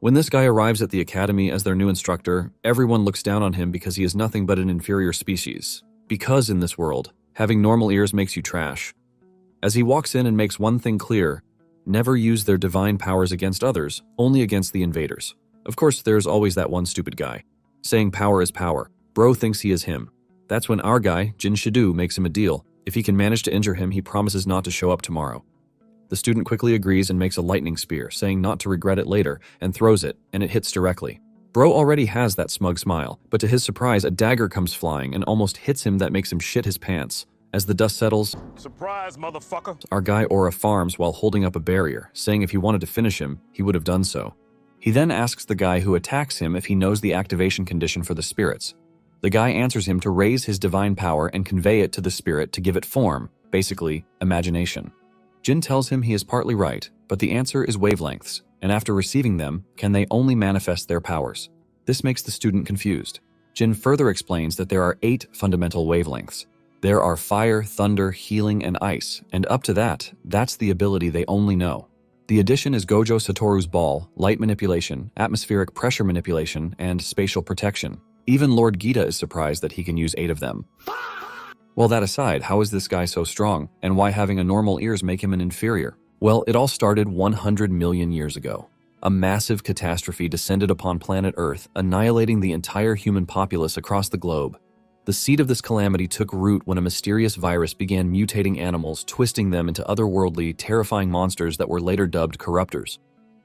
When this guy arrives at the academy as their new instructor, everyone looks down on him because he is nothing but an inferior species. Because in this world, having normal ears makes you trash. As he walks in and makes one thing clear, never use their divine powers against others, only against the invaders. Of course, there's always that one stupid guy, saying power is power. Bro thinks he is him. That's when our guy, Jin Shidu, makes him a deal. If he can manage to injure him, he promises not to show up tomorrow. The student quickly agrees and makes a lightning spear, saying not to regret it later, and throws it, and it hits directly. Bro already has that smug smile, but to his surprise, a dagger comes flying and almost hits him that makes him shit his pants. As the dust settles, surprise, motherfucker! Our guy Aura farms while holding up a barrier, saying if he wanted to finish him, he would have done so. He then asks the guy who attacks him if he knows the activation condition for the spirits. The guy answers him to raise his divine power and convey it to the spirit to give it form, basically, imagination. Jin tells him he is partly right, but the answer is wavelengths, and after receiving them, can they only manifest their powers? This makes the student confused. Jin further explains that there are 8 fundamental wavelengths. There are fire, thunder, healing, and ice, and up to that's the ability they only know. The addition is Gojo Satoru's ball, light manipulation, atmospheric pressure manipulation, and spatial protection. Even Lord Gita is surprised that he can use 8 of them. Well, that aside, how is this guy so strong, and why having a normal ears make him an inferior? Well, it all started 100 million years ago. A massive catastrophe descended upon planet Earth, annihilating the entire human populace across the globe. The seed of this calamity took root when a mysterious virus began mutating animals, twisting them into otherworldly, terrifying monsters that were later dubbed corruptors.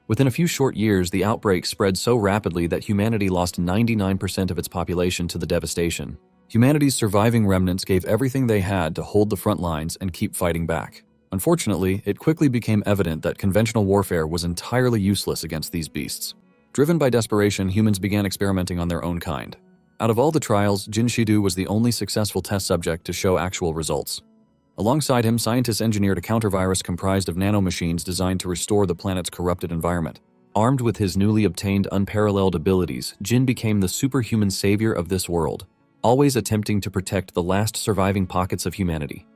Within a few short years, the outbreak spread so rapidly that humanity lost 99% of its population to the devastation. Humanity's surviving remnants gave everything they had to hold the front lines and keep fighting back. Unfortunately, it quickly became evident that conventional warfare was entirely useless against these beasts. Driven by desperation, humans began experimenting on their own kind. Out of all the trials, Jin Shidu was the only successful test subject to show actual results. Alongside him, scientists engineered a counter-virus comprised of nanomachines designed to restore the planet's corrupted environment. Armed with his newly obtained unparalleled abilities, Jin became the superhuman savior of this world, always attempting to protect the last surviving pockets of humanity.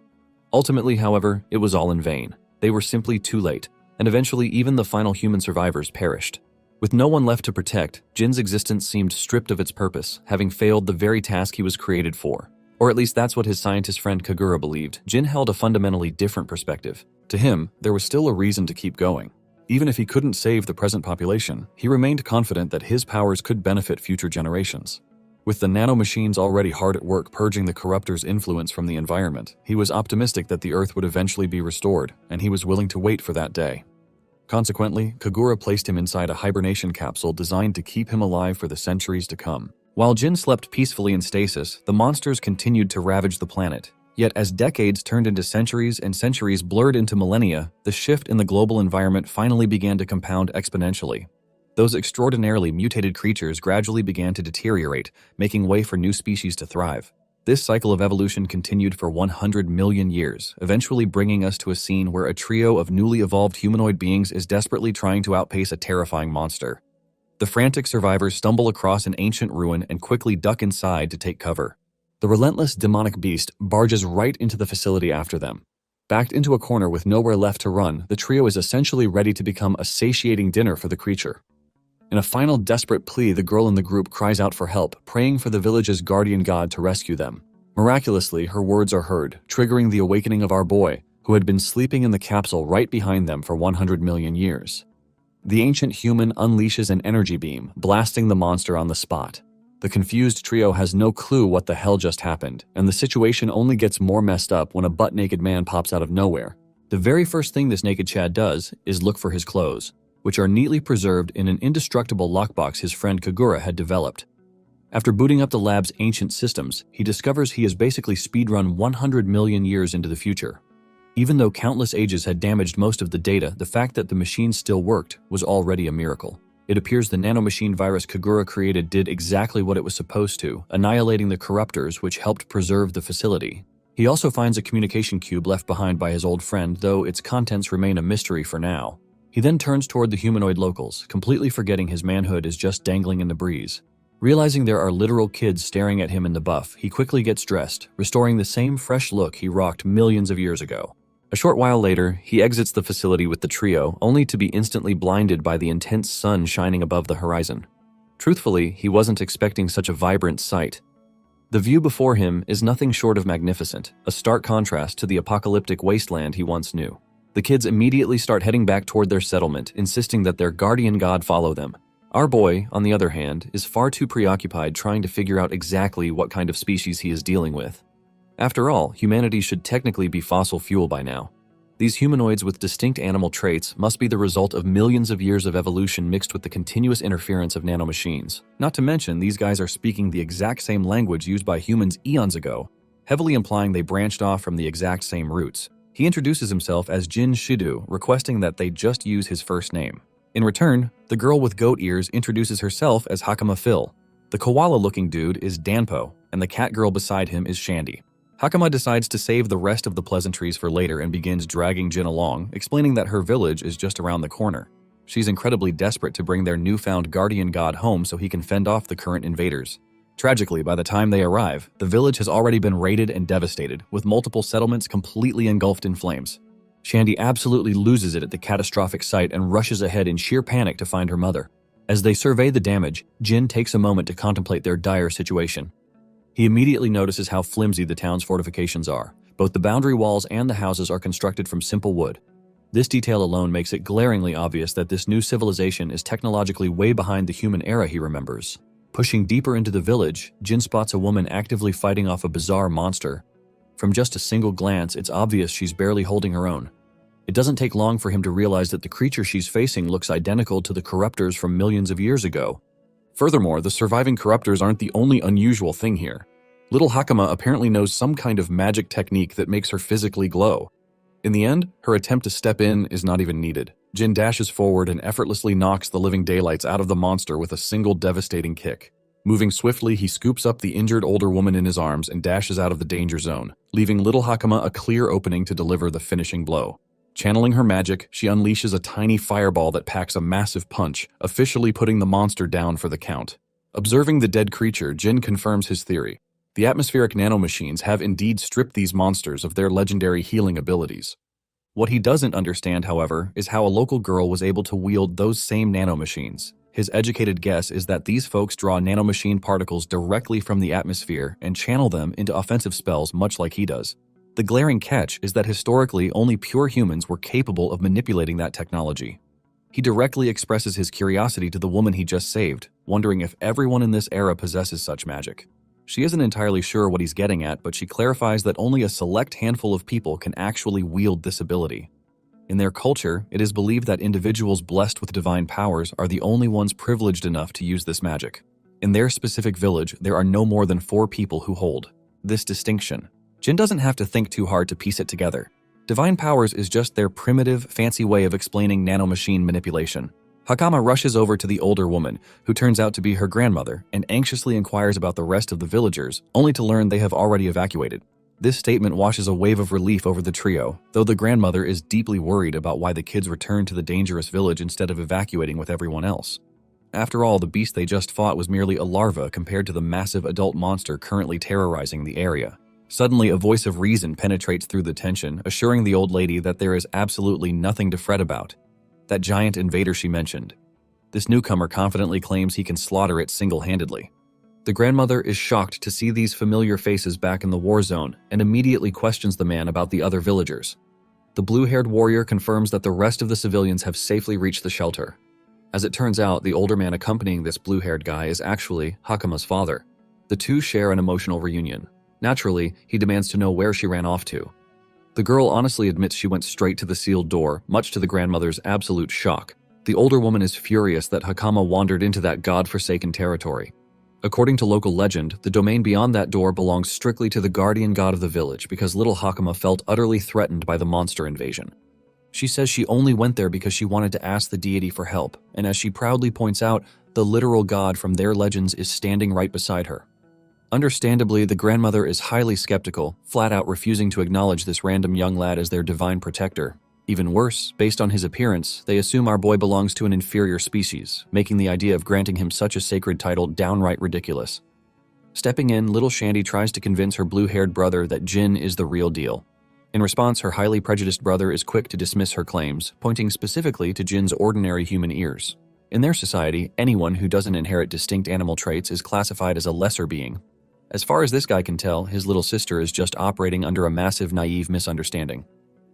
Ultimately, however, it was all in vain. They were simply too late, and eventually even the final human survivors perished. With no one left to protect, Jin's existence seemed stripped of its purpose, having failed the very task he was created for. Or at least that's what his scientist friend Kagura believed. Jin held a fundamentally different perspective. To him, there was still a reason to keep going. Even if he couldn't save the present population, he remained confident that his powers could benefit future generations. With the nanomachines already hard at work purging the corruptor's influence from the environment, he was optimistic that the Earth would eventually be restored, and he was willing to wait for that day. Consequently, Kagura placed him inside a hibernation capsule designed to keep him alive for the centuries to come. While Jin slept peacefully in stasis, the monsters continued to ravage the planet. Yet as decades turned into centuries and centuries blurred into millennia, the shift in the global environment finally began to compound exponentially. Those extraordinarily mutated creatures gradually began to deteriorate, making way for new species to thrive. This cycle of evolution continued for 100 million years, eventually bringing us to a scene where a trio of newly evolved humanoid beings is desperately trying to outpace a terrifying monster. The frantic survivors stumble across an ancient ruin and quickly duck inside to take cover. The relentless demonic beast barges right into the facility after them. Backed into a corner with nowhere left to run, the trio is essentially ready to become a satiating dinner for the creature. In a final desperate plea, the girl in the group cries out for help, praying for the village's guardian god to rescue them. Miraculously, her words are heard, triggering the awakening of our boy, who had been sleeping in the capsule right behind them for 100 million years. The ancient human unleashes an energy beam, blasting the monster on the spot. The confused trio has no clue what the hell just happened, and the situation only gets more messed up when a butt-naked man pops out of nowhere. The very first thing this naked Chad does is look for his clothes, which are neatly preserved in an indestructible lockbox his friend Kagura had developed. After booting up the lab's ancient systems, he discovers he has basically speedrun 100 million years into the future. Even though countless ages had damaged most of the data, the fact that the machine still worked was already a miracle. It appears the nanomachine virus Kagura created did exactly what it was supposed to, annihilating the corruptors which helped preserve the facility. He also finds a communication cube left behind by his old friend, though its contents remain a mystery for now. He then turns toward the humanoid locals, completely forgetting his manhood is just dangling in the breeze. Realizing there are literal kids staring at him in the buff, he quickly gets dressed, restoring the same fresh look he rocked millions of years ago. A short while later, he exits the facility with the trio, only to be instantly blinded by the intense sun shining above the horizon. Truthfully, he wasn't expecting such a vibrant sight. The view before him is nothing short of magnificent, a stark contrast to the apocalyptic wasteland he once knew. The kids immediately start heading back toward their settlement, insisting that their guardian god follow them. Our boy, on the other hand, is far too preoccupied trying to figure out exactly what kind of species he is dealing with. After all, humanity should technically be fossil fuel by now. These humanoids with distinct animal traits must be the result of millions of years of evolution mixed with the continuous interference of nanomachines. Not to mention, these guys are speaking the exact same language used by humans eons ago, heavily implying they branched off from the exact same roots. He introduces himself as Jin Shidu, requesting that they just use his first name. In return, the girl with goat ears introduces herself as Hakama Phil. The koala-looking dude is Danpo, and the cat girl beside him is Shandy. Hakama decides to save the rest of the pleasantries for later and begins dragging Jin along, explaining that her village is just around the corner. She's incredibly desperate to bring their newfound guardian god home so he can fend off the current invaders. Tragically, by the time they arrive, the village has already been raided and devastated, with multiple settlements completely engulfed in flames. Shandy absolutely loses it at the catastrophic sight and rushes ahead in sheer panic to find her mother. As they survey the damage, Jin takes a moment to contemplate their dire situation. He immediately notices how flimsy the town's fortifications are. Both the boundary walls and the houses are constructed from simple wood. This detail alone makes it glaringly obvious that this new civilization is technologically way behind the human era he remembers. Pushing deeper into the village, Jin spots a woman actively fighting off a bizarre monster. From just a single glance, it's obvious she's barely holding her own. It doesn't take long for him to realize that the creature she's facing looks identical to the corruptors from millions of years ago. Furthermore, the surviving corruptors aren't the only unusual thing here. Little Hakama apparently knows some kind of magic technique that makes her physically glow. In the end, her attempt to step in is not even needed. Jin dashes forward and effortlessly knocks the living daylights out of the monster with a single devastating kick. Moving swiftly, he scoops up the injured older woman in his arms and dashes out of the danger zone, leaving little Hakama a clear opening to deliver the finishing blow. Channeling her magic, she unleashes a tiny fireball that packs a massive punch, officially putting the monster down for the count. Observing the dead creature, Jin confirms his theory. The atmospheric nanomachines have indeed stripped these monsters of their legendary healing abilities. What he doesn't understand, however, is how a local girl was able to wield those same nanomachines. His educated guess is that these folks draw nanomachine particles directly from the atmosphere and channel them into offensive spells much like he does. The glaring catch is that historically only pure humans were capable of manipulating that technology. He directly expresses his curiosity to the woman he just saved, wondering if everyone in this era possesses such magic. She isn't entirely sure what he's getting at, but she clarifies that only a select handful of people can actually wield this ability. In their culture, it is believed that individuals blessed with divine powers are the only ones privileged enough to use this magic. In their specific village, there are no more than 4 people who hold this distinction. Jin doesn't have to think too hard to piece it together. Divine powers is just their primitive, fancy way of explaining nanomachine manipulation. Hakama rushes over to the older woman, who turns out to be her grandmother, and anxiously inquires about the rest of the villagers, only to learn they have already evacuated. This statement washes a wave of relief over the trio, though the grandmother is deeply worried about why the kids returned to the dangerous village instead of evacuating with everyone else. After all, the beast they just fought was merely a larva compared to the massive adult monster currently terrorizing the area. Suddenly, a voice of reason penetrates through the tension, assuring the old lady that there is absolutely nothing to fret about. That giant invader she mentioned. This newcomer confidently claims he can slaughter it single-handedly. The grandmother is shocked to see these familiar faces back in the war zone and immediately questions the man about the other villagers. The blue-haired warrior confirms that the rest of the civilians have safely reached the shelter. As it turns out, the older man accompanying this blue-haired guy is actually Hakama's father. The two share an emotional reunion. Naturally, he demands to know where she ran off to. The girl honestly admits she went straight to the sealed door, much to the grandmother's absolute shock. The older woman is furious that Hakama wandered into that god-forsaken territory. According to local legend, the domain beyond that door belongs strictly to the guardian god of the village because little Hakama felt utterly threatened by the monster invasion. She says she only went there because she wanted to ask the deity for help, and as she proudly points out, the literal god from their legends is standing right beside her. Understandably, the grandmother is highly skeptical, flat out refusing to acknowledge this random young lad as their divine protector. Even worse, based on his appearance, they assume our boy belongs to an inferior species, making the idea of granting him such a sacred title downright ridiculous. Stepping in, little Shandy tries to convince her blue-haired brother that Jin is the real deal. In response, her highly prejudiced brother is quick to dismiss her claims, pointing specifically to Jin's ordinary human ears. In their society, anyone who doesn't inherit distinct animal traits is classified as a lesser being. As far as this guy can tell, his little sister is just operating under a massive naive misunderstanding.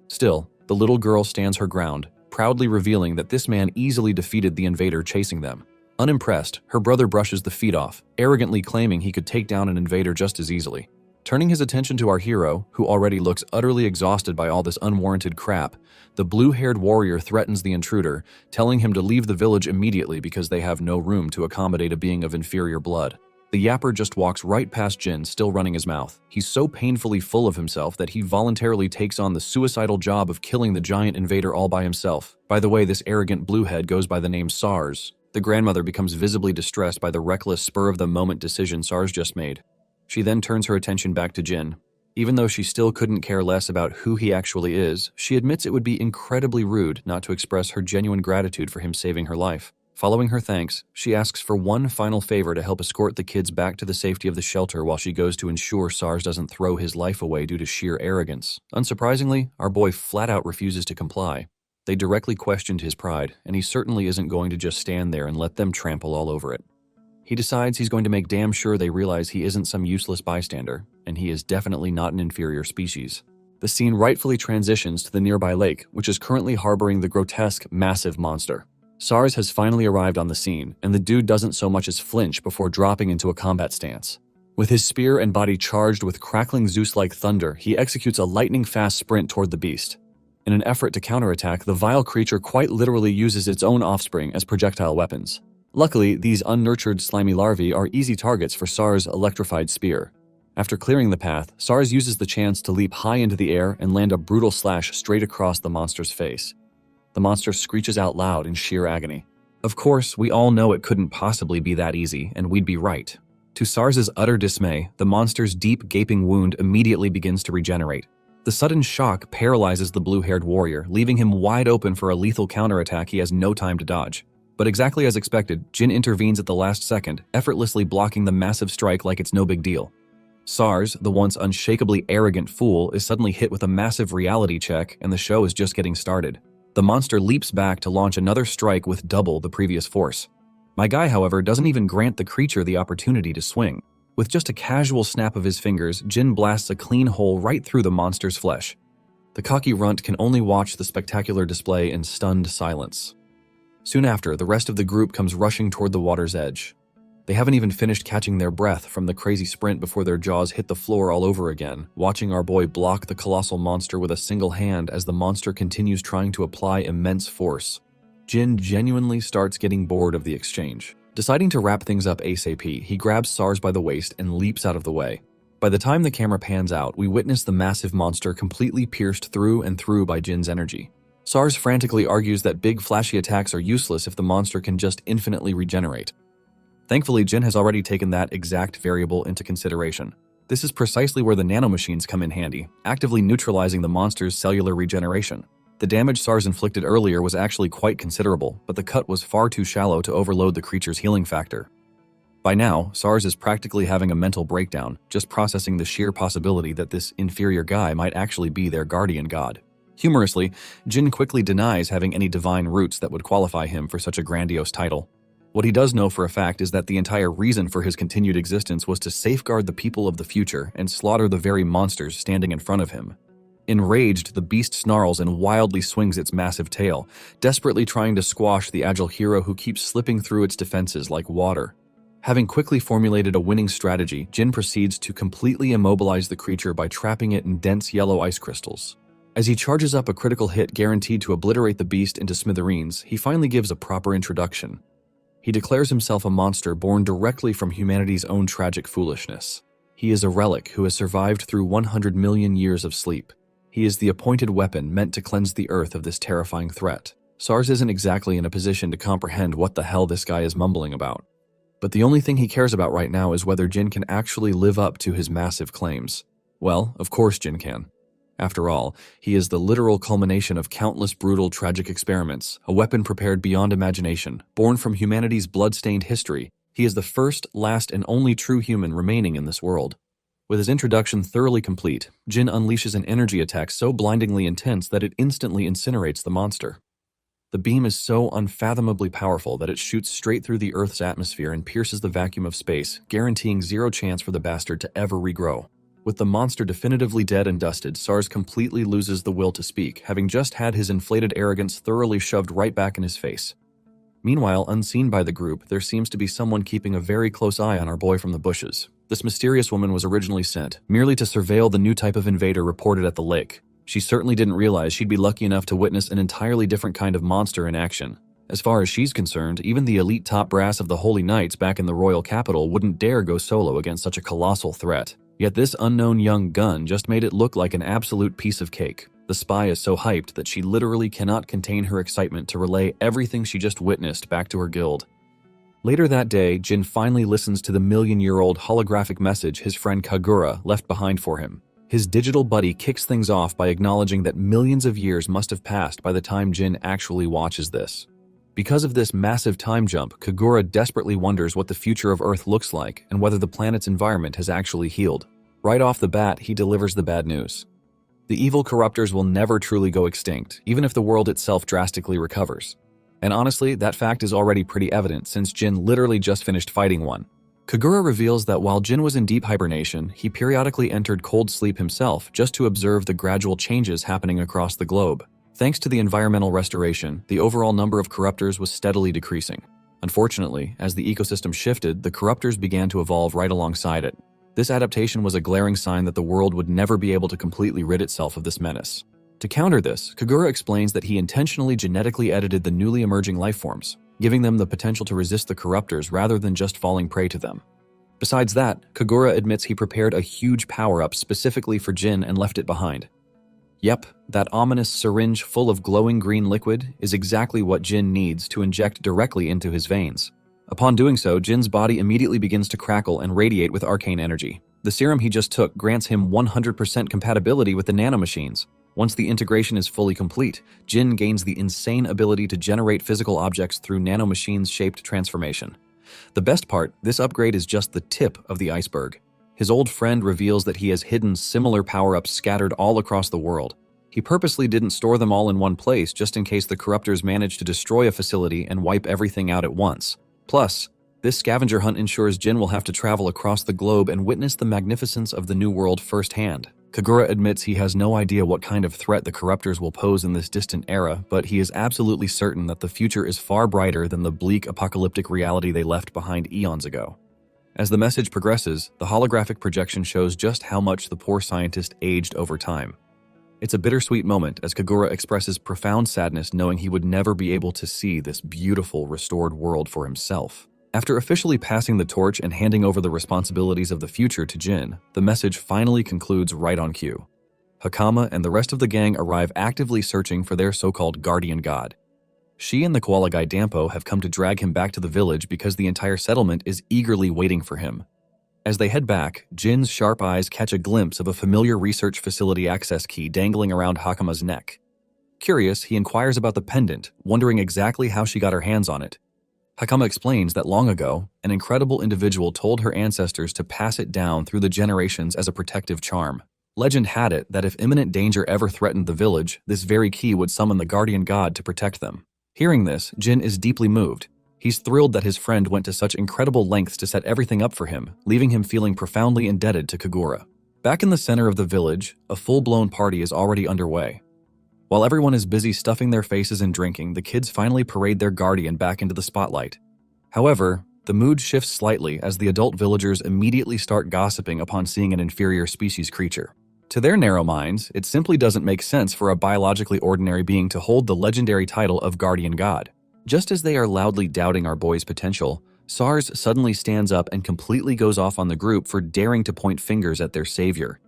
Still, the little girl stands her ground, proudly revealing that this man easily defeated the invader chasing them. Unimpressed, her brother brushes the feet off, arrogantly claiming he could take down an invader just as easily. Turning his attention to our hero, who already looks utterly exhausted by all this unwarranted crap, the blue-haired warrior threatens the intruder, telling him to leave the village immediately because they have no room to accommodate a being of inferior blood. The yapper just walks right past Jin, still running his mouth. He's so painfully full of himself that he voluntarily takes on the suicidal job of killing the giant invader all by himself. By the way, this arrogant bluehead goes by the name SARS. The grandmother becomes visibly distressed by the reckless, spur-of-the-moment decision SARS just made. She then turns her attention back to Jin. Even though she still couldn't care less about who he actually is, she admits it would be incredibly rude not to express her genuine gratitude for him saving her life. Following her thanks, she asks for one final favor to help escort the kids back to the safety of the shelter while she goes to ensure SARS doesn't throw his life away due to sheer arrogance. Unsurprisingly, our boy flat-out refuses to comply. They directly questioned his pride, and he certainly isn't going to just stand there and let them trample all over it. He decides he's going to make damn sure they realize he isn't some useless bystander, and he is definitely not an inferior species. The scene rightfully transitions to the nearby lake, which is currently harboring the grotesque, massive monster. SARS has finally arrived on the scene, and the dude doesn't so much as flinch before dropping into a combat stance. With his spear and body charged with crackling Zeus-like thunder, he executes a lightning-fast sprint toward the beast. In an effort to counterattack, the vile creature quite literally uses its own offspring as projectile weapons. Luckily, these unnurtured slimy larvae are easy targets for SARS' electrified spear. After clearing the path, SARS uses the chance to leap high into the air and land a brutal slash straight across the monster's face. The monster screeches out loud in sheer agony. Of course, we all know it couldn't possibly be that easy, and we'd be right. To SARS' utter dismay, the monster's deep, gaping wound immediately begins to regenerate. The sudden shock paralyzes the blue-haired warrior, leaving him wide open for a lethal counterattack he has no time to dodge. But exactly as expected, Jin intervenes at the last second, effortlessly blocking the massive strike like it's no big deal. SARS, the once unshakably arrogant fool, is suddenly hit with a massive reality check, and the show is just getting started. The monster leaps back to launch another strike with double the previous force. My guy, however, doesn't even grant the creature the opportunity to swing. With just a casual snap of his fingers, Jin blasts a clean hole right through the monster's flesh. The cocky runt can only watch the spectacular display in stunned silence. Soon after, the rest of the group comes rushing toward the water's edge. They haven't even finished catching their breath from the crazy sprint before their jaws hit the floor all over again, watching our boy block the colossal monster with a single hand as the monster continues trying to apply immense force. Jin genuinely starts getting bored of the exchange. Deciding to wrap things up ASAP, he grabs SARS by the waist and leaps out of the way. By the time the camera pans out, we witness the massive monster completely pierced through and through by Jin's energy. SARS frantically argues that big flashy attacks are useless if the monster can just infinitely regenerate. Thankfully, Jin has already taken that exact variable into consideration. This is precisely where the nanomachines come in handy, actively neutralizing the monster's cellular regeneration. The damage SARS inflicted earlier was actually quite considerable, but the cut was far too shallow to overload the creature's healing factor. By now, SARS is practically having a mental breakdown, just processing the sheer possibility that this inferior guy might actually be their guardian god. Humorously, Jin quickly denies having any divine roots that would qualify him for such a grandiose title. What he does know for a fact is that the entire reason for his continued existence was to safeguard the people of the future and slaughter the very monsters standing in front of him. Enraged, the beast snarls and wildly swings its massive tail, desperately trying to squash the agile hero who keeps slipping through its defenses like water. Having quickly formulated a winning strategy, Jin proceeds to completely immobilize the creature by trapping it in dense yellow ice crystals. As he charges up a critical hit guaranteed to obliterate the beast into smithereens, he finally gives a proper introduction. He declares himself a monster born directly from humanity's own tragic foolishness. He is a relic who has survived through 100 million years of sleep. He is the appointed weapon meant to cleanse the earth of this terrifying threat. SARS isn't exactly in a position to comprehend what the hell this guy is mumbling about. But the only thing he cares about right now is whether Jin can actually live up to his massive claims. Well, of course Jin can. After all, he is the literal culmination of countless brutal, tragic experiments, a weapon prepared beyond imagination, born from humanity's blood-stained history. He is the first, last, and only true human remaining in this world. With his introduction thoroughly complete, Jin unleashes an energy attack so blindingly intense that it instantly incinerates the monster. The beam is so unfathomably powerful that it shoots straight through the Earth's atmosphere and pierces the vacuum of space, guaranteeing zero chance for the bastard to ever regrow. With the monster definitively dead and dusted, SARS completely loses the will to speak, having just had his inflated arrogance thoroughly shoved right back in his face. Meanwhile, unseen by the group, there seems to be someone keeping a very close eye on our boy from the bushes. This mysterious woman was originally sent, merely to surveil the new type of invader reported at the lake. She certainly didn't realize she'd be lucky enough to witness an entirely different kind of monster in action. As far as she's concerned, even the elite top brass of the Holy Knights back in the royal capital wouldn't dare go solo against such a colossal threat. Yet this unknown young gun just made it look like an absolute piece of cake. The spy is so hyped that she literally cannot contain her excitement to relay everything she just witnessed back to her guild. Later that day, Jin finally listens to the million-year-old holographic message his friend Kagura left behind for him. His digital buddy kicks things off by acknowledging that millions of years must have passed by the time Jin actually watches this. Because of this massive time jump, Kagura desperately wonders what the future of Earth looks like and whether the planet's environment has actually healed. Right off the bat, he delivers the bad news. The evil corruptors will never truly go extinct, even if the world itself drastically recovers. And honestly, that fact is already pretty evident since Jin literally just finished fighting one. Kagura reveals that while Jin was in deep hibernation, he periodically entered cold sleep himself just to observe the gradual changes happening across the globe. Thanks to the environmental restoration, the overall number of corruptors was steadily decreasing. Unfortunately, as the ecosystem shifted, the corruptors began to evolve right alongside it. This adaptation was a glaring sign that the world would never be able to completely rid itself of this menace. To counter this, Kagura explains that he intentionally genetically edited the newly emerging lifeforms, giving them the potential to resist the corruptors rather than just falling prey to them. Besides that, Kagura admits he prepared a huge power-up specifically for Jin and left it behind. Yep, that ominous syringe full of glowing green liquid is exactly what Jin needs to inject directly into his veins. Upon doing so, Jin's body immediately begins to crackle and radiate with arcane energy. The serum he just took grants him 100% compatibility with the nanomachines. Once the integration is fully complete, Jin gains the insane ability to generate physical objects through nanomachines-shaped transformation. The best part, this upgrade is just the tip of the iceberg. His old friend reveals that he has hidden similar power-ups scattered all across the world. He purposely didn't store them all in one place just in case the corruptors manage to destroy a facility and wipe everything out at once. Plus, this scavenger hunt ensures Jin will have to travel across the globe and witness the magnificence of the new world firsthand. Kagura admits he has no idea what kind of threat the corruptors will pose in this distant era, but he is absolutely certain that the future is far brighter than the bleak apocalyptic reality they left behind eons ago. As the message progresses, the holographic projection shows just how much the poor scientist aged over time. It's a bittersweet moment as Kagura expresses profound sadness knowing he would never be able to see this beautiful, restored world for himself. After officially passing the torch and handing over the responsibilities of the future to Jin, the message finally concludes right on cue. Hakama and the rest of the gang arrive actively searching for their so-called guardian god. She and the koala guy Dampo have come to drag him back to the village because the entire settlement is eagerly waiting for him. As they head back, Jin's sharp eyes catch a glimpse of a familiar research facility access key dangling around Hakama's neck. Curious, he inquires about the pendant, wondering exactly how she got her hands on it. Hakama explains that long ago, an incredible individual told her ancestors to pass it down through the generations as a protective charm. Legend had it that if imminent danger ever threatened the village, this very key would summon the guardian god to protect them. Hearing this, Jin is deeply moved. He's thrilled that his friend went to such incredible lengths to set everything up for him, leaving him feeling profoundly indebted to Kagura. Back in the center of the village, a full-blown party is already underway. While everyone is busy stuffing their faces and drinking, the kids finally parade their guardian back into the spotlight. However, the mood shifts slightly as the adult villagers immediately start gossiping upon seeing an inferior species creature. To their narrow minds, it simply doesn't make sense for a biologically ordinary being to hold the legendary title of guardian god. Just as they are loudly doubting our boy's potential, SARS suddenly stands up and completely goes off on the group for daring to point fingers at their savior.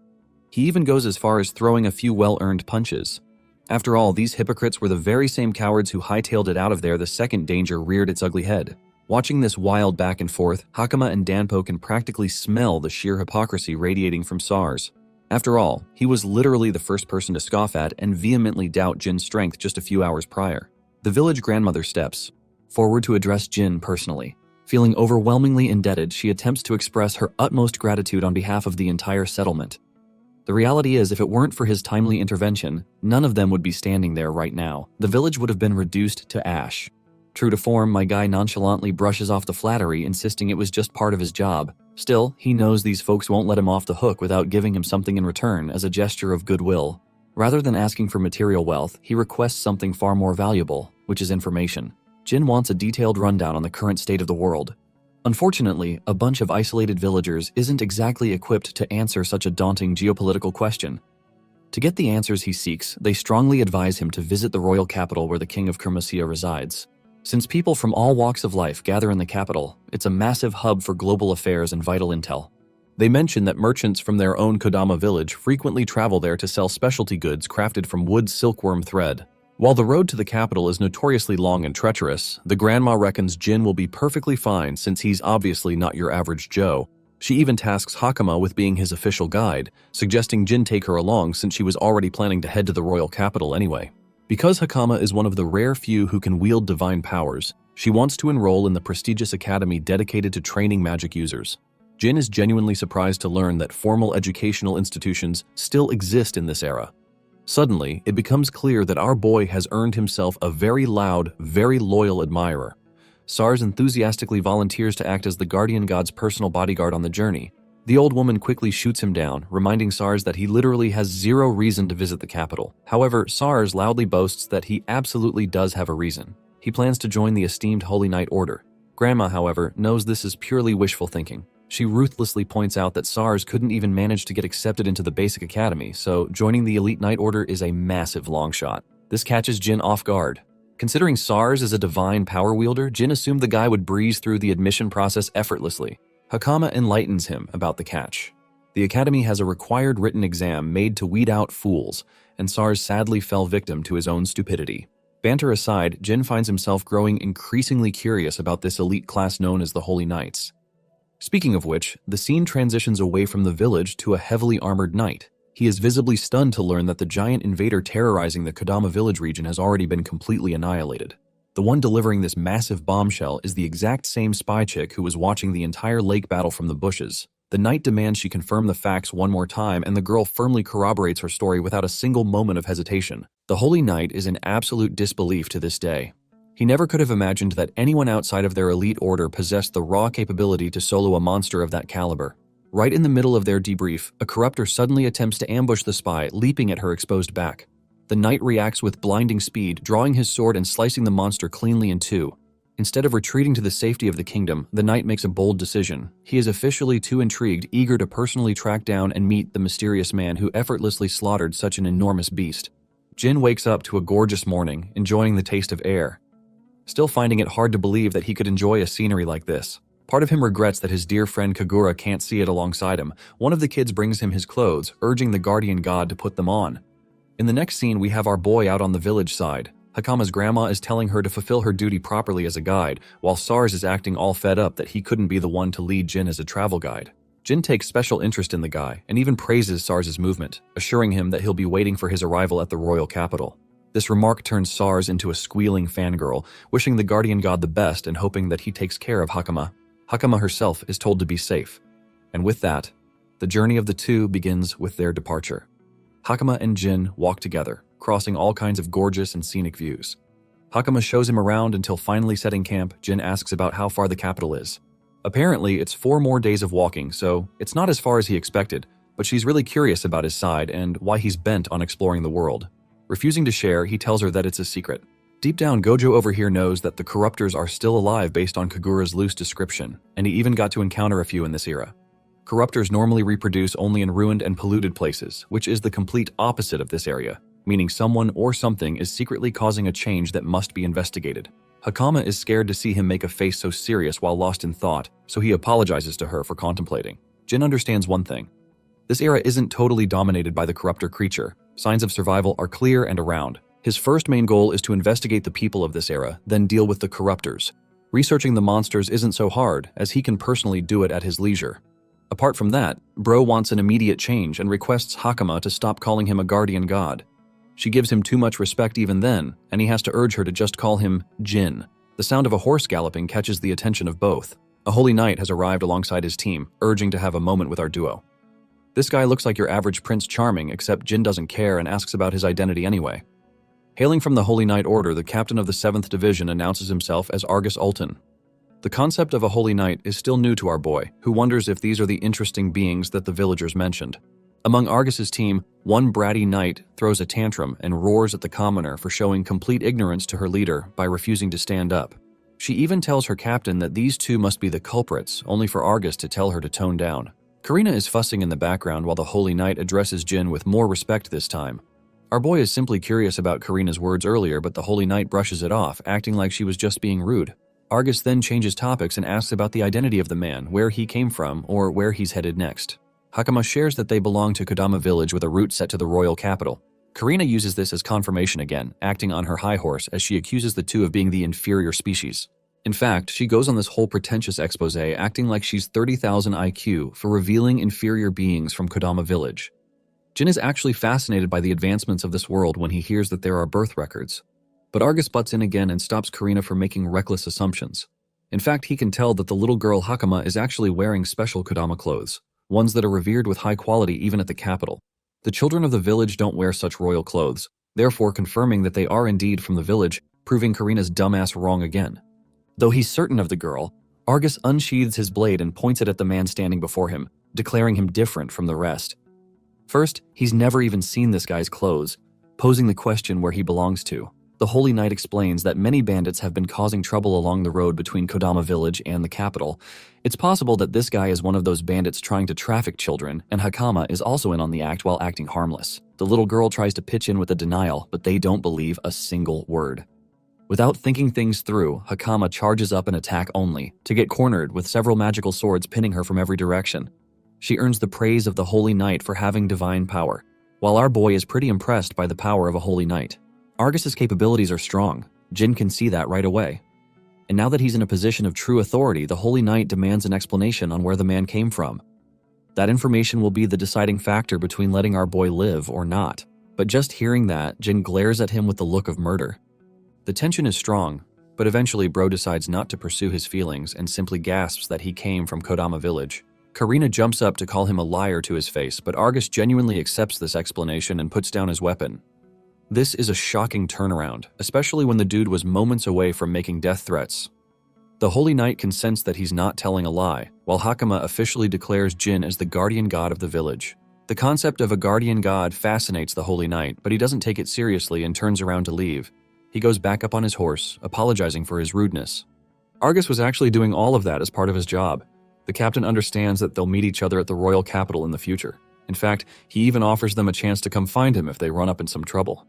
He even goes as far as throwing a few well-earned punches. After all, these hypocrites were the very same cowards who hightailed it out of there the second danger reared its ugly head. Watching this wild back and forth, Hakama and Danpo can practically smell the sheer hypocrisy radiating from SARS. After all, he was literally the first person to scoff at and vehemently doubt Jin's strength just a few hours prior. The village grandmother steps forward to address Jin personally. Feeling overwhelmingly indebted, she attempts to express her utmost gratitude on behalf of the entire settlement. The reality is, if it weren't for his timely intervention, none of them would be standing there right now. The village would have been reduced to ash. True to form, my guy nonchalantly brushes off the flattery, insisting it was just part of his job. Still, he knows these folks won't let him off the hook without giving him something in return as a gesture of goodwill. Rather than asking for material wealth, he requests something far more valuable, which is information. Jin wants a detailed rundown on the current state of the world. Unfortunately, a bunch of isolated villagers isn't exactly equipped to answer such a daunting geopolitical question. To get the answers he seeks, they strongly advise him to visit the royal capital where the king of Kermasia resides. Since people from all walks of life gather in the capital, it's a massive hub for global affairs and vital intel. They mention that merchants from their own Kodama village frequently travel there to sell specialty goods crafted from wood silkworm thread. While the road to the capital is notoriously long and treacherous, the grandma reckons Jin will be perfectly fine since he's obviously not your average Joe. She even tasks Hakama with being his official guide, suggesting Jin take her along since she was already planning to head to the royal capital anyway. Because Hakama is one of the rare few who can wield divine powers, she wants to enroll in the prestigious academy dedicated to training magic users. Jin is genuinely surprised to learn that formal educational institutions still exist in this era. Suddenly, it becomes clear that our boy has earned himself a very loud, very loyal admirer. Sars enthusiastically volunteers to act as the guardian god's personal bodyguard on the journey. The old woman quickly shoots him down, reminding Sars that he literally has zero reason to visit the capital. However, Sars loudly boasts that he absolutely does have a reason. He plans to join the esteemed Holy Knight Order. Grandma, however, knows this is purely wishful thinking. She ruthlessly points out that Sars couldn't even manage to get accepted into the basic academy, so joining the elite Knight Order is a massive long shot. This catches Jin off guard. Considering Sars is a divine power wielder, Jin assumed the guy would breeze through the admission process effortlessly. Hakama enlightens him about the catch. The academy has a required written exam made to weed out fools, and Sars sadly fell victim to his own stupidity. Banter aside, Jin finds himself growing increasingly curious about this elite class known as the Holy Knights. Speaking of which, the scene transitions away from the village to a heavily armored knight. He is visibly stunned to learn that the giant invader terrorizing the Kodama village region has already been completely annihilated. The one delivering this massive bombshell is the exact same spy chick who was watching the entire lake battle from the bushes. The knight demands she confirm the facts one more time, and the girl firmly corroborates her story without a single moment of hesitation. The Holy Knight is in absolute disbelief to this day. He never could have imagined that anyone outside of their elite order possessed the raw capability to solo a monster of that caliber. Right in the middle of their debrief, a corruptor suddenly attempts to ambush the spy, leaping at her exposed back. The knight reacts with blinding speed, drawing his sword and slicing the monster cleanly in two. Instead of retreating to the safety of the kingdom, the knight makes a bold decision. He is officially too intrigued, eager to personally track down and meet the mysterious man who effortlessly slaughtered such an enormous beast. Jin wakes up to a gorgeous morning, enjoying the taste of air. Still finding it hard to believe that he could enjoy a scenery like this. Part of him regrets that his dear friend Kagura can't see it alongside him. One of the kids brings him his clothes, urging the guardian god to put them on. In the next scene, we have our boy out on the village side. Hakama's grandma is telling her to fulfill her duty properly as a guide, while Sars is acting all fed up that he couldn't be the one to lead Jin as a travel guide. Jin takes special interest in the guy, and even praises Sars' movement, assuring him that he'll be waiting for his arrival at the royal capital. This remark turns Sars into a squealing fangirl, wishing the guardian god the best and hoping that he takes care of Hakama. Hakama herself is told to be safe. And with that, the journey of the two begins with their departure. Hakama and Jin walk together, crossing all kinds of gorgeous and scenic views. Hakama shows him around until finally setting camp, Jin asks about how far the capital is. Apparently, it's 4 more days of walking, so it's not as far as he expected, but she's really curious about his side and why he's bent on exploring the world. Refusing to share, he tells her that it's a secret. Deep down, Gojo over here knows that the corruptors are still alive based on Kagura's loose description, and he even got to encounter a few in this era. Corruptors normally reproduce only in ruined and polluted places, which is the complete opposite of this area, meaning someone or something is secretly causing a change that must be investigated. Hakama is scared to see him make a face so serious while lost in thought, so he apologizes to her for contemplating. Jin understands one thing. This era isn't totally dominated by the corruptor creature. Signs of survival are clear and around. His first main goal is to investigate the people of this era, then deal with the corruptors. Researching the monsters isn't so hard, as he can personally do it at his leisure. Apart from that, Bro wants an immediate change and requests Hakama to stop calling him a guardian god. She gives him too much respect even then, and he has to urge her to just call him Jin. The sound of a horse galloping catches the attention of both. A holy knight has arrived alongside his team, urging to have a moment with our duo. This guy looks like your average Prince Charming, except Jin doesn't care and asks about his identity anyway. Hailing from the Holy Knight Order, the captain of the 7th Division announces himself as Argus Ulton. The concept of a holy knight is still new to our boy, who wonders if these are the interesting beings that the villagers mentioned. Among Argus's team, one bratty knight throws a tantrum and roars at the commoner for showing complete ignorance to her leader by refusing to stand up. She even tells her captain that these two must be the culprits, only for Argus to tell her to tone down. Karina is fussing in the background while the holy knight addresses Jin with more respect this time. Our boy is simply curious about Karina's words earlier, but the holy knight brushes it off, acting like she was just being rude. Argus then changes topics and asks about the identity of the man, where he came from, or where he's headed next. Hakama shares that they belong to Kodama village with a route set to the royal capital. Karina uses this as confirmation again, acting on her high horse as she accuses the two of being the inferior species. In fact, she goes on this whole pretentious expose, acting like she's 30,000 IQ for revealing inferior beings from Kodama village. Jin is actually fascinated by the advancements of this world when he hears that there are birth records. But Argus butts in again and stops Karina from making reckless assumptions. In fact, he can tell that the little girl Hakama is actually wearing special Kodama clothes, ones that are revered with high quality even at the capital. The children of the village don't wear such royal clothes, therefore confirming that they are indeed from the village, proving Karina's dumbass wrong again. Though he's certain of the girl, Argus unsheathes his blade and points it at the man standing before him, declaring him different from the rest. First, he's never even seen this guy's clothes, posing the question where he belongs to. The Holy Knight explains that many bandits have been causing trouble along the road between Kodama village and the capital. It's possible that this guy is one of those bandits trying to traffic children, and Hakama is also in on the act while acting harmless. The little girl tries to pitch in with a denial, but they don't believe a single word. Without thinking things through, Hakama charges up an attack only, to get cornered with several magical swords pinning her from every direction. She earns the praise of the Holy Knight for having divine power, while our boy is pretty impressed by the power of a Holy Knight. Argus's capabilities are strong. Jin can see that right away. And now that he's in a position of true authority, the Holy Knight demands an explanation on where the man came from. That information will be the deciding factor between letting our boy live or not. But just hearing that, Jin glares at him with the look of murder. The tension is strong, but eventually Bro decides not to pursue his feelings and simply gasps that he came from Kodama village. Karina jumps up to call him a liar to his face, but Argus genuinely accepts this explanation and puts down his weapon. This is a shocking turnaround, especially when the dude was moments away from making death threats. The Holy Knight can sense that he's not telling a lie, while Hakama officially declares Jin as the guardian god of the village. The concept of a guardian god fascinates the Holy Knight, but he doesn't take it seriously and turns around to leave. He goes back up on his horse, apologizing for his rudeness. Argus was actually doing all of that as part of his job. The captain understands that they'll meet each other at the royal capital in the future. In fact, he even offers them a chance to come find him if they run up in some trouble.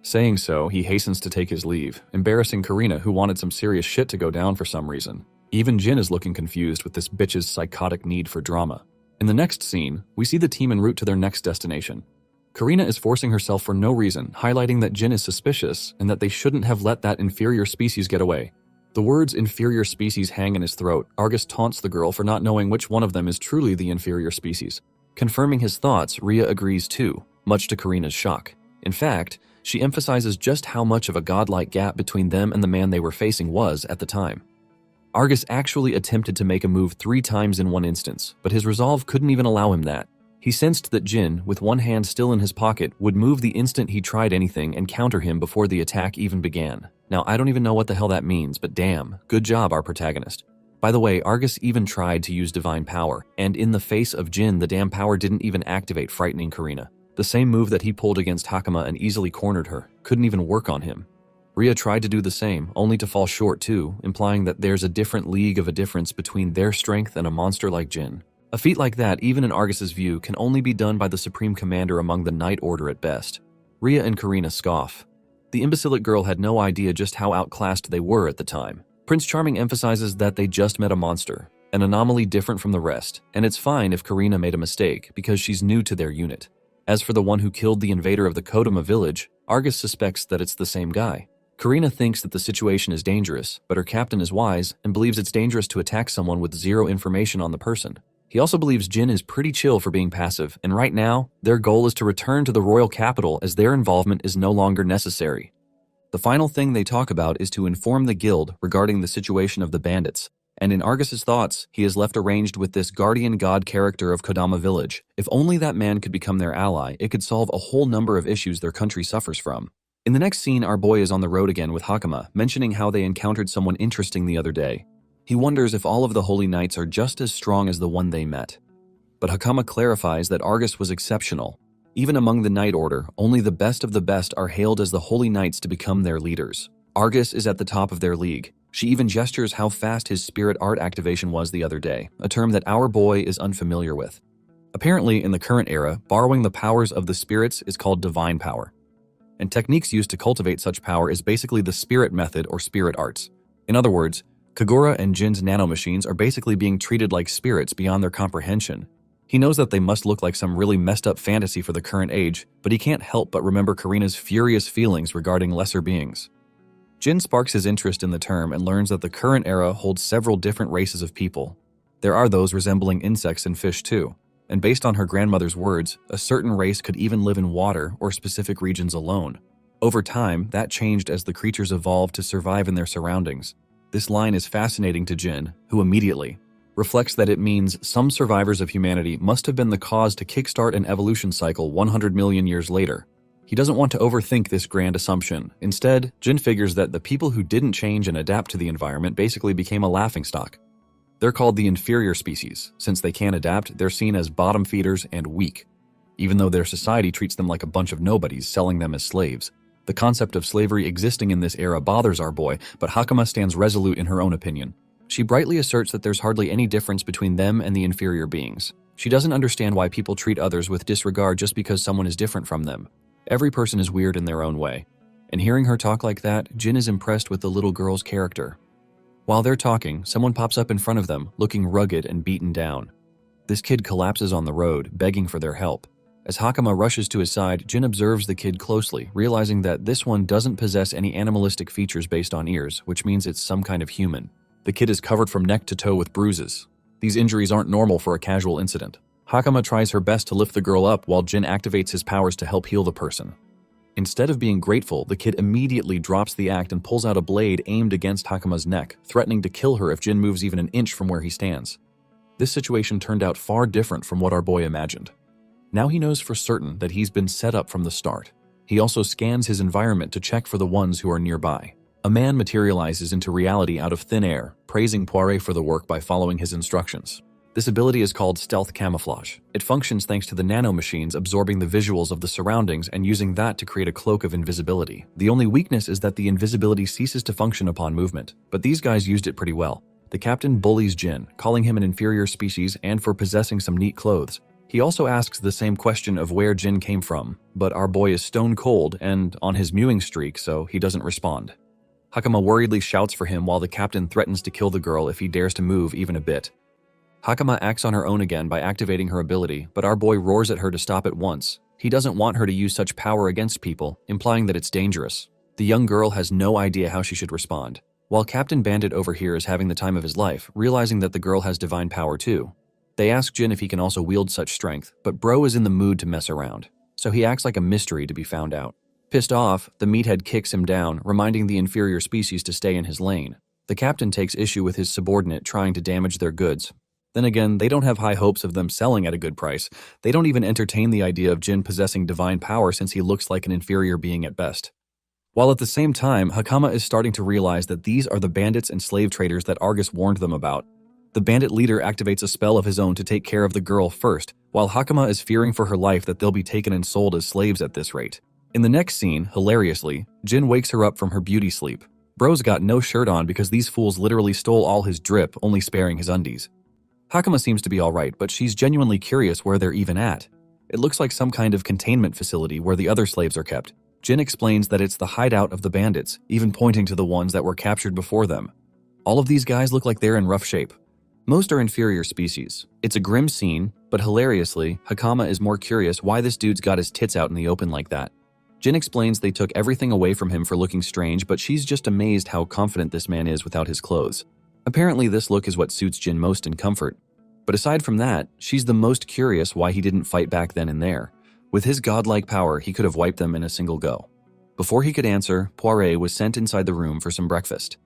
Saying so, he hastens to take his leave, embarrassing Karina, who wanted some serious shit to go down for some reason. Even Jin is looking confused with this bitch's psychotic need for drama. In the next scene, we see the team en route to their next destination. Karina is forcing herself for no reason, highlighting that Jin is suspicious and that they shouldn't have let that inferior species get away. The words inferior species hang in his throat. Argus taunts the girl for not knowing which one of them is truly the inferior species. Confirming his thoughts, Rhea agrees too, much to Karina's shock. In fact, she emphasizes just how much of a godlike gap between them and the man they were facing was at the time. Argus actually attempted to make a move 3 times in one instance, but his resolve couldn't even allow him that. He sensed that Jin, with one hand still in his pocket, would move the instant he tried anything and counter him before the attack even began. Now, I don't even know what the hell that means, but damn, good job, our protagonist. By the way, Argus even tried to use divine power, and in the face of Jin, the damn power didn't even activate, frightening Karina. The same move that he pulled against Hakama and easily cornered her couldn't even work on him. Rhea tried to do the same, only to fall short too, implying that there's a different league of a difference between their strength and a monster like Jin. A feat like that, even in Argus's view, can only be done by the supreme commander among the Knight Order at best. Rhea and Karina scoff. The imbecilic girl had no idea just how outclassed they were at the time. Prince Charming emphasizes that they just met a monster, an anomaly different from the rest, and it's fine if Karina made a mistake because she's new to their unit. As for the one who killed the invader of the Kodama village, Argus suspects that it's the same guy. Karina thinks that the situation is dangerous, but her captain is wise and believes it's dangerous to attack someone with zero information on the person. He also believes Jin is pretty chill for being passive, and right now, their goal is to return to the royal capital as their involvement is no longer necessary. The final thing they talk about is to inform the guild regarding the situation of the bandits, and in Argus's thoughts, he is left arranged with this guardian god character of Kodama village. If only that man could become their ally, it could solve a whole number of issues their country suffers from. In the next scene, our boy is on the road again with Hakama, mentioning how they encountered someone interesting the other day. He wonders if all of the holy knights are just as strong as the one they met. But Hakama clarifies that Argus was exceptional. Even among the Knight Order, only the best of the best are hailed as the holy knights to become their leaders. Argus is at the top of their league. She even gestures how fast his spirit art activation was the other day, a term that our boy is unfamiliar with. Apparently, in the current era, borrowing the powers of the spirits is called divine power. And techniques used to cultivate such power is basically the spirit method or spirit arts. In other words, Kagura and Jin's nanomachines are basically being treated like spirits beyond their comprehension. He knows that they must look like some really messed up fantasy for the current age, but he can't help but remember Karina's furious feelings regarding lesser beings. Jin sparks his interest in the term and learns that the current era holds several different races of people. There are those resembling insects and fish too, and based on her grandmother's words, a certain race could even live in water or specific regions alone. Over time, that changed as the creatures evolved to survive in their surroundings. This line is fascinating to Jin, who immediately reflects that it means some survivors of humanity must have been the cause to kickstart an evolution cycle 100 million years later. He doesn't want to overthink this grand assumption. Instead, Jin figures that the people who didn't change and adapt to the environment basically became a laughingstock. They're called the inferior species. Since they can't adapt, they're seen as bottom feeders and weak, even though their society treats them like a bunch of nobodies, selling them as slaves. The concept of slavery existing in this era bothers our boy, but Hakama stands resolute in her own opinion. She brightly asserts that there's hardly any difference between them and the inferior beings. She doesn't understand why people treat others with disregard just because someone is different from them. Every person is weird in their own way. And hearing her talk like that, Jin is impressed with the little girl's character. While they're talking, someone pops up in front of them, looking rugged and beaten down. This kid collapses on the road, begging for their help. As Hakama rushes to his side, Jin observes the kid closely, realizing that this one doesn't possess any animalistic features based on ears, which means it's some kind of human. The kid is covered from neck to toe with bruises. These injuries aren't normal for a casual incident. Hakama tries her best to lift the girl up while Jin activates his powers to help heal the person. Instead of being grateful, the kid immediately drops the act and pulls out a blade aimed against Hakama's neck, threatening to kill her if Jin moves even an inch from where he stands. This situation turned out far different from what our boy imagined. Now he knows for certain that he's been set up from the start. He also scans his environment to check for the ones who are nearby. A man materializes into reality out of thin air, praising Poiré for the work by following his instructions. This ability is called stealth camouflage. It functions thanks to the nanomachines absorbing the visuals of the surroundings and using that to create a cloak of invisibility. The only weakness is that the invisibility ceases to function upon movement, but these guys used it pretty well. The captain bullies Jin, calling him an inferior species and for possessing some neat clothes. He also asks the same question of where Jin came from, but our boy is stone cold and on his mewing streak, so he doesn't respond. Hakama worriedly shouts for him while the captain threatens to kill the girl if he dares to move even a bit. Hakama acts on her own again by activating her ability, but our boy roars at her to stop at once. He doesn't want her to use such power against people, implying that it's dangerous. The young girl has no idea how she should respond, while Captain Bandit over here is having the time of his life, realizing that the girl has divine power too. They ask Jin if he can also wield such strength, but bro is in the mood to mess around, so he acts like a mystery to be found out. Pissed off, the meathead kicks him down, reminding the inferior species to stay in his lane. The captain takes issue with his subordinate trying to damage their goods. Then again, they don't have high hopes of them selling at a good price. They don't even entertain the idea of Jin possessing divine power since he looks like an inferior being at best. While at the same time, Hakama is starting to realize that these are the bandits and slave traders that Argus warned them about. The bandit leader activates a spell of his own to take care of the girl first, while Hakama is fearing for her life that they'll be taken and sold as slaves at this rate. In the next scene, hilariously, Jin wakes her up from her beauty sleep. Bro's got no shirt on because these fools literally stole all his drip, only sparing his undies. Hakama seems to be alright, but she's genuinely curious where they're even at. It looks like some kind of containment facility where the other slaves are kept. Jin explains that it's the hideout of the bandits, even pointing to the ones that were captured before them. All of these guys look like they're in rough shape. Most are inferior species. It's a grim scene, but hilariously, Hakama is more curious why this dude's got his tits out in the open like that. Jin explains they took everything away from him for looking strange, but she's just amazed how confident this man is without his clothes. Apparently this look is what suits Jin most in comfort. But aside from that, she's the most curious why he didn't fight back then and there. With his godlike power, he could have wiped them in a single go. Before he could answer, Poiré was sent inside the room for some breakfast.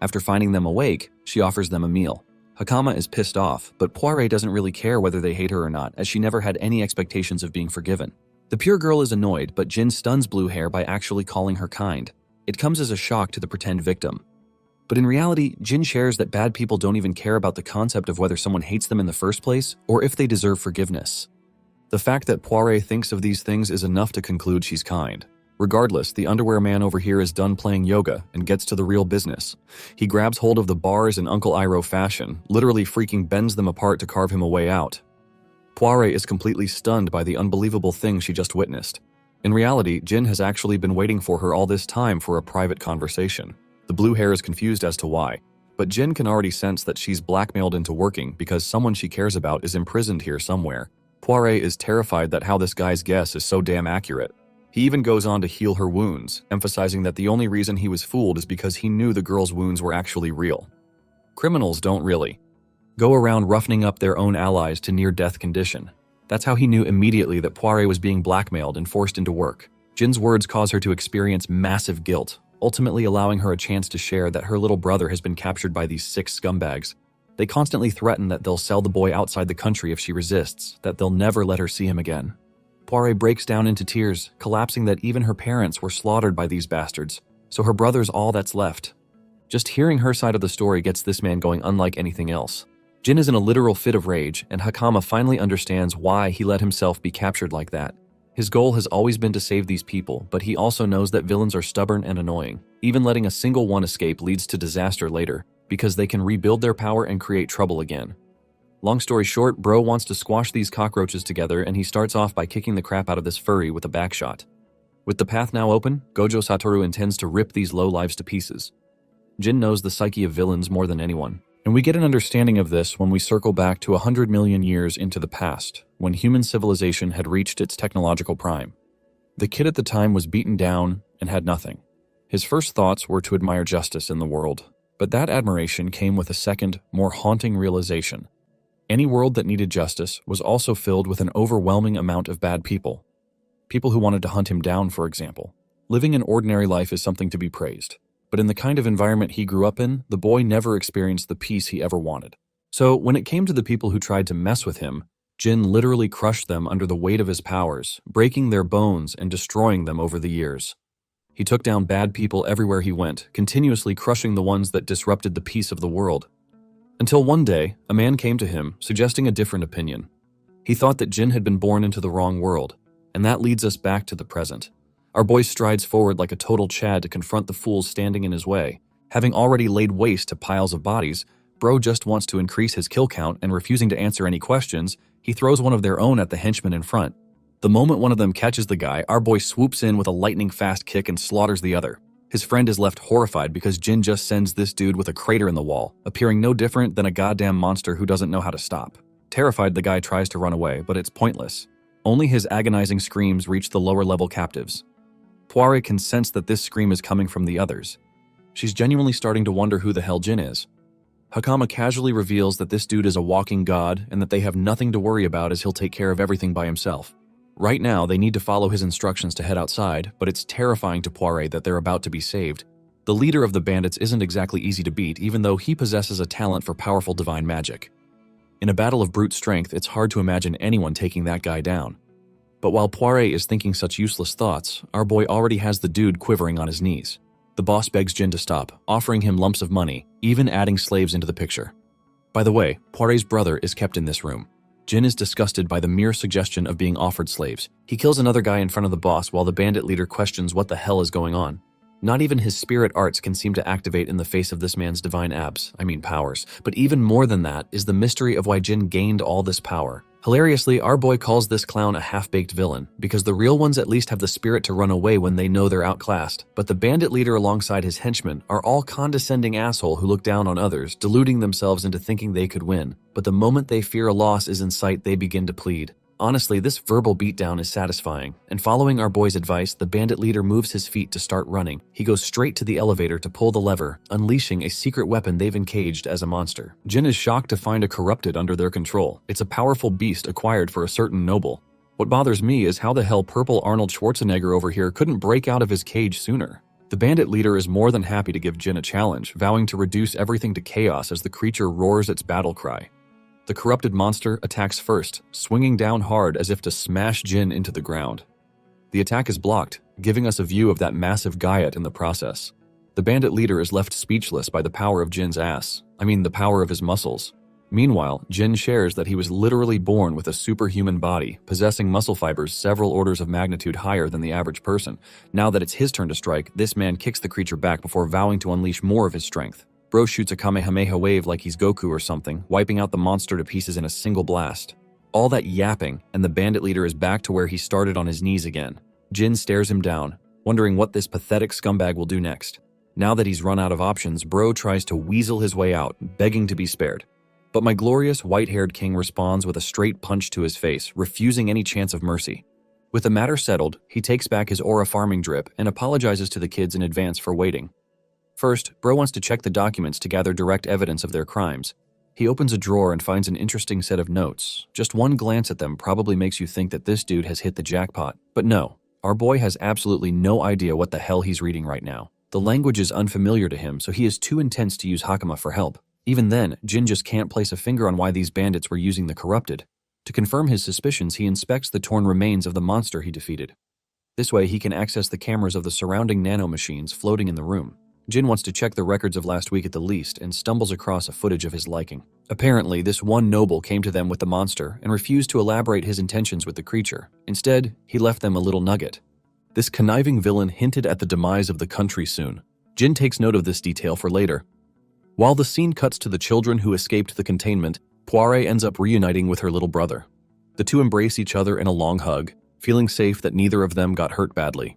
After finding them awake, she offers them a meal. Hakama is pissed off, but Poiré doesn't really care whether they hate her or not, as she never had any expectations of being forgiven. The pure girl is annoyed, but Jin stuns Blue Hair by actually calling her kind. It comes as a shock to the pretend victim. But in reality, Jin shares that bad people don't even care about the concept of whether someone hates them in the first place or if they deserve forgiveness. The fact that Poiré thinks of these things is enough to conclude she's kind. Regardless, the underwear man over here is done playing yoga and gets to the real business. He grabs hold of the bars in Uncle Iroh fashion, literally freaking bends them apart to carve him a way out. Poiré is completely stunned by the unbelievable thing she just witnessed. In reality, Jin has actually been waiting for her all this time for a private conversation. The blue hair is confused as to why, but Jin can already sense that she's blackmailed into working because someone she cares about is imprisoned here somewhere. Poiré is terrified that how this guy's guess is so damn accurate. He even goes on to heal her wounds, emphasizing that the only reason he was fooled is because he knew the girl's wounds were actually real. Criminals don't really go around roughening up their own allies to near-death condition. That's how he knew immediately that Poiré was being blackmailed and forced into work. Jin's words cause her to experience massive guilt, ultimately allowing her a chance to share that her little brother has been captured by these 6 scumbags. They constantly threaten that they'll sell the boy outside the country if she resists, that they'll never let her see him again. Poiré breaks down into tears, collapsing that even her parents were slaughtered by these bastards, so her brother's all that's left. Just hearing her side of the story gets this man going unlike anything else. Jin is in a literal fit of rage, and Hakama finally understands why he let himself be captured like that. His goal has always been to save these people, but he also knows that villains are stubborn and annoying. Even letting a single one escape leads to disaster later, because they can rebuild their power and create trouble again. Long story short, Bro wants to squash these cockroaches together, and he starts off by kicking the crap out of this furry with a backshot. With the path now open, Gojo Satoru intends to rip these lowlives to pieces. Jin knows the psyche of villains more than anyone, and we get an understanding of this when we circle back to 100 million years into the past, when human civilization had reached its technological prime. The kid at the time was beaten down and had nothing. His first thoughts were to admire justice in the world, but that admiration came with a second, more haunting realization. Any world that needed justice was also filled with an overwhelming amount of bad people. People who wanted to hunt him down, for example. Living an ordinary life is something to be praised, but in the kind of environment he grew up in, the boy never experienced the peace he ever wanted. So when it came to the people who tried to mess with him, Jin literally crushed them under the weight of his powers, breaking their bones and destroying them over the years. He took down bad people everywhere he went, continuously crushing the ones that disrupted the peace of the world. Until one day, a man came to him, suggesting a different opinion. He thought that Jin had been born into the wrong world, and that leads us back to the present. Our boy strides forward like a total Chad to confront the fools standing in his way. Having already laid waste to piles of bodies, Bro just wants to increase his kill count, and refusing to answer any questions, he throws one of their own at the henchman in front. The moment one of them catches the guy, our boy swoops in with a lightning-fast kick and slaughters the other. His friend is left horrified because Jin just sends this dude with a crater in the wall, appearing no different than a goddamn monster who doesn't know how to stop. Terrified, the guy tries to run away, but it's pointless. Only his agonizing screams reach the lower-level captives. Poiré can sense that this scream is coming from the others. She's genuinely starting to wonder who the hell Jin is. Hakama casually reveals that this dude is a walking god and that they have nothing to worry about as he'll take care of everything by himself. Right now, they need to follow his instructions to head outside, but it's terrifying to Poiré that they're about to be saved. The leader of the bandits isn't exactly easy to beat, even though he possesses a talent for powerful divine magic. In a battle of brute strength, it's hard to imagine anyone taking that guy down. But while Poiré is thinking such useless thoughts, our boy already has the dude quivering on his knees. The boss begs Jin to stop, offering him lumps of money, even adding slaves into the picture. By the way, Poiré's brother is kept in this room. Jin is disgusted by the mere suggestion of being offered slaves. He kills another guy in front of the boss while the bandit leader questions what the hell is going on. Not even his spirit arts can seem to activate in the face of this man's divine powers. But even more than that is the mystery of why Jin gained all this power. Hilariously, our boy calls this clown a half-baked villain, because the real ones at least have the spirit to run away when they know they're outclassed, but the bandit leader alongside his henchmen are all condescending assholes who look down on others, deluding themselves into thinking they could win. But the moment they fear a loss is in sight, they begin to plead. Honestly, this verbal beatdown is satisfying, and following our boy's advice, the bandit leader moves his feet to start running. He goes straight to the elevator to pull the lever, unleashing a secret weapon they've encaged as a monster. Jin is shocked to find a corrupted under their control. It's a powerful beast acquired for a certain noble. What bothers me is how the hell purple Arnold Schwarzenegger over here couldn't break out of his cage sooner. The bandit leader is more than happy to give Jin a challenge, vowing to reduce everything to chaos as the creature roars its battle cry. The corrupted monster attacks first, swinging down hard as if to smash Jin into the ground. The attack is blocked, giving us a view of that massive Gaiat in the process. The bandit leader is left speechless by the power of Jin's the power of his muscles. Meanwhile, Jin shares that he was literally born with a superhuman body, possessing muscle fibers several orders of magnitude higher than the average person. Now that it's his turn to strike, this man kicks the creature back before vowing to unleash more of his strength. Bro shoots a Kamehameha wave like he's Goku or something, wiping out the monster to pieces in a single blast. All that yapping, and the bandit leader is back to where he started on his knees again. Jin stares him down, wondering what this pathetic scumbag will do next. Now that he's run out of options, Bro tries to weasel his way out, begging to be spared. But my glorious white-haired king responds with a straight punch to his face, refusing any chance of mercy. With the matter settled, he takes back his aura farming drip and apologizes to the kids in advance for waiting. First, Bro wants to check the documents to gather direct evidence of their crimes. He opens a drawer and finds an interesting set of notes. Just one glance at them probably makes you think that this dude has hit the jackpot. But no, our boy has absolutely no idea what the hell he's reading right now. The language is unfamiliar to him, so he is too intense to use Hakama for help. Even then, Jin just can't place a finger on why these bandits were using the corrupted. To confirm his suspicions, he inspects the torn remains of the monster he defeated. This way, he can access the cameras of the surrounding nanomachines floating in the room. Jin wants to check the records of last week at the least and stumbles across a footage of his liking. Apparently, this one noble came to them with the monster and refused to elaborate his intentions with the creature. Instead, he left them a little nugget. This conniving villain hinted at the demise of the country soon. Jin takes note of this detail for later. While the scene cuts to the children who escaped the containment, Poire ends up reuniting with her little brother. The two embrace each other in a long hug, feeling safe that neither of them got hurt badly.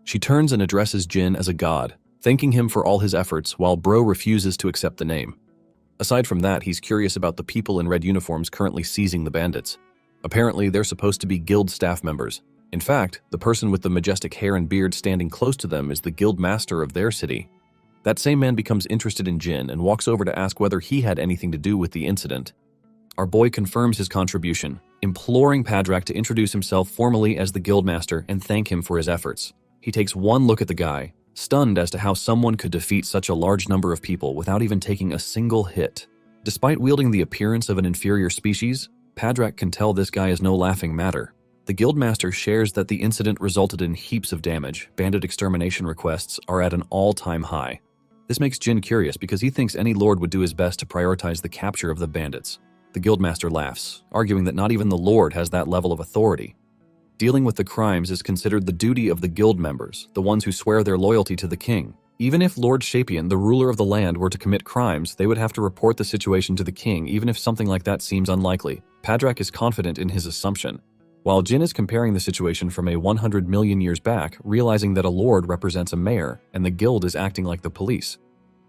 She turns and addresses Jin as a god, thanking him for all his efforts while Bro refuses to accept the name. Aside from that, he's curious about the people in red uniforms currently seizing the bandits. Apparently, they're supposed to be guild staff members. In fact, the person with the majestic hair and beard standing close to them is the guild master of their city. That same man becomes interested in Jin and walks over to ask whether he had anything to do with the incident. Our boy confirms his contribution, imploring Padrak to introduce himself formally as the guildmaster and thank him for his efforts. He takes one look at the guy, stunned as to how someone could defeat such a large number of people without even taking a single hit. Despite wielding the appearance of an inferior species, Padrak can tell this guy is no laughing matter. The guildmaster shares that the incident resulted in heaps of damage. Bandit extermination requests are at an all-time high. This makes Jin curious because he thinks any lord would do his best to prioritize the capture of the bandits. The guildmaster laughs, arguing that not even the lord has that level of authority. Dealing with the crimes is considered the duty of the guild members, the ones who swear their loyalty to the king. Even if Lord Shapian, the ruler of the land, were to commit crimes, they would have to report the situation to the king, even if something like that seems unlikely. Padrak is confident in his assumption, while Jin is comparing the situation from a 100 million years back, realizing that a lord represents a mayor, and the guild is acting like the police.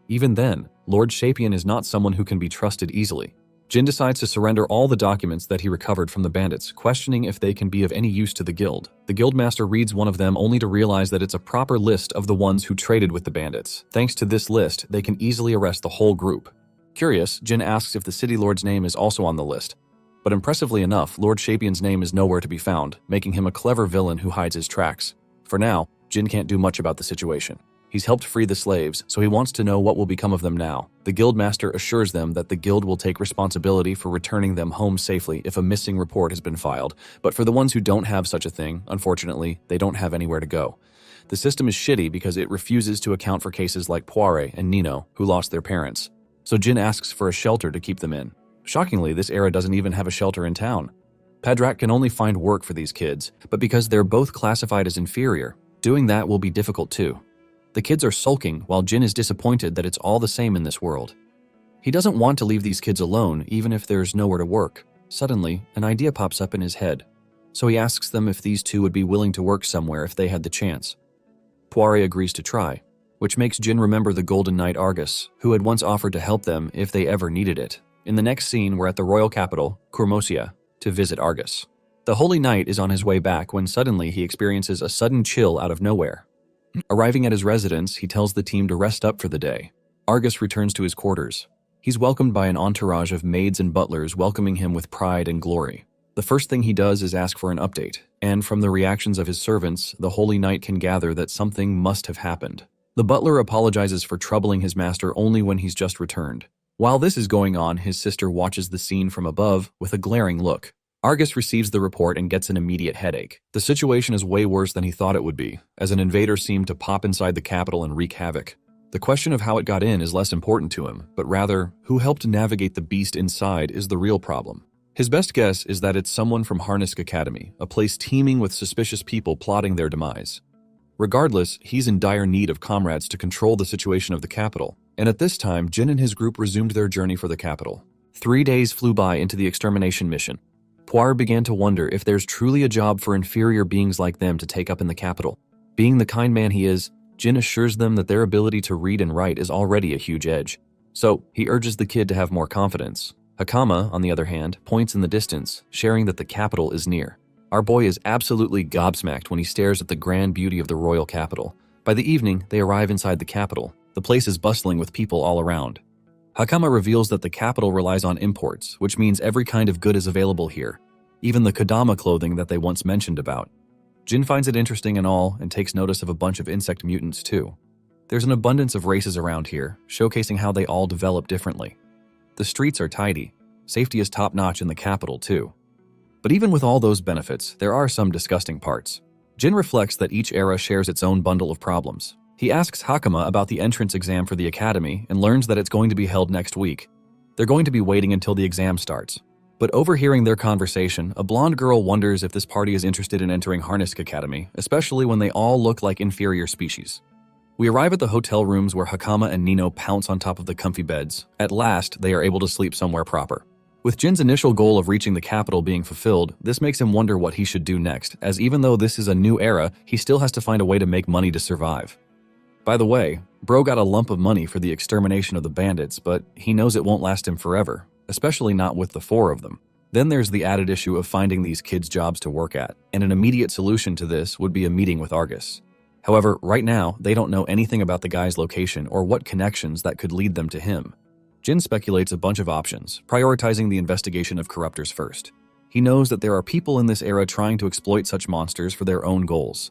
Even then, Lord Shapian is not someone who can be trusted easily. Jin decides to surrender all the documents that he recovered from the bandits, questioning if they can be of any use to the guild. The guildmaster reads one of them only to realize that it's a proper list of the ones who traded with the bandits. Thanks to this list, they can easily arrest the whole group. Curious, Jin asks if the city lord's name is also on the list. But impressively enough, Lord Shapian's name is nowhere to be found, making him a clever villain who hides his tracks. For now, Jin can't do much about the situation. He's helped free the slaves, so he wants to know what will become of them now. The guildmaster assures them that the guild will take responsibility for returning them home safely if a missing report has been filed, but for the ones who don't have such a thing, unfortunately, they don't have anywhere to go. The system is shitty because it refuses to account for cases like Poire and Nino, who lost their parents. So Jin asks for a shelter to keep them in. Shockingly, this era doesn't even have a shelter in town. Padrak can only find work for these kids, but because they're both classified as inferior, doing that will be difficult too. The kids are sulking while Jin is disappointed that it's all the same in this world. He doesn't want to leave these kids alone even if there's nowhere to work. Suddenly, an idea pops up in his head, so he asks them if these two would be willing to work somewhere if they had the chance. Poire agrees to try, which makes Jin remember the Golden Knight Argus, who had once offered to help them if they ever needed it. In the next scene, we're at the royal capital, Kurmosia, to visit Argus. The Holy Knight is on his way back when suddenly he experiences a sudden chill out of nowhere. Arriving at his residence, he tells the team to rest up for the day. Argus returns to his quarters. He's welcomed by an entourage of maids and butlers welcoming him with pride and glory. The first thing he does is ask for an update, and from the reactions of his servants, the Holy Knight can gather that something must have happened. The butler apologizes for troubling his master only when he's just returned. While this is going on, his sister watches the scene from above with a glaring look. Argus receives the report and gets an immediate headache. The situation is way worse than he thought it would be, as an invader seemed to pop inside the capital and wreak havoc. The question of how it got in is less important to him, but rather, who helped navigate the beast inside is the real problem. His best guess is that it's someone from Harnisk Academy, a place teeming with suspicious people plotting their demise. Regardless, he's in dire need of comrades to control the situation of the capital, and at this time, Jin and his group resumed their journey for the capital. 3 days flew by into the extermination mission. Poirot began to wonder if there's truly a job for inferior beings like them to take up in the capital. Being the kind man he is, Jin assures them that their ability to read and write is already a huge edge. So, he urges the kid to have more confidence. Hakama, on the other hand, points in the distance, sharing that the capital is near. Our boy is absolutely gobsmacked when he stares at the grand beauty of the royal capital. By the evening, they arrive inside the capital. The place is bustling with people all around. Hakama reveals that the capital relies on imports, which means every kind of good is available here, even the Kodama clothing that they once mentioned about. Jin finds it interesting and all, and takes notice of a bunch of insect mutants too. There's an abundance of races around here, showcasing how they all develop differently. The streets are tidy. Safety is top-notch in the capital too. But even with all those benefits, there are some disgusting parts. Jin reflects that each era shares its own bundle of problems. He asks Hakama about the entrance exam for the academy and learns that it's going to be held next week. They're going to be waiting until the exam starts. But overhearing their conversation, a blonde girl wonders if this party is interested in entering Harnisk Academy, especially when they all look like inferior species. We arrive at the hotel rooms where Hakama and Nino pounce on top of the comfy beds. At last, they are able to sleep somewhere proper. With Jin's initial goal of reaching the capital being fulfilled, this makes him wonder what he should do next, as even though this is a new era, he still has to find a way to make money to survive. By the way, Bro got a lump of money for the extermination of the bandits, but he knows it won't last him forever, especially not with the 4 of them. Then there's the added issue of finding these kids jobs to work at, and an immediate solution to this would be a meeting with Argus. However, right now, they don't know anything about the guy's location or what connections that could lead them to him. Jin speculates a bunch of options, prioritizing the investigation of corruptors first. He knows that there are people in this era trying to exploit such monsters for their own goals.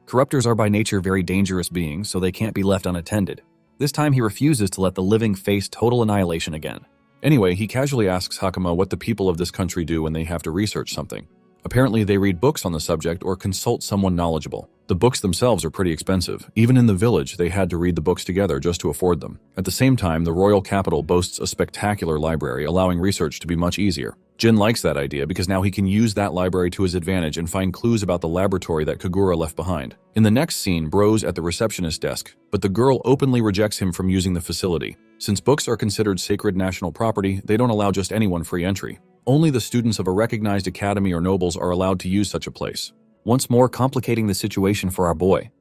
Corruptors are by nature very dangerous beings, so they can't be left unattended. This time he refuses to let the living face total annihilation again. Anyway, he casually asks Hakama what the people of this country do when they have to research something. Apparently, they read books on the subject or consult someone knowledgeable. The books themselves are pretty expensive. Even in the village, they had to read the books together just to afford them. At the same time, the royal capital boasts a spectacular library, allowing research to be much easier. Jin likes that idea because now he can use that library to his advantage and find clues about the laboratory that Kagura left behind. In the next scene, Bro's at the receptionist desk, but the girl openly rejects him from using the facility. Since books are considered sacred national property, they don't allow just anyone free entry. Only the students of a recognized academy or nobles are allowed to use such a place, once more complicating the situation for our boy.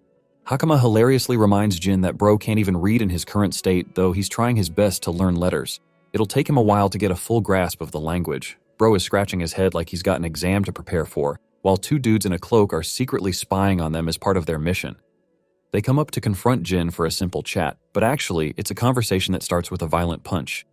Hakama hilariously reminds Jin that Bro can't even read in his current state, though he's trying his best to learn letters. It'll take him a while to get a full grasp of the language. Bro is scratching his head like he's got an exam to prepare for, while 2 dudes in a cloak are secretly spying on them as part of their mission. They come up to confront Jin for a simple chat, but actually, it's a conversation that starts with a violent punch.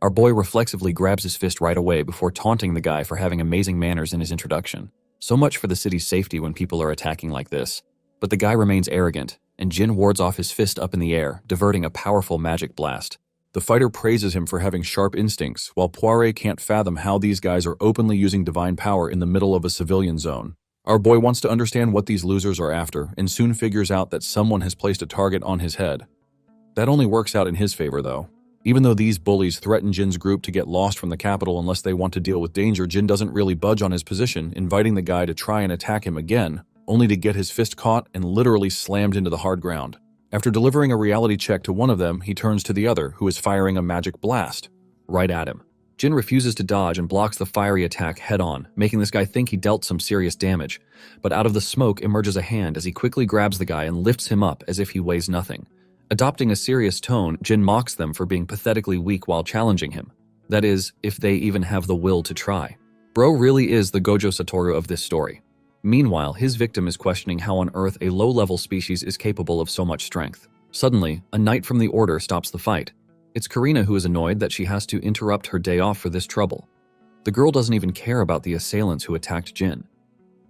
Our boy reflexively grabs his fist right away before taunting the guy for having amazing manners in his introduction. So much for the city's safety when people are attacking like this. But the guy remains arrogant, and Jin wards off his fist up in the air, diverting a powerful magic blast. The fighter praises him for having sharp instincts, while Poirot can't fathom how these guys are openly using divine power in the middle of a civilian zone. Our boy wants to understand what these losers are after, and soon figures out that someone has placed a target on his head. That only works out in his favor, though. Even though these bullies threaten Jin's group to get lost from the capital unless they want to deal with danger, Jin doesn't really budge on his position, inviting the guy to try and attack him again, only to get his fist caught and literally slammed into the hard ground. After delivering a reality check to one of them, he turns to the other, who is firing a magic blast right at him. Jin refuses to dodge and blocks the fiery attack head-on, making this guy think he dealt some serious damage. But out of the smoke emerges a hand as he quickly grabs the guy and lifts him up as if he weighs nothing. Adopting a serious tone, Jin mocks them for being pathetically weak while challenging him. That is, if they even have the will to try. Bro really is the Gojo Satoru of this story. Meanwhile, his victim is questioning how on Earth a low-level species is capable of so much strength. Suddenly, a knight from the Order stops the fight. It's Karina who is annoyed that she has to interrupt her day off for this trouble. The girl doesn't even care about the assailants who attacked Jin.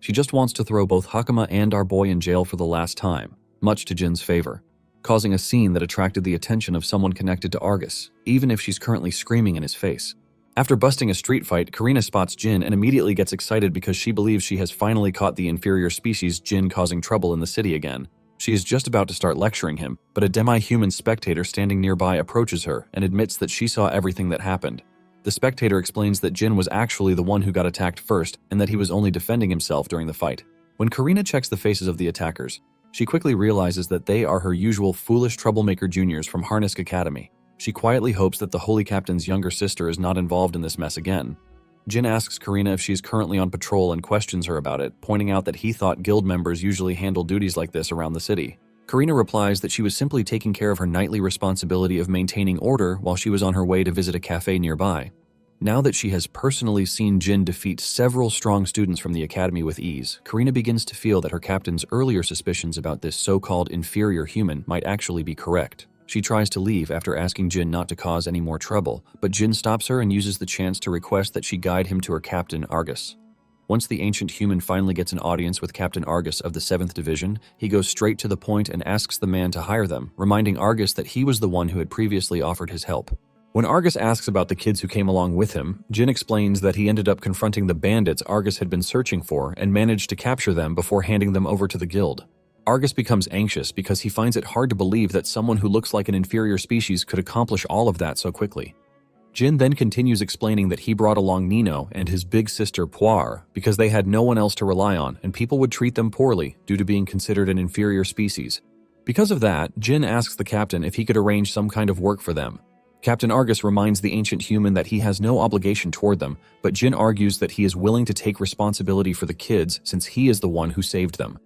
She just wants to throw both Hakama and our boy in jail for the last time, much to Jin's favor, causing a scene that attracted the attention of someone connected to Argus, even if she's currently screaming in his face. After busting a street fight, Karina spots Jin and immediately gets excited because she believes she has finally caught the inferior species Jin causing trouble in the city again. She is just about to start lecturing him, but a demi-human spectator standing nearby approaches her and admits that she saw everything that happened. The spectator explains that Jin was actually the one who got attacked first and that he was only defending himself during the fight. When Karina checks the faces of the attackers, she quickly realizes that they are her usual foolish troublemaker juniors from Harnisk Academy. She quietly hopes that the Holy Captain's younger sister is not involved in this mess again. Jin asks Karina if she is currently on patrol and questions her about it, pointing out that he thought guild members usually handle duties like this around the city. Karina replies that she was simply taking care of her nightly responsibility of maintaining order while she was on her way to visit a cafe nearby. Now that she has personally seen Jin defeat several strong students from the academy with ease, Karina begins to feel that her captain's earlier suspicions about this so-called inferior human might actually be correct. She tries to leave after asking Jin not to cause any more trouble, but Jin stops her and uses the chance to request that she guide him to her captain, Argus. Once the ancient human finally gets an audience with Captain Argus of the 7th Division, he goes straight to the point and asks the man to hire them, reminding Argus that he was the one who had previously offered his help. When Argus asks about the kids who came along with him, Jin explains that he ended up confronting the bandits Argus had been searching for and managed to capture them before handing them over to the guild. Argus becomes anxious because he finds it hard to believe that someone who looks like an inferior species could accomplish all of that so quickly. Jin then continues explaining that he brought along Nino and his big sister Poir because they had no one else to rely on and people would treat them poorly due to being considered an inferior species. Because of that, Jin asks the captain if he could arrange some kind of work for them. Captain Argus reminds the ancient human that he has no obligation toward them, but Jin argues that he is willing to take responsibility for the kids since he is the one who saved them.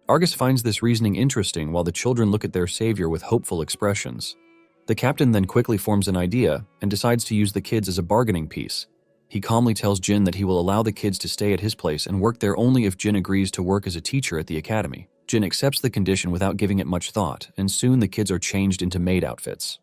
Argus finds this reasoning interesting while the children look at their savior with hopeful expressions. The captain then quickly forms an idea and decides to use the kids as a bargaining piece. He calmly tells Jin that he will allow the kids to stay at his place and work there only if Jin agrees to work as a teacher at the academy. Jin accepts the condition without giving it much thought, and soon the kids are changed into maid outfits.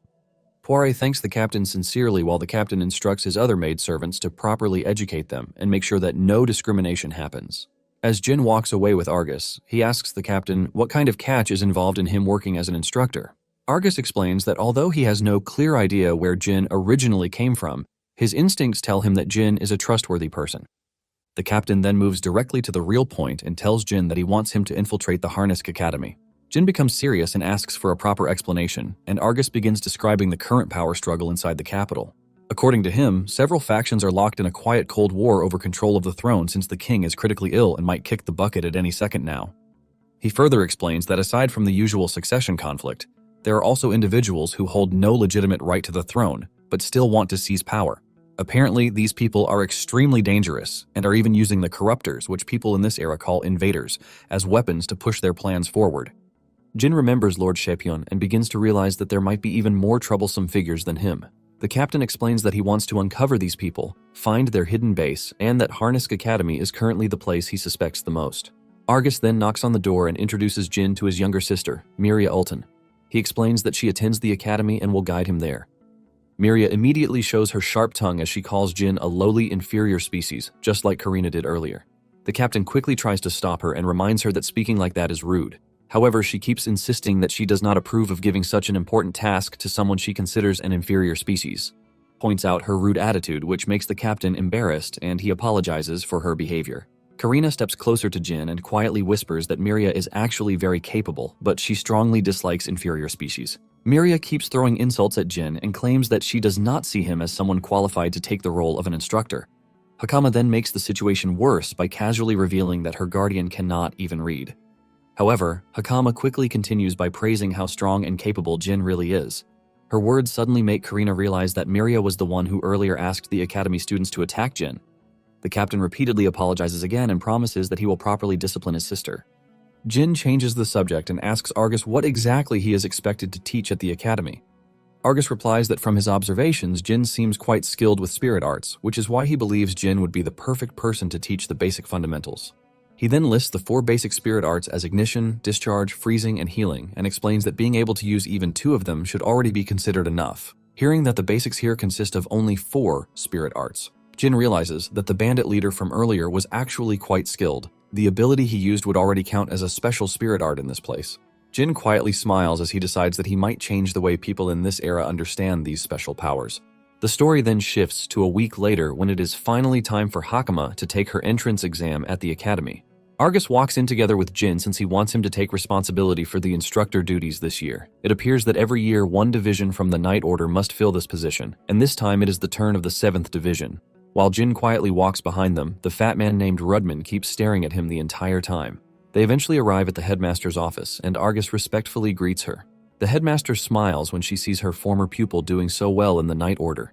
Poire thanks the captain sincerely while the captain instructs his other maidservants to properly educate them and make sure that no discrimination happens. As Jin walks away with Argus, he asks the captain what kind of catch is involved in him working as an instructor. Argus explains that although he has no clear idea where Jin originally came from, his instincts tell him that Jin is a trustworthy person. The captain then moves directly to the real point and tells Jin that he wants him to infiltrate the Harnisk Academy. Jin becomes serious and asks for a proper explanation, and Argus begins describing the current power struggle inside the capital. According to him, several factions are locked in a quiet cold war over control of the throne since the king is critically ill and might kick the bucket at any second now. He further explains that aside from the usual succession conflict, there are also individuals who hold no legitimate right to the throne, but still want to seize power. Apparently, these people are extremely dangerous and are even using the corruptors, which people in this era call invaders, as weapons to push their plans forward. Jin remembers Lord Shepyeon and begins to realize that there might be even more troublesome figures than him. The captain explains that he wants to uncover these people, find their hidden base, and that Harnisk Academy is currently the place he suspects the most. Argus then knocks on the door and introduces Jin to his younger sister, Miria Ulton. He explains that she attends the academy and will guide him there. Miria immediately shows her sharp tongue as she calls Jin a lowly inferior species, just like Karina did earlier. The captain quickly tries to stop her and reminds her that speaking like that is rude. However, she keeps insisting that she does not approve of giving such an important task to someone she considers an inferior species. Points out her rude attitude, which makes the captain embarrassed, and he apologizes for her behavior. Karina steps closer to Jin and quietly whispers that Miria is actually very capable, but she strongly dislikes inferior species. Miria keeps throwing insults at Jin and claims that she does not see him as someone qualified to take the role of an instructor. Hakama then makes the situation worse by casually revealing that her guardian cannot even read. However, Hakama quickly continues by praising how strong and capable Jin really is. Her words suddenly make Karina realize that Miria was the one who earlier asked the academy students to attack Jin. The captain repeatedly apologizes again and promises that he will properly discipline his sister. Jin changes the subject and asks Argus what exactly he is expected to teach at the academy. Argus replies that from his observations, Jin seems quite skilled with spirit arts, which is why he believes Jin would be the perfect person to teach the basic fundamentals. He then lists the 4 basic spirit arts as ignition, discharge, freezing, and healing, and explains that being able to use even 2 of them should already be considered enough. Hearing that the basics here consist of only 4 spirit arts, Jin realizes that the bandit leader from earlier was actually quite skilled. The ability he used would already count as a special spirit art in this place. Jin quietly smiles as he decides that he might change the way people in this era understand these special powers. The story then shifts to a week later when it is finally time for Hakama to take her entrance exam at the academy. Argus walks in together with Jin since he wants him to take responsibility for the instructor duties this year. It appears that every year one division from the Night Order must fill this position, and this time it is the turn of the 7th Division. While Jin quietly walks behind them, the fat man named Rudman keeps staring at him the entire time. They eventually arrive at the headmaster's office, and Argus respectfully greets her. The headmaster smiles when she sees her former pupil doing so well in the Night Order.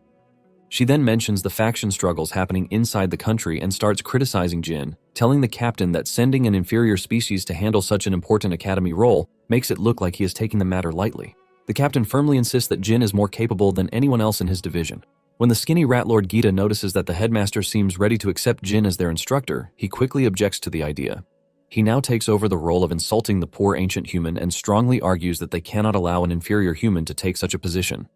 She then mentions the faction struggles happening inside the country and starts criticizing Jin, telling the captain that sending an inferior species to handle such an important academy role makes it look like he is taking the matter lightly. The captain firmly insists that Jin is more capable than anyone else in his division. When the skinny rat Lord Gita notices that the headmaster seems ready to accept Jin as their instructor, he quickly objects to the idea. He now takes over the role of insulting the poor ancient human and strongly argues that they cannot allow an inferior human to take such a position.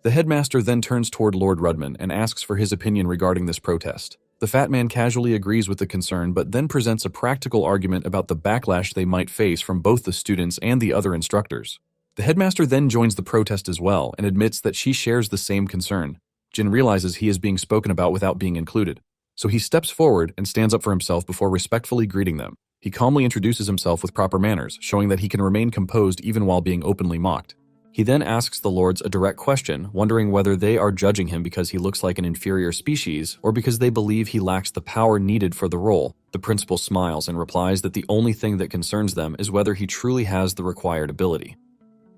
The headmaster then turns toward Lord Rudman and asks for his opinion regarding this protest. The fat man casually agrees with the concern but then presents a practical argument about the backlash they might face from both the students and the other instructors. The headmaster then joins the protest as well and admits that she shares the same concern. Jin realizes he is being spoken about without being included, so he steps forward and stands up for himself before respectfully greeting them. He calmly introduces himself with proper manners, showing that he can remain composed even while being openly mocked. He then asks the lords a direct question, wondering whether they are judging him because he looks like an inferior species or because they believe he lacks the power needed for the role. The principal smiles and replies that the only thing that concerns them is whether he truly has the required ability.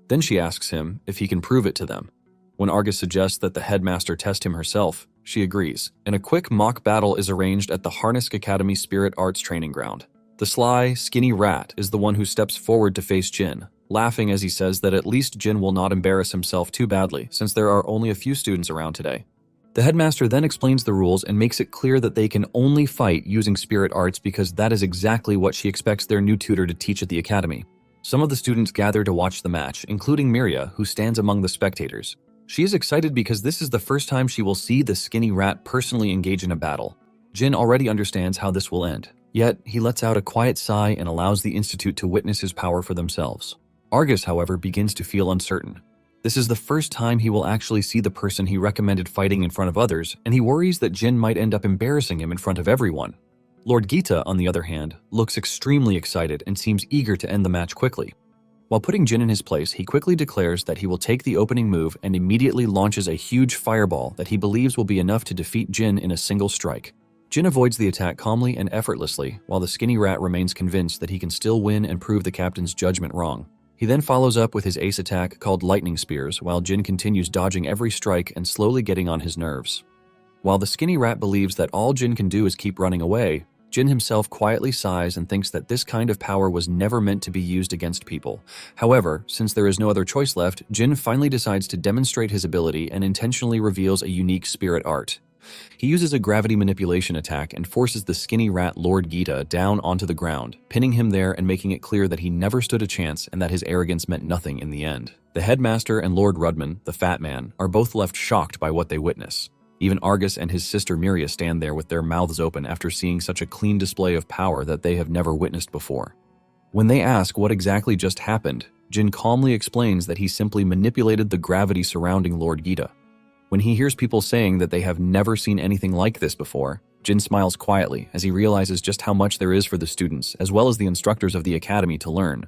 Then she asks him if he can prove it to them. When Argus suggests that the headmaster test him herself, she agrees, and a quick mock battle is arranged at the Harnisk Academy Spirit Arts Training Ground. The sly, skinny rat is the one who steps forward to face Jin, laughing as he says that at least Jin will not embarrass himself too badly since there are only a few students around today. The headmaster then explains the rules and makes it clear that they can only fight using spirit arts because that is exactly what she expects their new tutor to teach at the academy. Some of the students gather to watch the match, including Miria, who stands among the spectators. She is excited because this is the first time she will see the skinny rat personally engage in a battle. Jin already understands how this will end, yet he lets out a quiet sigh and allows the institute to witness his power for themselves. Argus, however, begins to feel uncertain. This is the first time he will actually see the person he recommended fighting in front of others, and he worries that Jin might end up embarrassing him in front of everyone. Lord Gita, on the other hand, looks extremely excited and seems eager to end the match quickly. While putting Jin in his place, he quickly declares that he will take the opening move and immediately launches a huge fireball that he believes will be enough to defeat Jin in a single strike. Jin avoids the attack calmly and effortlessly, while the skinny rat remains convinced that he can still win and prove the captain's judgment wrong. He then follows up with his ace attack called Lightning Spears, while Jin continues dodging every strike and slowly getting on his nerves. While the skinny rat believes that all Jin can do is keep running away, Jin himself quietly sighs and thinks that this kind of power was never meant to be used against people. However, since there is no other choice left, Jin finally decides to demonstrate his ability and intentionally reveals a unique spirit art. He uses a gravity manipulation attack and forces the skinny rat Lord Gita down onto the ground, pinning him there and making it clear that he never stood a chance and that his arrogance meant nothing in the end. The headmaster and Lord Rudman, the fat man, are both left shocked by what they witness. Even Argus and his sister Miria stand there with their mouths open after seeing such a clean display of power that they have never witnessed before. When they ask what exactly just happened, Jin calmly explains that he simply manipulated the gravity surrounding Lord Gita. When he hears people saying that they have never seen anything like this before, Jin smiles quietly as he realizes just how much there is for the students as well as the instructors of the academy to learn.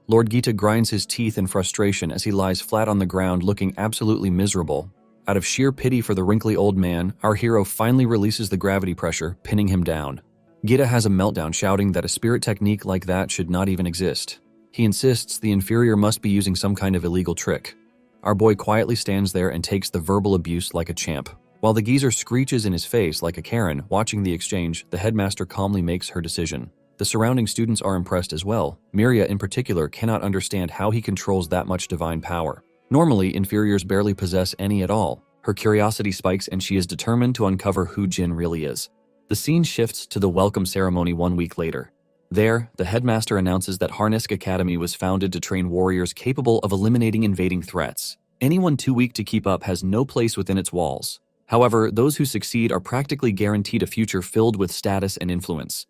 Lord Gita grinds his teeth in frustration as he lies flat on the ground looking absolutely miserable. Out of sheer pity for the wrinkly old man, our hero finally releases the gravity pressure, pinning him down. Gita has a meltdown shouting that a spirit technique like that should not even exist. He insists the inferior must be using some kind of illegal trick. Our boy quietly stands there and takes the verbal abuse like a champ. While the geezer screeches in his face like a Karen, watching the exchange, the headmaster calmly makes her decision. The surrounding students are impressed as well. Miria in particular cannot understand how he controls that much divine power. Normally, inferiors barely possess any at all. Her curiosity spikes and she is determined to uncover who Jin really is. The scene shifts to the welcome ceremony 1 week later. There, the headmaster announces that Harnisk Academy was founded to train warriors capable of eliminating invading threats. Anyone too weak to keep up has no place within its walls. However, those who succeed are practically guaranteed a future filled with status and influence.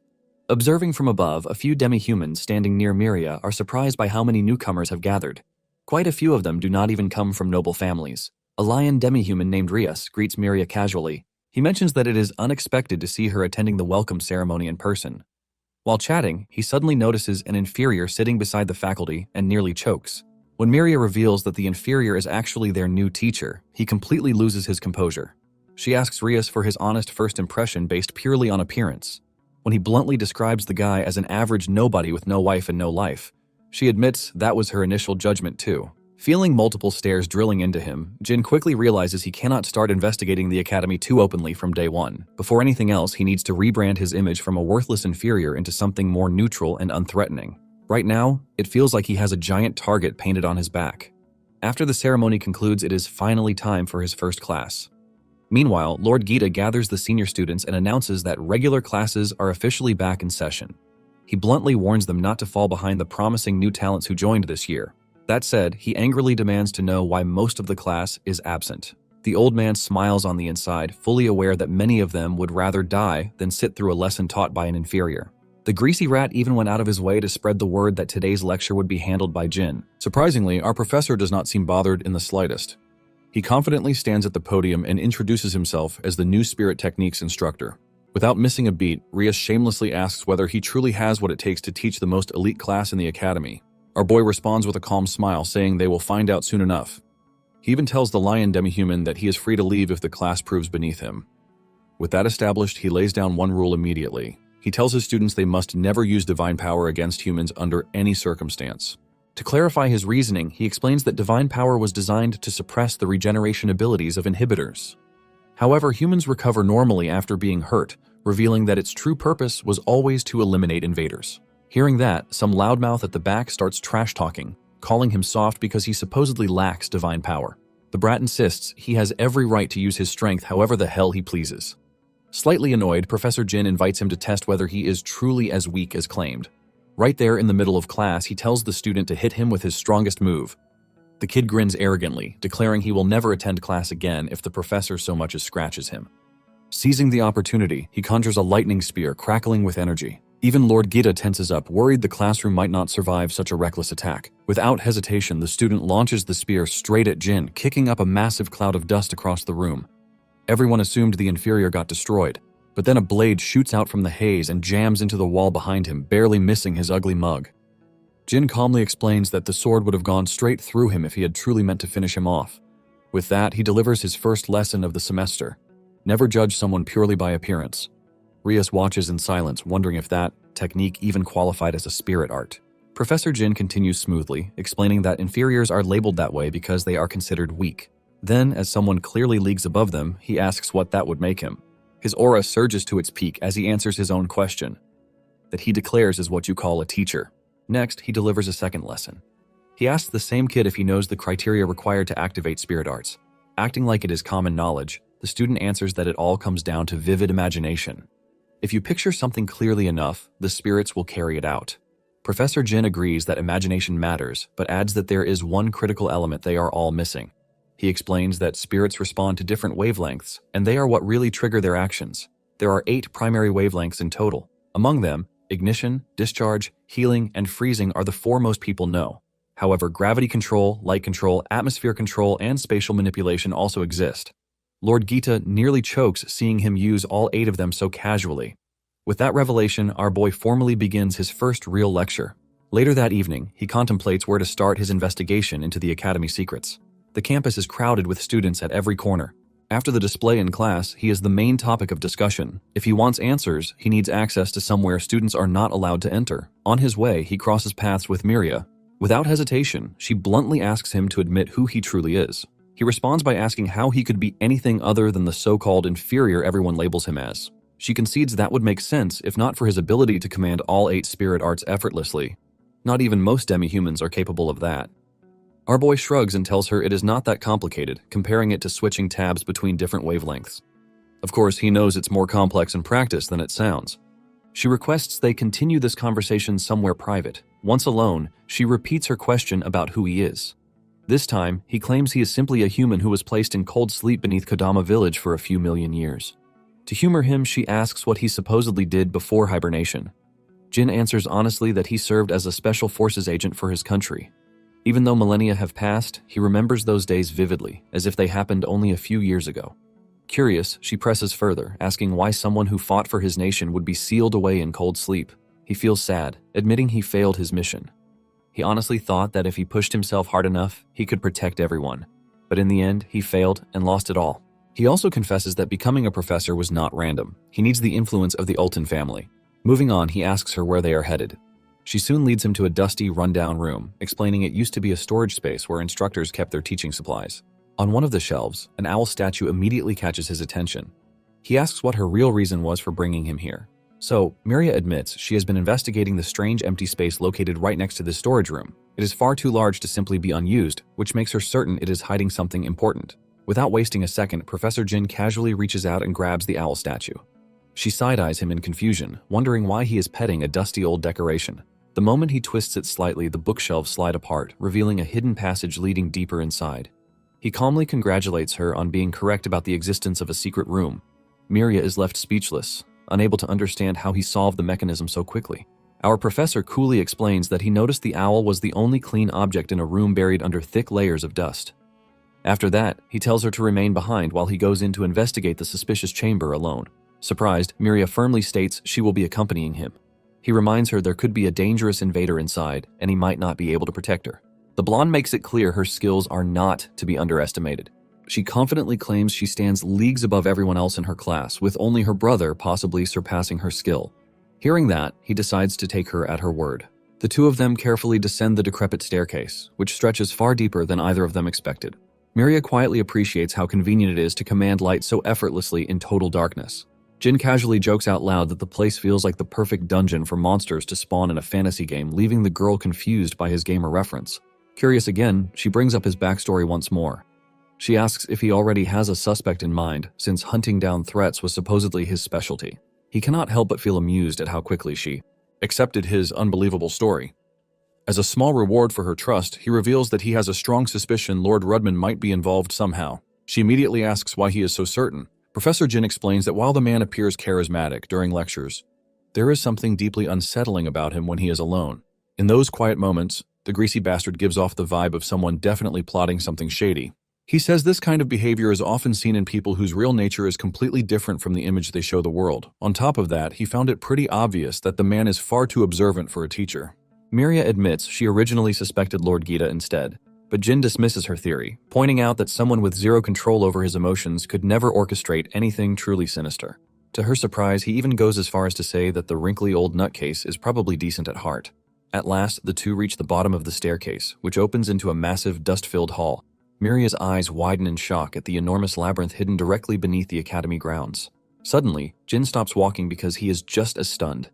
Observing from above, a few demi-humans standing near Miria are surprised by how many newcomers have gathered. Quite a few of them do not even come from noble families. A lion demi-human named Rias greets Miria casually. He mentions that it is unexpected to see her attending the welcome ceremony in person. While chatting, he suddenly notices an inferior sitting beside the faculty and nearly chokes. When Miria reveals that the inferior is actually their new teacher, he completely loses his composure. She asks Rias for his honest first impression based purely on appearance. When he bluntly describes the guy as an average nobody with no wife and no life, she admits that was her initial judgment too. Feeling multiple stares drilling into him, Jin quickly realizes he cannot start investigating the academy too openly from day one. Before anything else, he needs to rebrand his image from a worthless inferior into something more neutral and unthreatening. Right now, it feels like he has a giant target painted on his back. After the ceremony concludes, it is finally time for his first class. Meanwhile, Lord Gita gathers the senior students and announces that regular classes are officially back in session. He bluntly warns them not to fall behind the promising new talents who joined this year. That said, he angrily demands to know why most of the class is absent. The old man smiles on the inside, fully aware that many of them would rather die than sit through a lesson taught by an inferior. The greasy rat even went out of his way to spread the word that today's lecture would be handled by Jin. Surprisingly, our professor does not seem bothered in the slightest. He confidently stands at the podium and introduces himself as the new spirit techniques instructor. Without missing a beat, Rias shamelessly asks whether he truly has what it takes to teach the most elite class in the academy. Our boy responds with a calm smile, saying they will find out soon enough. He even tells the lion demi-human that he is free to leave if the class proves beneath him. With that established, he lays down one rule immediately. He tells his students they must never use divine power against humans under any circumstance. To clarify his reasoning, he explains that divine power was designed to suppress the regeneration abilities of inhibitors. However, humans recover normally after being hurt, revealing that its true purpose was always to eliminate invaders. Hearing that, some loudmouth at the back starts trash-talking, calling him soft because he supposedly lacks divine power. The brat insists he has every right to use his strength however the hell he pleases. Slightly annoyed, Professor Jin invites him to test whether he is truly as weak as claimed. Right there in the middle of class, he tells the student to hit him with his strongest move. The kid grins arrogantly, declaring he will never attend class again if the professor so much as scratches him. Seizing the opportunity, he conjures a lightning spear crackling with energy. Even Lord Gita tenses up, worried the classroom might not survive such a reckless attack. Without hesitation, the student launches the spear straight at Jin, kicking up a massive cloud of dust across the room. Everyone assumed the inferior got destroyed, but then a blade shoots out from the haze and jams into the wall behind him, barely missing his ugly mug. Jin calmly explains that the sword would have gone straight through him if he had truly meant to finish him off. With that, he delivers his first lesson of the semester. Never judge someone purely by appearance. Rias watches in silence, wondering if that technique even qualified as a spirit art. Professor Jin continues smoothly, explaining that inferiors are labeled that way because they are considered weak. Then, as someone clearly leagues above them, he asks what that would make him. His aura surges to its peak as he answers his own question. That he declares is what you call a teacher. Next, he delivers a second lesson. He asks the same kid if he knows the criteria required to activate spirit arts. Acting like it is common knowledge, the student answers that it all comes down to vivid imagination. If you picture something clearly enough, the spirits will carry it out. Professor Jin agrees that imagination matters, but adds that there is one critical element they are all missing. He explains that spirits respond to different wavelengths, and they are what really trigger their actions. There are 8 primary wavelengths in total. Among them, ignition, discharge, healing, and freezing are the 4 most people know. However, gravity control, light control, atmosphere control, and spatial manipulation also exist. Lord Gita nearly chokes seeing him use all 8 of them so casually. With that revelation, our boy formally begins his first real lecture. Later that evening, he contemplates where to start his investigation into the academy secrets. The campus is crowded with students at every corner. After the display in class, he is the main topic of discussion. If he wants answers, he needs access to somewhere students are not allowed to enter. On his way, he crosses paths with Miria. Without hesitation, she bluntly asks him to admit who he truly is. He responds by asking how he could be anything other than the so-called inferior everyone labels him as. She concedes that would make sense if not for his ability to command all 8 spirit arts effortlessly. Not even most demi-humans are capable of that. Our boy shrugs and tells her it is not that complicated, comparing it to switching tabs between different wavelengths. Of course, he knows it's more complex in practice than it sounds. She requests they continue this conversation somewhere private. Once alone, she repeats her question about who he is. This time, he claims he is simply a human who was placed in cold sleep beneath Kodama village for a few million years. To humor him, she asks what he supposedly did before hibernation. Jin answers honestly that he served as a special forces agent for his country. Even though millennia have passed, he remembers those days vividly, as if they happened only a few years ago. Curious, she presses further, asking why someone who fought for his nation would be sealed away in cold sleep. He feels sad, admitting he failed his mission. He honestly thought that if he pushed himself hard enough, he could protect everyone. But in the end, he failed and lost it all. He also confesses that becoming a professor was not random. He needs the influence of the Ulton family. Moving on, he asks her where they are headed. She soon leads him to a dusty, rundown room, explaining it used to be a storage space where instructors kept their teaching supplies. On one of the shelves, an owl statue immediately catches his attention. He asks what her real reason was for bringing him here. So, Miria admits she has been investigating the strange empty space located right next to this storage room. It is far too large to simply be unused, which makes her certain it is hiding something important. Without wasting a second, Professor Jin casually reaches out and grabs the owl statue. She side-eyes him in confusion, wondering why he is petting a dusty old decoration. The moment he twists it slightly, the bookshelves slide apart, revealing a hidden passage leading deeper inside. He calmly congratulates her on being correct about the existence of a secret room. Miria is left speechless, unable to understand how he solved the mechanism so quickly. Our professor coolly explains that he noticed the owl was the only clean object in a room buried under thick layers of dust. After that, he tells her to remain behind while he goes in to investigate the suspicious chamber alone. Surprised, Miria firmly states she will be accompanying him. He reminds her there could be a dangerous invader inside, and he might not be able to protect her. The blonde makes it clear her skills are not to be underestimated. She confidently claims she stands leagues above everyone else in her class, with only her brother possibly surpassing her skill. Hearing that, he decides to take her at her word. The two of them carefully descend the decrepit staircase, which stretches far deeper than either of them expected. Miria quietly appreciates how convenient it is to command light so effortlessly in total darkness. Jin casually jokes out loud that the place feels like the perfect dungeon for monsters to spawn in a fantasy game, leaving the girl confused by his gamer reference. Curious again, she brings up his backstory once more. She asks if he already has a suspect in mind, since hunting down threats was supposedly his specialty. He cannot help but feel amused at how quickly she accepted his unbelievable story. As a small reward for her trust, he reveals that he has a strong suspicion Lord Rudman might be involved somehow. She immediately asks why he is so certain. Professor Jin explains that while the man appears charismatic during lectures, there is something deeply unsettling about him when he is alone. In those quiet moments, the greasy bastard gives off the vibe of someone definitely plotting something shady. He says this kind of behavior is often seen in people whose real nature is completely different from the image they show the world. On top of that, he found it pretty obvious that the man is far too observant for a teacher. Miria admits she originally suspected Lord Gita instead, but Jin dismisses her theory, pointing out that someone with zero control over his emotions could never orchestrate anything truly sinister. To her surprise, he even goes as far as to say that the wrinkly old nutcase is probably decent at heart. At last, the two reach the bottom of the staircase, which opens into a massive, dust-filled hall. Miria's eyes widen in shock at the enormous labyrinth hidden directly beneath the academy grounds. Suddenly, Jin stops walking because he is just as stunned.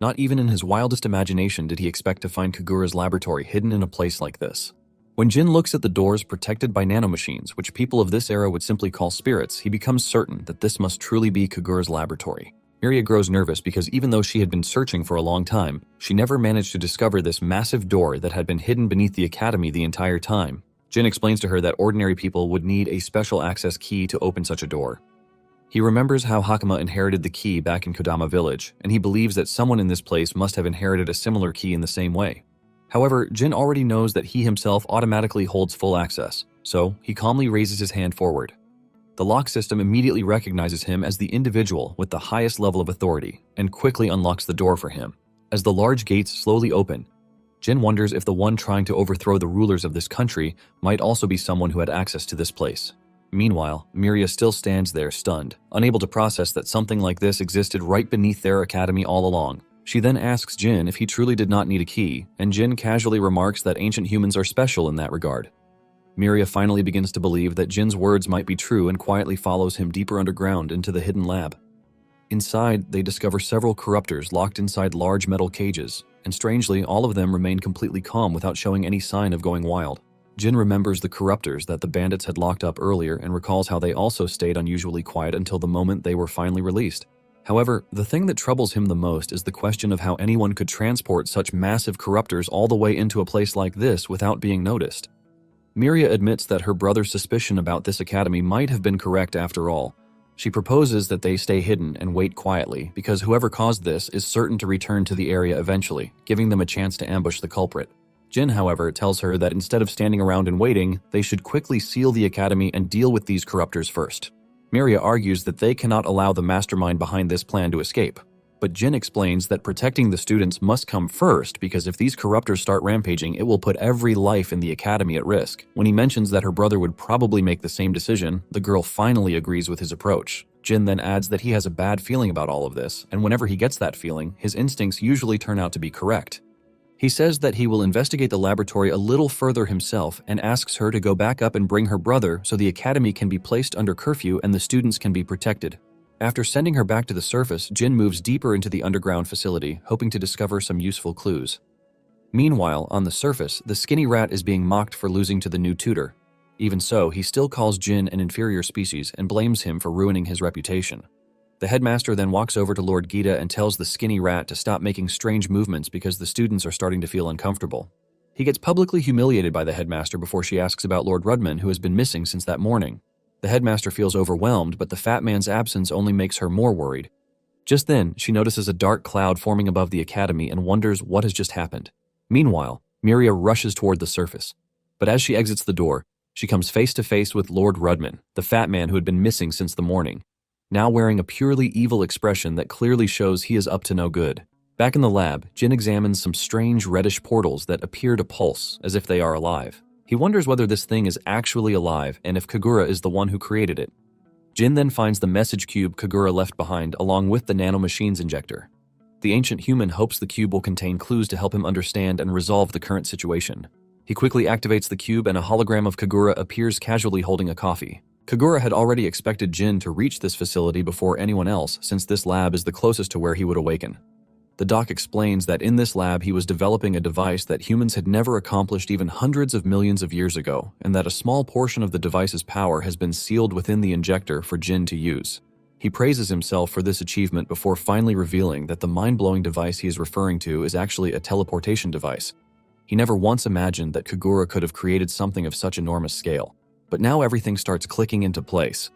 Not even in his wildest imagination did he expect to find Kagura's laboratory hidden in a place like this. When Jin looks at the doors protected by nanomachines, which people of this era would simply call spirits, he becomes certain that this must truly be Kagura's laboratory. Miria grows nervous because even though she had been searching for a long time, she never managed to discover this massive door that had been hidden beneath the academy the entire time. Jin explains to her that ordinary people would need a special access key to open such a door. He remembers how Hakama inherited the key back in Kodama village, and he believes that someone in this place must have inherited a similar key in the same way. However, Jin already knows that he himself automatically holds full access, so he calmly raises his hand forward. The lock system immediately recognizes him as the individual with the highest level of authority and quickly unlocks the door for him. As the large gates slowly open, Jin wonders if the one trying to overthrow the rulers of this country might also be someone who had access to this place. Meanwhile, Miria still stands there stunned, unable to process that something like this existed right beneath their academy all along. She then asks Jin if he truly did not need a key, and Jin casually remarks that ancient humans are special in that regard. Miria finally begins to believe that Jin's words might be true and quietly follows him deeper underground into the hidden lab. Inside, they discover several corruptors locked inside large metal cages, and strangely, all of them remain completely calm without showing any sign of going wild. Jin remembers the corruptors that the bandits had locked up earlier and recalls how they also stayed unusually quiet until the moment they were finally released. However, the thing that troubles him the most is the question of how anyone could transport such massive corruptors all the way into a place like this without being noticed. Miria admits that her brother's suspicion about this academy might have been correct after all. She proposes that they stay hidden and wait quietly because whoever caused this is certain to return to the area eventually, giving them a chance to ambush the culprit. Jin, however, tells her that instead of standing around and waiting, they should quickly seal the academy and deal with these corruptors first. Miria argues that they cannot allow the mastermind behind this plan to escape. But Jin explains that protecting the students must come first because if these corruptors start rampaging, it will put every life in the academy at risk. When he mentions that her brother would probably make the same decision, the girl finally agrees with his approach. Jin then adds that he has a bad feeling about all of this, and whenever he gets that feeling, his instincts usually turn out to be correct. He says that he will investigate the laboratory a little further himself and asks her to go back up and bring her brother so the academy can be placed under curfew and the students can be protected. After sending her back to the surface, Jin moves deeper into the underground facility, hoping to discover some useful clues. Meanwhile, on the surface, the skinny rat is being mocked for losing to the new tutor. Even so, he still calls Jin an inferior species and blames him for ruining his reputation. The headmaster then walks over to Lord Gita and tells the skinny rat to stop making strange movements because the students are starting to feel uncomfortable. He gets publicly humiliated by the headmaster before she asks about Lord Rudman, who has been missing since that morning. The headmaster feels overwhelmed, but the fat man's absence only makes her more worried. Just then, she notices a dark cloud forming above the academy and wonders what has just happened. Meanwhile, Miria rushes toward the surface. But as she exits the door, she comes face to face with Lord Rudman, the fat man who had been missing since the morning, now wearing a purely evil expression that clearly shows he is up to no good. Back in the lab, Jin examines some strange reddish portals that appear to pulse as if they are alive. He wonders whether this thing is actually alive and if Kagura is the one who created it. Jin then finds the message cube Kagura left behind along with the nanomachines injector. The ancient human hopes the cube will contain clues to help him understand and resolve the current situation. He quickly activates the cube and a hologram of Kagura appears casually holding a coffee. Kagura had already expected Jin to reach this facility before anyone else since this lab is the closest to where he would awaken. The doc explains that in this lab he was developing a device that humans had never accomplished even hundreds of millions of years ago, and that a small portion of the device's power has been sealed within the injector for Jin to use. He praises himself for this achievement before finally revealing that the mind-blowing device he is referring to is actually a teleportation device. He never once imagined that Kagura could have created something of such enormous scale, but now everything starts clicking into place.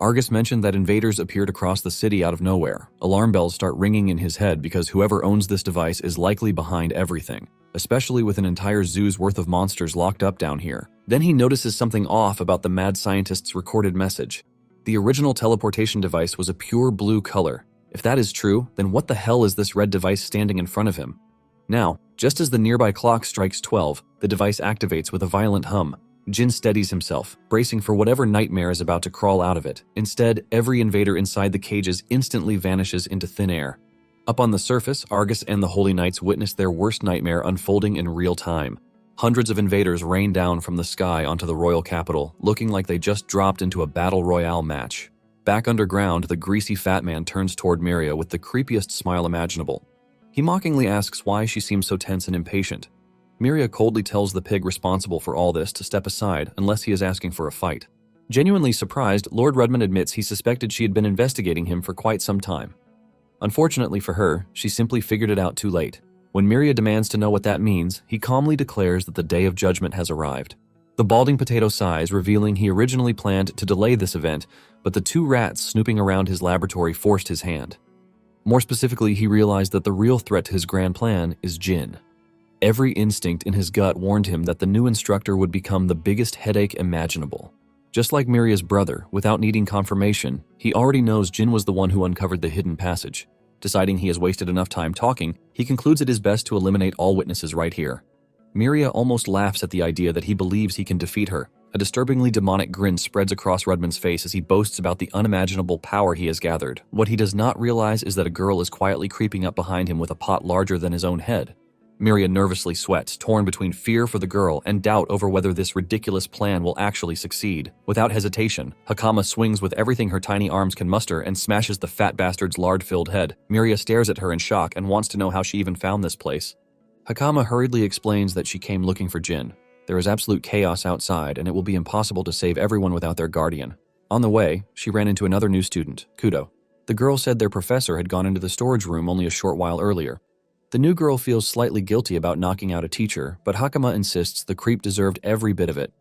Argus mentioned that invaders appeared across the city out of nowhere. Alarm bells start ringing in his head because whoever owns this device is likely behind everything, especially with an entire zoo's worth of monsters locked up down here. Then he notices something off about the mad scientist's recorded message. The original teleportation device was a pure blue color. If that is true, then what the hell is this red device standing in front of him? Now, just as the nearby clock strikes 12, the device activates with a violent hum. Jin steadies himself, bracing for whatever nightmare is about to crawl out of it. Instead, every invader inside the cages instantly vanishes into thin air. Up on the surface, Argus and the Holy Knights witness their worst nightmare unfolding in real time. Hundreds of invaders rain down from the sky onto the royal capital, looking like they just dropped into a battle royale match. Back underground, the greasy fat man turns toward Miria with the creepiest smile imaginable. He mockingly asks why she seems so tense and impatient. Miria coldly tells the pig responsible for all this to step aside unless he is asking for a fight. Genuinely surprised, Lord Rudman admits he suspected she had been investigating him for quite some time. Unfortunately for her, she simply figured it out too late. When Miria demands to know what that means, he calmly declares that the day of judgment has arrived. The balding potato sighs, revealing he originally planned to delay this event, but the two rats snooping around his laboratory forced his hand. More specifically, he realized that the real threat to his grand plan is Jin. Every instinct in his gut warned him that the new instructor would become the biggest headache imaginable. Just like Miria's brother, without needing confirmation, he already knows Jin was the one who uncovered the hidden passage. Deciding he has wasted enough time talking, he concludes it is best to eliminate all witnesses right here. Miria almost laughs at the idea that he believes he can defeat her. A disturbingly demonic grin spreads across Rudman's face as he boasts about the unimaginable power he has gathered. What he does not realize is that a girl is quietly creeping up behind him with a pot larger than his own head. Miria nervously sweats, torn between fear for the girl and doubt over whether this ridiculous plan will actually succeed. Without hesitation, Hakama swings with everything her tiny arms can muster and smashes the fat bastard's lard-filled head. Miria stares at her in shock and wants to know how she even found this place. Hakama hurriedly explains that she came looking for Jin. There is absolute chaos outside, and it will be impossible to save everyone without their guardian. On the way, she ran into another new student, Kudo. The girl said their professor had gone into the storage room only a short while earlier. The new girl feels slightly guilty about knocking out a teacher, but Hakama insists the creep deserved every bit of it.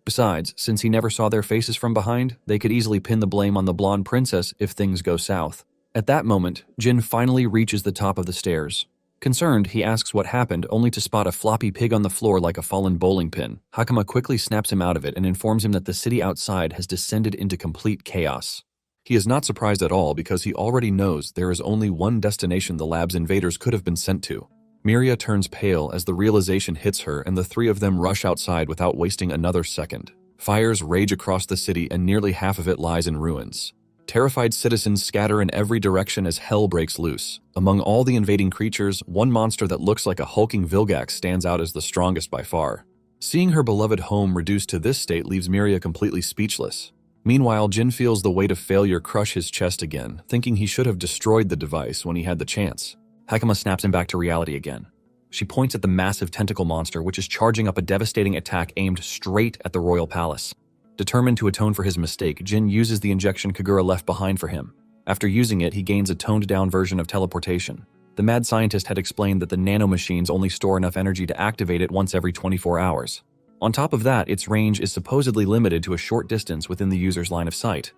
Besides, since he never saw their faces from behind, they could easily pin the blame on the blonde princess if things go south. At that moment, Jin finally reaches the top of the stairs. Concerned, he asks what happened, only to spot a floppy pig on the floor like a fallen bowling pin. Hakama quickly snaps him out of it and informs him that the city outside has descended into complete chaos. He is not surprised at all because he already knows there is only one destination the lab's invaders could have been sent to. Miria turns pale as the realization hits her, and the three of them rush outside without wasting another second. Fires rage across the city and nearly half of it lies in ruins. Terrified citizens scatter in every direction as hell breaks loose. Among all the invading creatures, one monster that looks like a hulking Vilgax stands out as the strongest by far. Seeing her beloved home reduced to this state leaves Miria completely speechless. Meanwhile, Jin feels the weight of failure crush his chest again, thinking he should have destroyed the device when he had the chance. Hakama snaps him back to reality again. She points at the massive tentacle monster, which is charging up a devastating attack aimed straight at the royal palace. Determined to atone for his mistake, Jin uses the injection Kagura left behind for him. After using it, he gains a toned-down version of teleportation. The mad scientist had explained that the nanomachines only store enough energy to activate it once every 24 hours. On top of that, its range is supposedly limited to a short distance within the user's line of sight.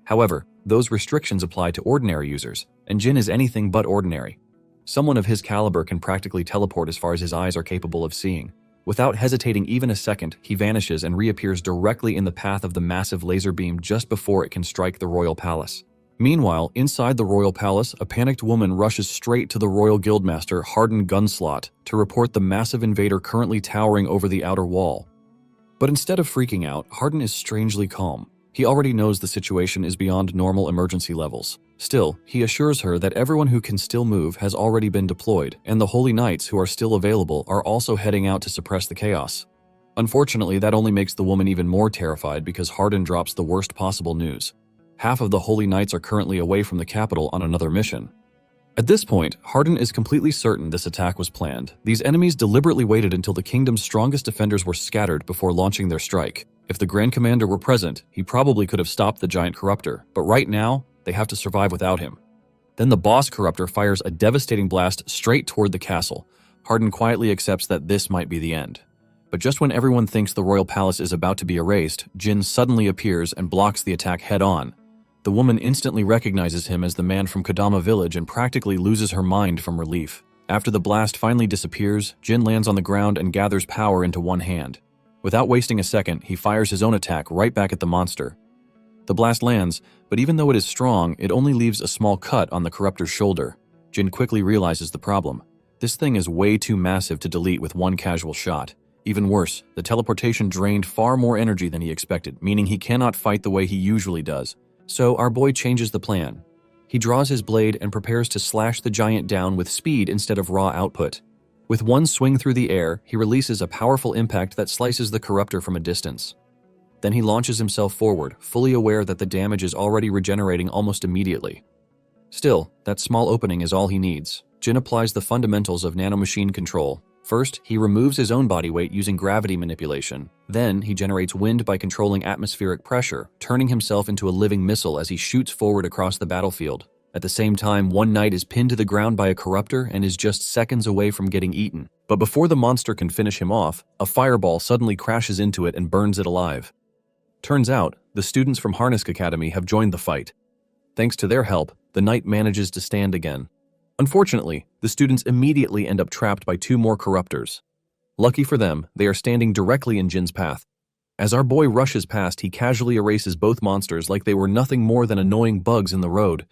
However, those restrictions apply to ordinary users, and Jin is anything but ordinary. Someone of his caliber can practically teleport as far as his eyes are capable of seeing. Without hesitating even a second, he vanishes and reappears directly in the path of the massive laser beam just before it can strike the royal palace. Meanwhile, inside the royal palace, a panicked woman rushes straight to the royal guildmaster, Hardin Gunslot, to report the massive invader currently towering over the outer wall. But instead of freaking out, Hardin is strangely calm. He already knows the situation is beyond normal emergency levels. Still, he assures her that everyone who can still move has already been deployed, and the Holy Knights who are still available are also heading out to suppress the chaos. Unfortunately, that only makes the woman even more terrified because Hardin drops the worst possible news. Half of the Holy Knights are currently away from the capital on another mission. At this point, Hardin is completely certain this attack was planned. These enemies deliberately waited until the kingdom's strongest defenders were scattered before launching their strike. If the Grand Commander were present, he probably could have stopped the giant corruptor, but right now, they have to survive without him. Then the boss corruptor fires a devastating blast straight toward the castle. Hardin quietly accepts that this might be the end. But just when everyone thinks the royal palace is about to be erased, Jin suddenly appears and blocks the attack head-on. The woman instantly recognizes him as the man from Kodama village and practically loses her mind from relief. After the blast finally disappears, Jin lands on the ground and gathers power into one hand. Without wasting a second, he fires his own attack right back at the monster. The blast lands, but even though it is strong, it only leaves a small cut on the corruptor's shoulder. Jin quickly realizes the problem. This thing is way too massive to delete with one casual shot. Even worse, the teleportation drained far more energy than he expected, meaning he cannot fight the way he usually does. So our boy changes the plan. He draws his blade and prepares to slash the giant down with speed instead of raw output. With one swing through the air, he releases a powerful impact that slices the corruptor from a distance. Then he launches himself forward, fully aware that the damage is already regenerating almost immediately. Still, that small opening is all he needs. Jin applies the fundamentals of nanomachine control. First, he removes his own body weight using gravity manipulation. Then, he generates wind by controlling atmospheric pressure, turning himself into a living missile as he shoots forward across the battlefield. At the same time, one knight is pinned to the ground by a corruptor and is just seconds away from getting eaten. But before the monster can finish him off, a fireball suddenly crashes into it and burns it alive. Turns out, the students from Harness Academy have joined the fight. Thanks to their help, the knight manages to stand again. Unfortunately, the students immediately end up trapped by two more corruptors. Lucky for them, they are standing directly in Jin's path. As our boy rushes past, he casually erases both monsters like they were nothing more than annoying bugs in the road.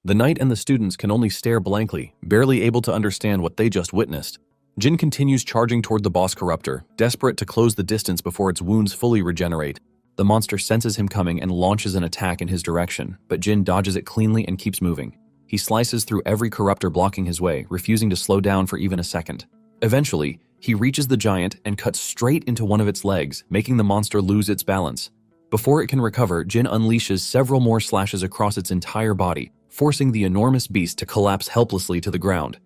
The knight and the students can only stare blankly, barely able to understand what they just witnessed. Jin continues charging toward the boss corruptor, desperate to close the distance before its wounds fully regenerate. The monster senses him coming and launches an attack in his direction, but Jin dodges it cleanly and keeps moving. He slices through every corruptor blocking his way, refusing to slow down for even a second. Eventually, he reaches the giant and cuts straight into one of its legs, making the monster lose its balance. Before it can recover, Jin unleashes several more slashes across its entire body, forcing the enormous beast to collapse helplessly to the ground.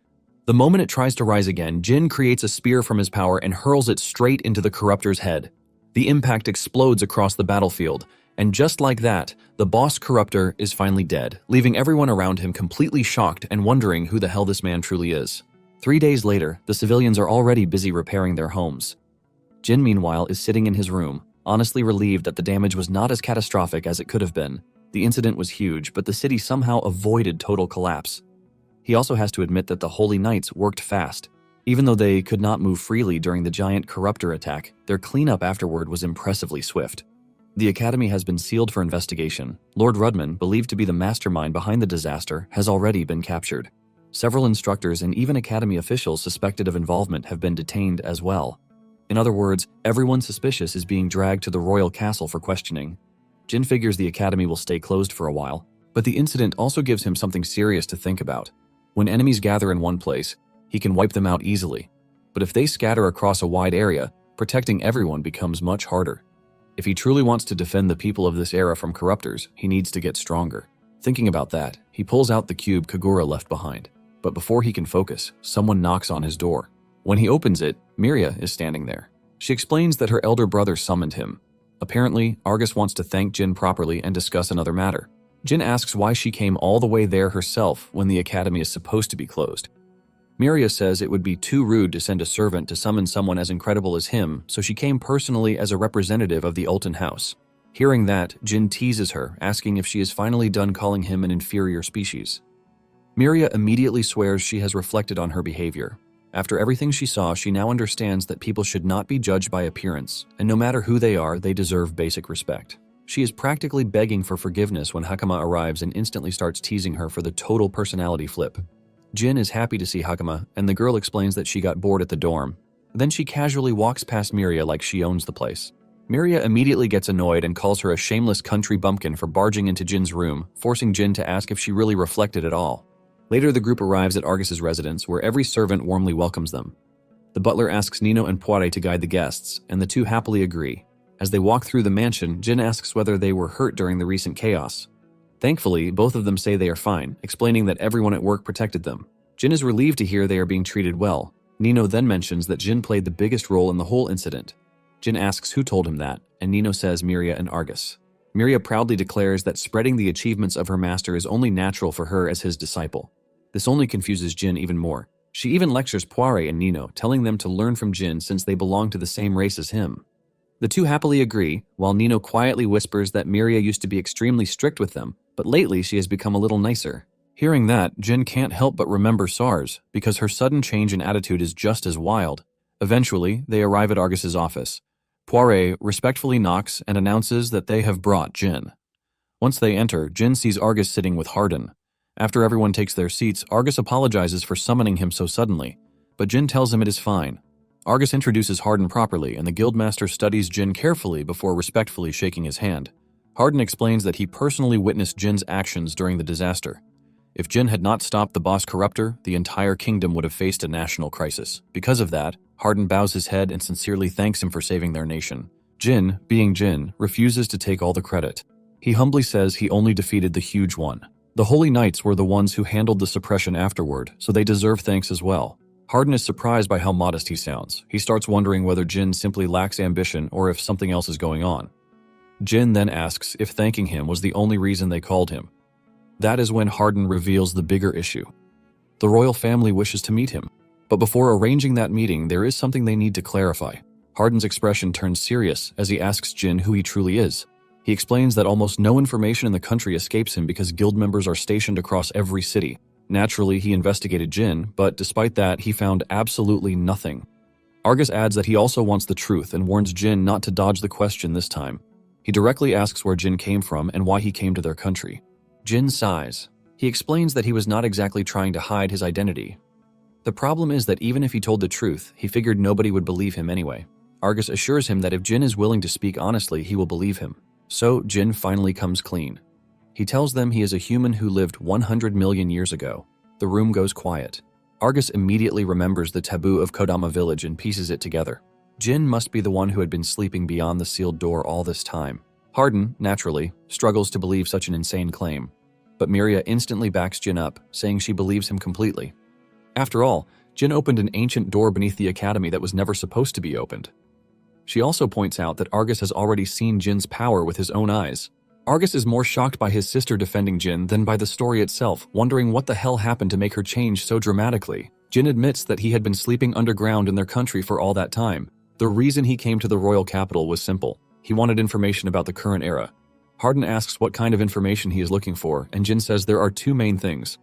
The moment it tries to rise again, Jin creates a spear from his power and hurls it straight into the corruptor's head. The impact explodes across the battlefield, and just like that, the boss corruptor is finally dead, leaving everyone around him completely shocked and wondering who the hell this man truly is. 3 days later, the civilians are already busy repairing their homes. Jin, meanwhile, is sitting in his room. honestly relieved that the damage was not as catastrophic as it could have been. The incident was huge, but the city somehow avoided total collapse. He also has to admit that the Holy Knights worked fast. Even though they could not move freely during the giant corruptor attack, their cleanup afterward was impressively swift. The academy has been sealed for investigation. Lord Rudman, believed to be the mastermind behind the disaster, has already been captured. Several instructors and even academy officials suspected of involvement have been detained as well. In other words, everyone suspicious is being dragged to the royal castle for questioning. Jin figures the academy will stay closed for a while, but the incident also gives him something serious to think about. When enemies gather in one place, he can wipe them out easily. But if they scatter across a wide area, protecting everyone becomes much harder. If he truly wants to defend the people of this era from corruptors, he needs to get stronger. Thinking about that, he pulls out the cube Kagura left behind. But before he can focus, someone knocks on his door. When he opens it, Miria is standing there. She explains that her elder brother summoned him. Apparently, Argus wants to thank Jin properly and discuss another matter. Jin asks why she came all the way there herself when the academy is supposed to be closed. Miria says it would be too rude to send a servant to summon someone as incredible as him, so she came personally as a representative of the Ulton house. Hearing that, Jin teases her, asking if she is finally done calling him an inferior species. Miria immediately swears she has reflected on her behavior. After everything she saw, she now understands that people should not be judged by appearance, and no matter who they are, they deserve basic respect. She is practically begging for forgiveness when Hakama arrives and instantly starts teasing her for the total personality flip. Jin is happy to see Hakama, and the girl explains that she got bored at the dorm. Then she casually walks past Miria like she owns the place. Miria immediately gets annoyed and calls her a shameless country bumpkin for barging into Jin's room, forcing Jin to ask if she really reflected at all. Later, the group arrives at Argus's residence, where every servant warmly welcomes them. The butler asks Nino and Poire to guide the guests, and the two happily agree. As they walk through the mansion, Jin asks whether they were hurt during the recent chaos. Thankfully, both of them say they are fine, explaining that everyone at work protected them. Jin is relieved to hear they are being treated well. Nino then mentions that Jin played the biggest role in the whole incident. Jin asks who told him that, and Nino says Miria and Argus. Miria proudly declares that spreading the achievements of her master is only natural for her as his disciple. This only confuses Jin even more. She even lectures Poire and Nino, telling them to learn from Jin since they belong to the same race as him. The two happily agree, while Nino quietly whispers that Miria used to be extremely strict with them, but lately she has become a little nicer. Hearing that, Jin can't help but remember SARS, because her sudden change in attitude is just as wild. Eventually, they arrive at Argus's office. Poire respectfully knocks and announces that they have brought Jin. Once they enter, Jin sees Argus sitting with Hardin. After everyone takes their seats, Argus apologizes for summoning him so suddenly, but Jin tells him it is fine. Argus introduces Hardin properly, and the guildmaster studies Jin carefully before respectfully shaking his hand. Hardin explains that he personally witnessed Jin's actions during the disaster. If Jin had not stopped the boss corruptor, the entire kingdom would have faced a national crisis. Because of that, Hardin bows his head and sincerely thanks him for saving their nation. Jin, being Jin, refuses to take all the credit. He humbly says he only defeated the huge one. The Holy Knights were the ones who handled the suppression afterward, so they deserve thanks as well. Hardin is surprised by how modest he sounds. He starts wondering whether Jin simply lacks ambition or if something else is going on. Jin then asks if thanking him was the only reason they called him. That is when Hardin reveals the bigger issue. The royal family wishes to meet him, but before arranging that meeting, there is something they need to clarify. Hardin's expression turns serious as he asks Jin who he truly is. He explains that almost no information in the country escapes him because guild members are stationed across every city. Naturally, he investigated Jin, but despite that, he found absolutely nothing. Argus adds that he also wants the truth and warns Jin not to dodge the question this time. He directly asks where Jin came from and why he came to their country. Jin sighs. He explains that he was not exactly trying to hide his identity. The problem is that even if he told the truth, he figured nobody would believe him anyway. Argus assures him that if Jin is willing to speak honestly, he will believe him. So Jin finally comes clean. He tells them he is a human who lived 100 million years ago. The room goes quiet. Argus immediately remembers the taboo of Kodama village and pieces it together. Jin must be the one who had been sleeping beyond the sealed door all this time. Hardin, naturally, struggles to believe such an insane claim. But Miria instantly backs Jin up, saying she believes him completely. After all, Jin opened an ancient door beneath the academy that was never supposed to be opened. She also points out that Argus has already seen Jin's power with his own eyes. Argus is more shocked by his sister defending Jin than by the story itself, wondering what the hell happened to make her change so dramatically. Jin admits that he had been sleeping underground in their country for all that time. The reason he came to the royal capital was simple. He wanted information about the current era. Hardin asks what kind of information he is looking for, and Jin says there are two main things.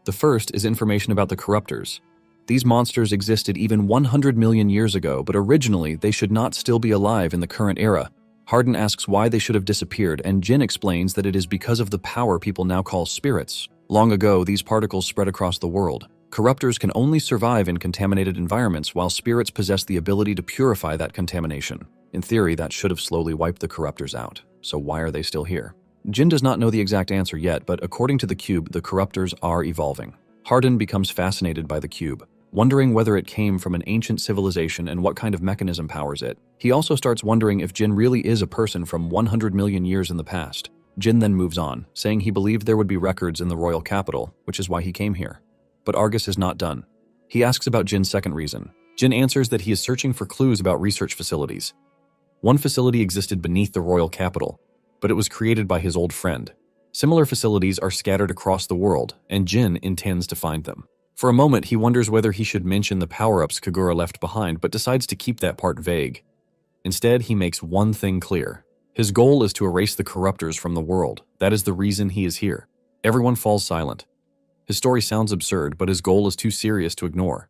The first is information about the corruptors. These monsters existed even 100 million years ago, but originally they should not still be alive in the current era. Hardin asks why they should have disappeared, and Jin explains that it is because of the power people now call spirits. Long ago, these particles spread across the world. Corruptors can only survive in contaminated environments, while spirits possess the ability to purify that contamination. In theory, that should have slowly wiped the corruptors out. So why are they still here? Jin does not know the exact answer yet, but according to the cube, the corruptors are evolving. Hardin becomes fascinated by the cube, wondering whether it came from an ancient civilization and what kind of mechanism powers it. He also starts wondering if Jin really is a person from 100 million years in the past. Jin then moves on, saying he believed there would be records in the royal capital, which is why he came here. But Argus is not done. He asks about Jin's second reason. Jin answers that he is searching for clues about research facilities. One facility existed beneath the royal capital, but it was created by his old friend. Similar facilities are scattered across the world, and Jin intends to find them. For a moment, he wonders whether he should mention the power-ups Kagura left behind, but decides to keep that part vague. Instead, he makes one thing clear. His goal is to erase the corruptors from the world. That is the reason he is here. Everyone falls silent. His story sounds absurd, but his goal is too serious to ignore.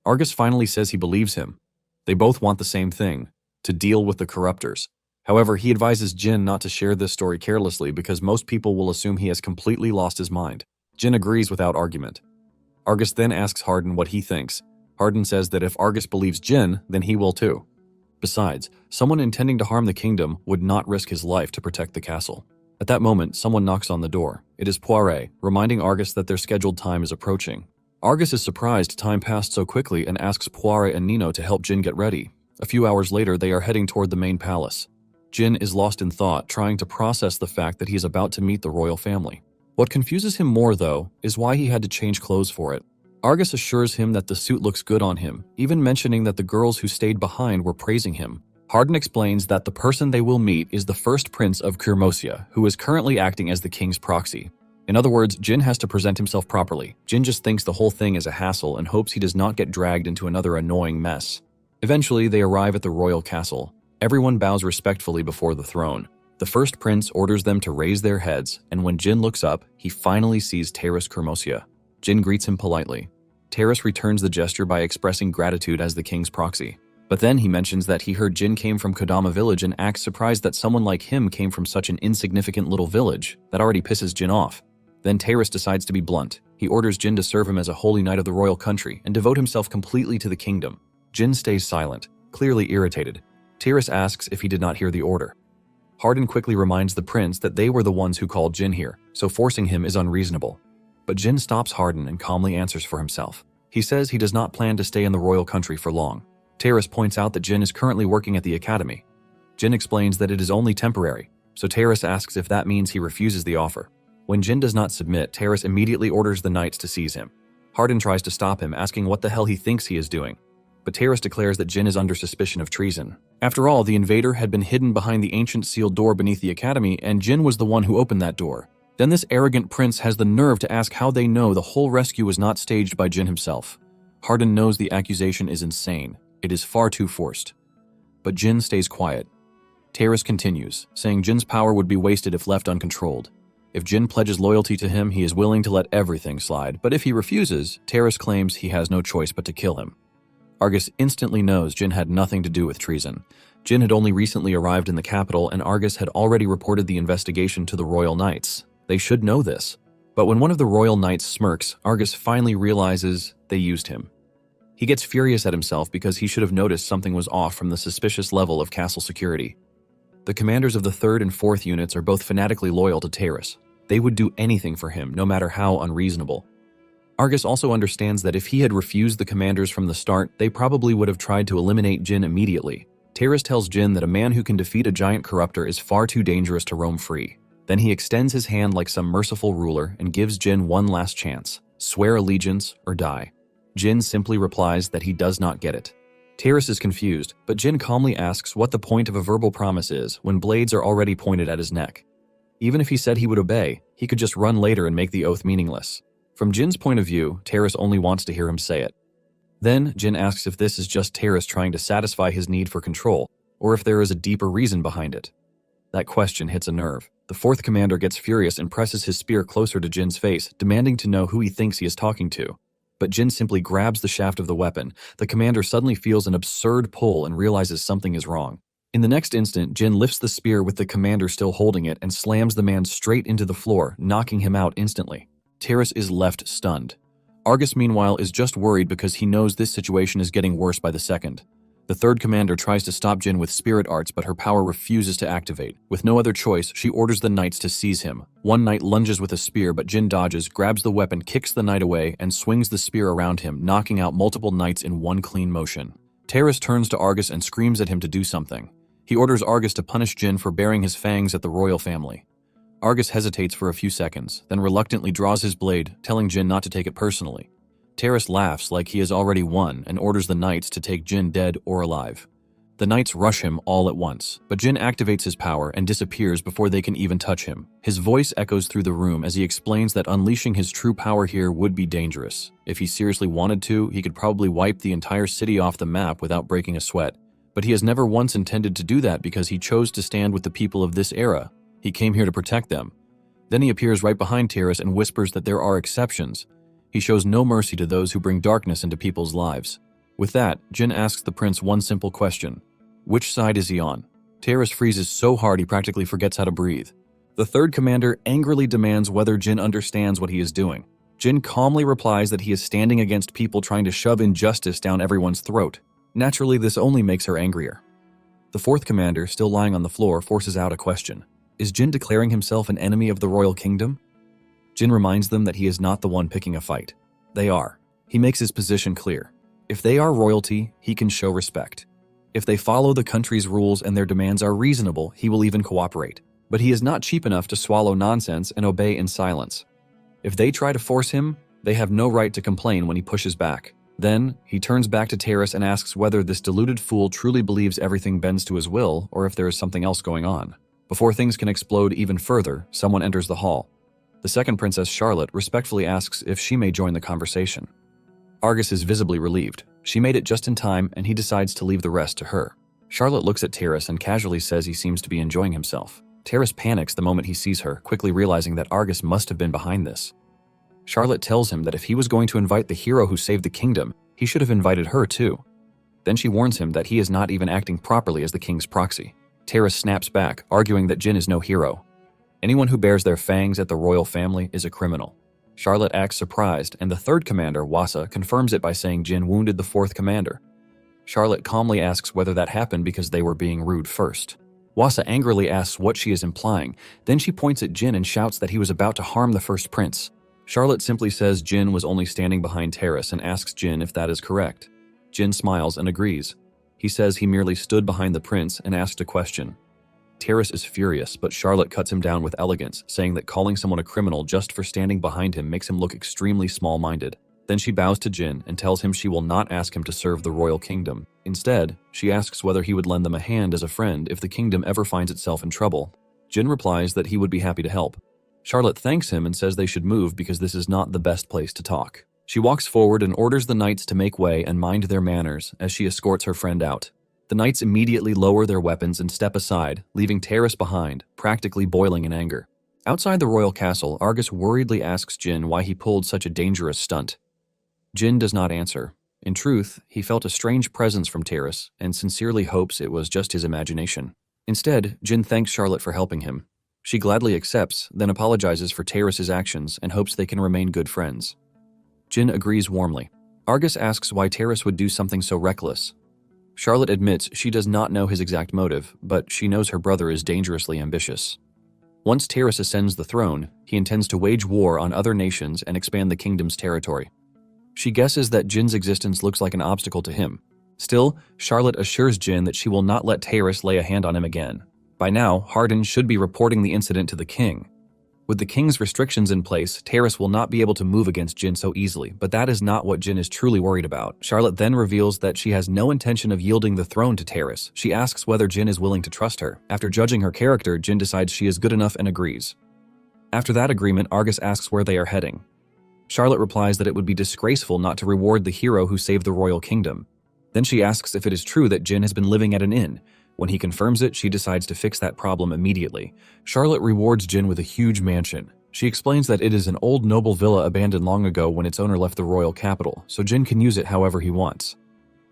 Argus finally says he believes him. They both want the same thing, to deal with the corruptors. However, he advises Jin not to share this story carelessly because most people will assume he has completely lost his mind. Jin agrees without argument. Argus then asks Hardin what he thinks. Hardin says that if Argus believes Jin, then he will too. Besides, someone intending to harm the kingdom would not risk his life to protect the castle. At that moment, someone knocks on the door. It is Poiré, reminding Argus that their scheduled time is approaching. Argus is surprised time passed so quickly and asks Poiré and Nino to help Jin get ready. A few hours later, they are heading toward the main palace. Jin is lost in thought, trying to process the fact that he is about to meet the royal family. What confuses him more, though, is why he had to change clothes for it. Argus assures him that the suit looks good on him, even mentioning that the girls who stayed behind were praising him. Hardin explains that the person they will meet is the first prince of Kurmosia, who is currently acting as the king's proxy. In other words, Jin has to present himself properly. Jin just thinks the whole thing is a hassle and hopes he does not get dragged into another annoying mess. Eventually, they arrive at the royal castle. Everyone bows respectfully before the throne. The first prince orders them to raise their heads, and when Jin looks up, he finally sees Taris Kurmosia. Jin greets him politely. Taris returns the gesture by expressing gratitude as the king's proxy. But then he mentions that he heard Jin came from Kodama village and acts surprised that someone like him came from such an insignificant little village. That already pisses Jin off. Then Taris decides to be blunt. He orders Jin to serve him as a holy knight of the royal country and devote himself completely to the kingdom. Jin stays silent, clearly irritated. Taris asks if he did not hear the order. Hardin quickly reminds the prince that they were the ones who called Jin here, so forcing him is unreasonable. But Jin stops Hardin and calmly answers for himself. He says he does not plan to stay in the royal country for long. Taris points out that Jin is currently working at the academy. Jin explains that it is only temporary, so Taris asks if that means he refuses the offer. When Jin does not submit, Taris immediately orders the knights to seize him. Hardin tries to stop him, asking what the hell he thinks he is doing. But Taris declares that Jin is under suspicion of treason. After all, the invader had been hidden behind the ancient sealed door beneath the academy, and Jin was the one who opened that door. Then this arrogant prince has the nerve to ask how they know the whole rescue was not staged by Jin himself. Hardin knows the accusation is insane. It is far too forced. But Jin stays quiet. Taris continues, saying Jin's power would be wasted if left uncontrolled. If Jin pledges loyalty to him, he is willing to let everything slide, but if he refuses, Taris claims he has no choice but to kill him. Argus instantly knows Jin had nothing to do with treason. Jin had only recently arrived in the capital, and Argus had already reported the investigation to the royal knights. They should know this. But when one of the royal knights smirks, Argus finally realizes they used him. He gets furious at himself because he should have noticed something was off from the suspicious level of castle security. The commanders of the 3rd and 4th units are both fanatically loyal to Taris. They would do anything for him, no matter how unreasonable. Argus also understands that if he had refused the commanders from the start, they probably would have tried to eliminate Jin immediately. Taris tells Jin that a man who can defeat a giant corruptor is far too dangerous to roam free. Then he extends his hand like some merciful ruler and gives Jin one last chance: swear allegiance or die. Jin simply replies that he does not get it. Taris is confused, but Jin calmly asks what the point of a verbal promise is when blades are already pointed at his neck. Even if he said he would obey, he could just run later and make the oath meaningless. From Jin's point of view, Taris only wants to hear him say it. Then, Jin asks if this is just Taris trying to satisfy his need for control. or if there is a deeper reason behind it. That question hits a nerve. The fourth commander gets furious and presses his spear closer to Jin's face, demanding to know who he thinks he is talking to. But Jin simply grabs the shaft of the weapon. The commander suddenly feels an absurd pull and realizes something is wrong. In the next instant, Jin lifts the spear with the commander still holding it and slams the man straight into the floor, knocking him out instantly. Terrace is left stunned. Argus, meanwhile, is just worried because he knows this situation is getting worse by the second. The third commander tries to stop Jin with spirit arts, but her power refuses to activate. With no other choice, she orders the knights to seize him. One knight lunges with a spear, but Jin dodges, grabs the weapon, kicks the knight away, and swings the spear around him, knocking out multiple knights in one clean motion. Terrace turns to Argus and screams at him to do something. He orders Argus to punish Jin for baring his fangs at the royal family. Argus hesitates for a few seconds, then reluctantly draws his blade, telling Jin not to take it personally. Terrace laughs like he has already won and orders the knights to take Jin dead or alive. The knights rush him all at once, but Jin activates his power and disappears before they can even touch him. His voice echoes through the room as he explains that unleashing his true power here would be dangerous. If he seriously wanted to, he could probably wipe the entire city off the map without breaking a sweat. But he has never once intended to do that because he chose to stand with the people of this era. He came here to protect them. Then he appears right behind Terrace and whispers that there are exceptions. He shows no mercy to those who bring darkness into people's lives. With that, Jin asks the prince one simple question. Which side is he on? Terrace freezes so hard he practically forgets how to breathe. The third commander angrily demands whether Jin understands what he is doing. Jin calmly replies that he is standing against people trying to shove injustice down everyone's throat. Naturally, this only makes her angrier. The fourth commander, still lying on the floor, forces out a question. Is Jin declaring himself an enemy of the royal kingdom? Jin reminds them that he is not the one picking a fight. They are. He makes his position clear. If they are royalty, he can show respect. If they follow the country's rules and their demands are reasonable, he will even cooperate. But he is not cheap enough to swallow nonsense and obey in silence. If they try to force him, they have no right to complain when he pushes back. Then, he turns back to Terrace and asks whether this deluded fool truly believes everything bends to his will or if there is something else going on. Before things can explode even further, someone enters the hall. The second princess, Charlotte, respectfully asks if she may join the conversation. Argus is visibly relieved. She made it just in time, and he decides to leave the rest to her. Charlotte looks at Terrace and casually says he seems to be enjoying himself. Terrace panics the moment he sees her, quickly realizing that Argus must have been behind this. Charlotte tells him that if he was going to invite the hero who saved the kingdom, he should have invited her too. Then she warns him that he is not even acting properly as the king's proxy. Terrace snaps back, arguing that Jin is no hero. Anyone who bears their fangs at the royal family is a criminal. Charlotte acts surprised, and the third commander, Wasa, confirms it by saying Jin wounded the fourth commander. Charlotte calmly asks whether that happened because they were being rude first. Wasa angrily asks what she is implying, then she points at Jin and shouts that he was about to harm the first prince. Charlotte simply says Jin was only standing behind Terrace and asks Jin if that is correct. Jin smiles and agrees. He says he merely stood behind the prince and asked a question. Terrace is furious, but Charlotte cuts him down with elegance, saying that calling someone a criminal just for standing behind him makes him look extremely small-minded. Then she bows to Jin and tells him she will not ask him to serve the royal kingdom. Instead, she asks whether he would lend them a hand as a friend if the kingdom ever finds itself in trouble. Jin replies that he would be happy to help. Charlotte thanks him and says they should move because this is not the best place to talk. She walks forward and orders the knights to make way and mind their manners as she escorts her friend out. The knights immediately lower their weapons and step aside, leaving Terrace behind, practically boiling in anger. Outside the royal castle, Argus worriedly asks Jin why he pulled such a dangerous stunt. Jin does not answer. In truth, he felt a strange presence from Terrace and sincerely hopes it was just his imagination. Instead, Jin thanks Charlotte for helping him. She gladly accepts, then apologizes for Terrace's actions and hopes they can remain good friends. Jin agrees warmly. Argus asks why Terrace would do something so reckless. Charlotte admits she does not know his exact motive, but she knows her brother is dangerously ambitious. Once Terrace ascends the throne, he intends to wage war on other nations and expand the kingdom's territory. She guesses that Jin's existence looks like an obstacle to him. Still, Charlotte assures Jin that she will not let Terrace lay a hand on him again. By now, Hardin should be reporting the incident to the king. With the king's restrictions in place, Terrace will not be able to move against Jin so easily, but that is not what Jin is truly worried about. Charlotte then reveals that she has no intention of yielding the throne to Terrace. She asks whether Jin is willing to trust her. After judging her character, Jin decides she is good enough and agrees. After that agreement, Argus asks where they are heading. Charlotte replies that it would be disgraceful not to reward the hero who saved the royal kingdom. Then she asks if it is true that Jin has been living at an inn, When he confirms it, she decides to fix that problem immediately. Charlotte rewards Jin with a huge mansion. She explains that it is an old noble villa abandoned long ago when its owner left the royal capital, so Jin can use it however he wants.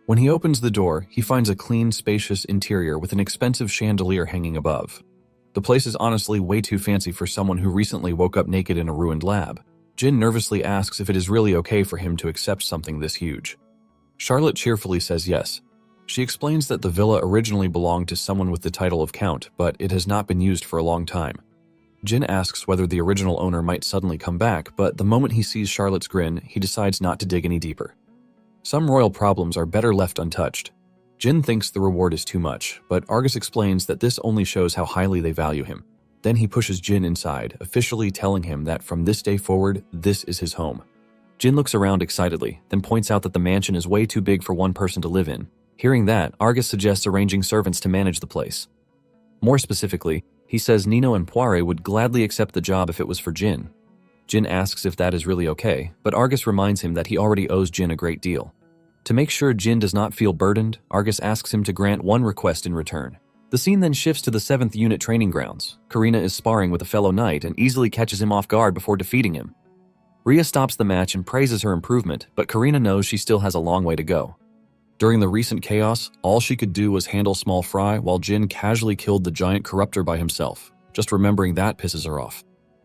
When he opens the door, he finds a clean, spacious interior with an expensive chandelier hanging above. The place is honestly way too fancy for someone who recently woke up naked in a ruined lab. Jin nervously asks if it is really okay for him to accept something this huge. Charlotte cheerfully says yes. She explains that the villa originally belonged to someone with the title of Count, but it has not been used for a long time. Jin asks whether the original owner might suddenly come back, but the moment he sees Charlotte's grin, he decides not to dig any deeper. Some royal problems are better left untouched. Jin thinks the reward is too much, but Argus explains that this only shows how highly they value him. Then he pushes Jin inside, officially telling him that from this day forward, this is his home. Jin looks around excitedly, then points out that the mansion is way too big for one person to live in. Hearing that, Argus suggests arranging servants to manage the place. More specifically, he says Nino and Poire would gladly accept the job if it was for Jin. Jin asks if that is really okay, but Argus reminds him that he already owes Jin a great deal. To make sure Jin does not feel burdened, Argus asks him to grant one request in return. The scene then shifts to the 7th Unit training grounds. Karina is sparring with a fellow knight and easily catches him off guard before defeating him. Rhea stops the match and praises her improvement, but Karina knows she still has a long way to go. During the recent chaos, all she could do was handle small fry while Jin casually killed the giant corruptor by himself. Just remembering that pisses her off.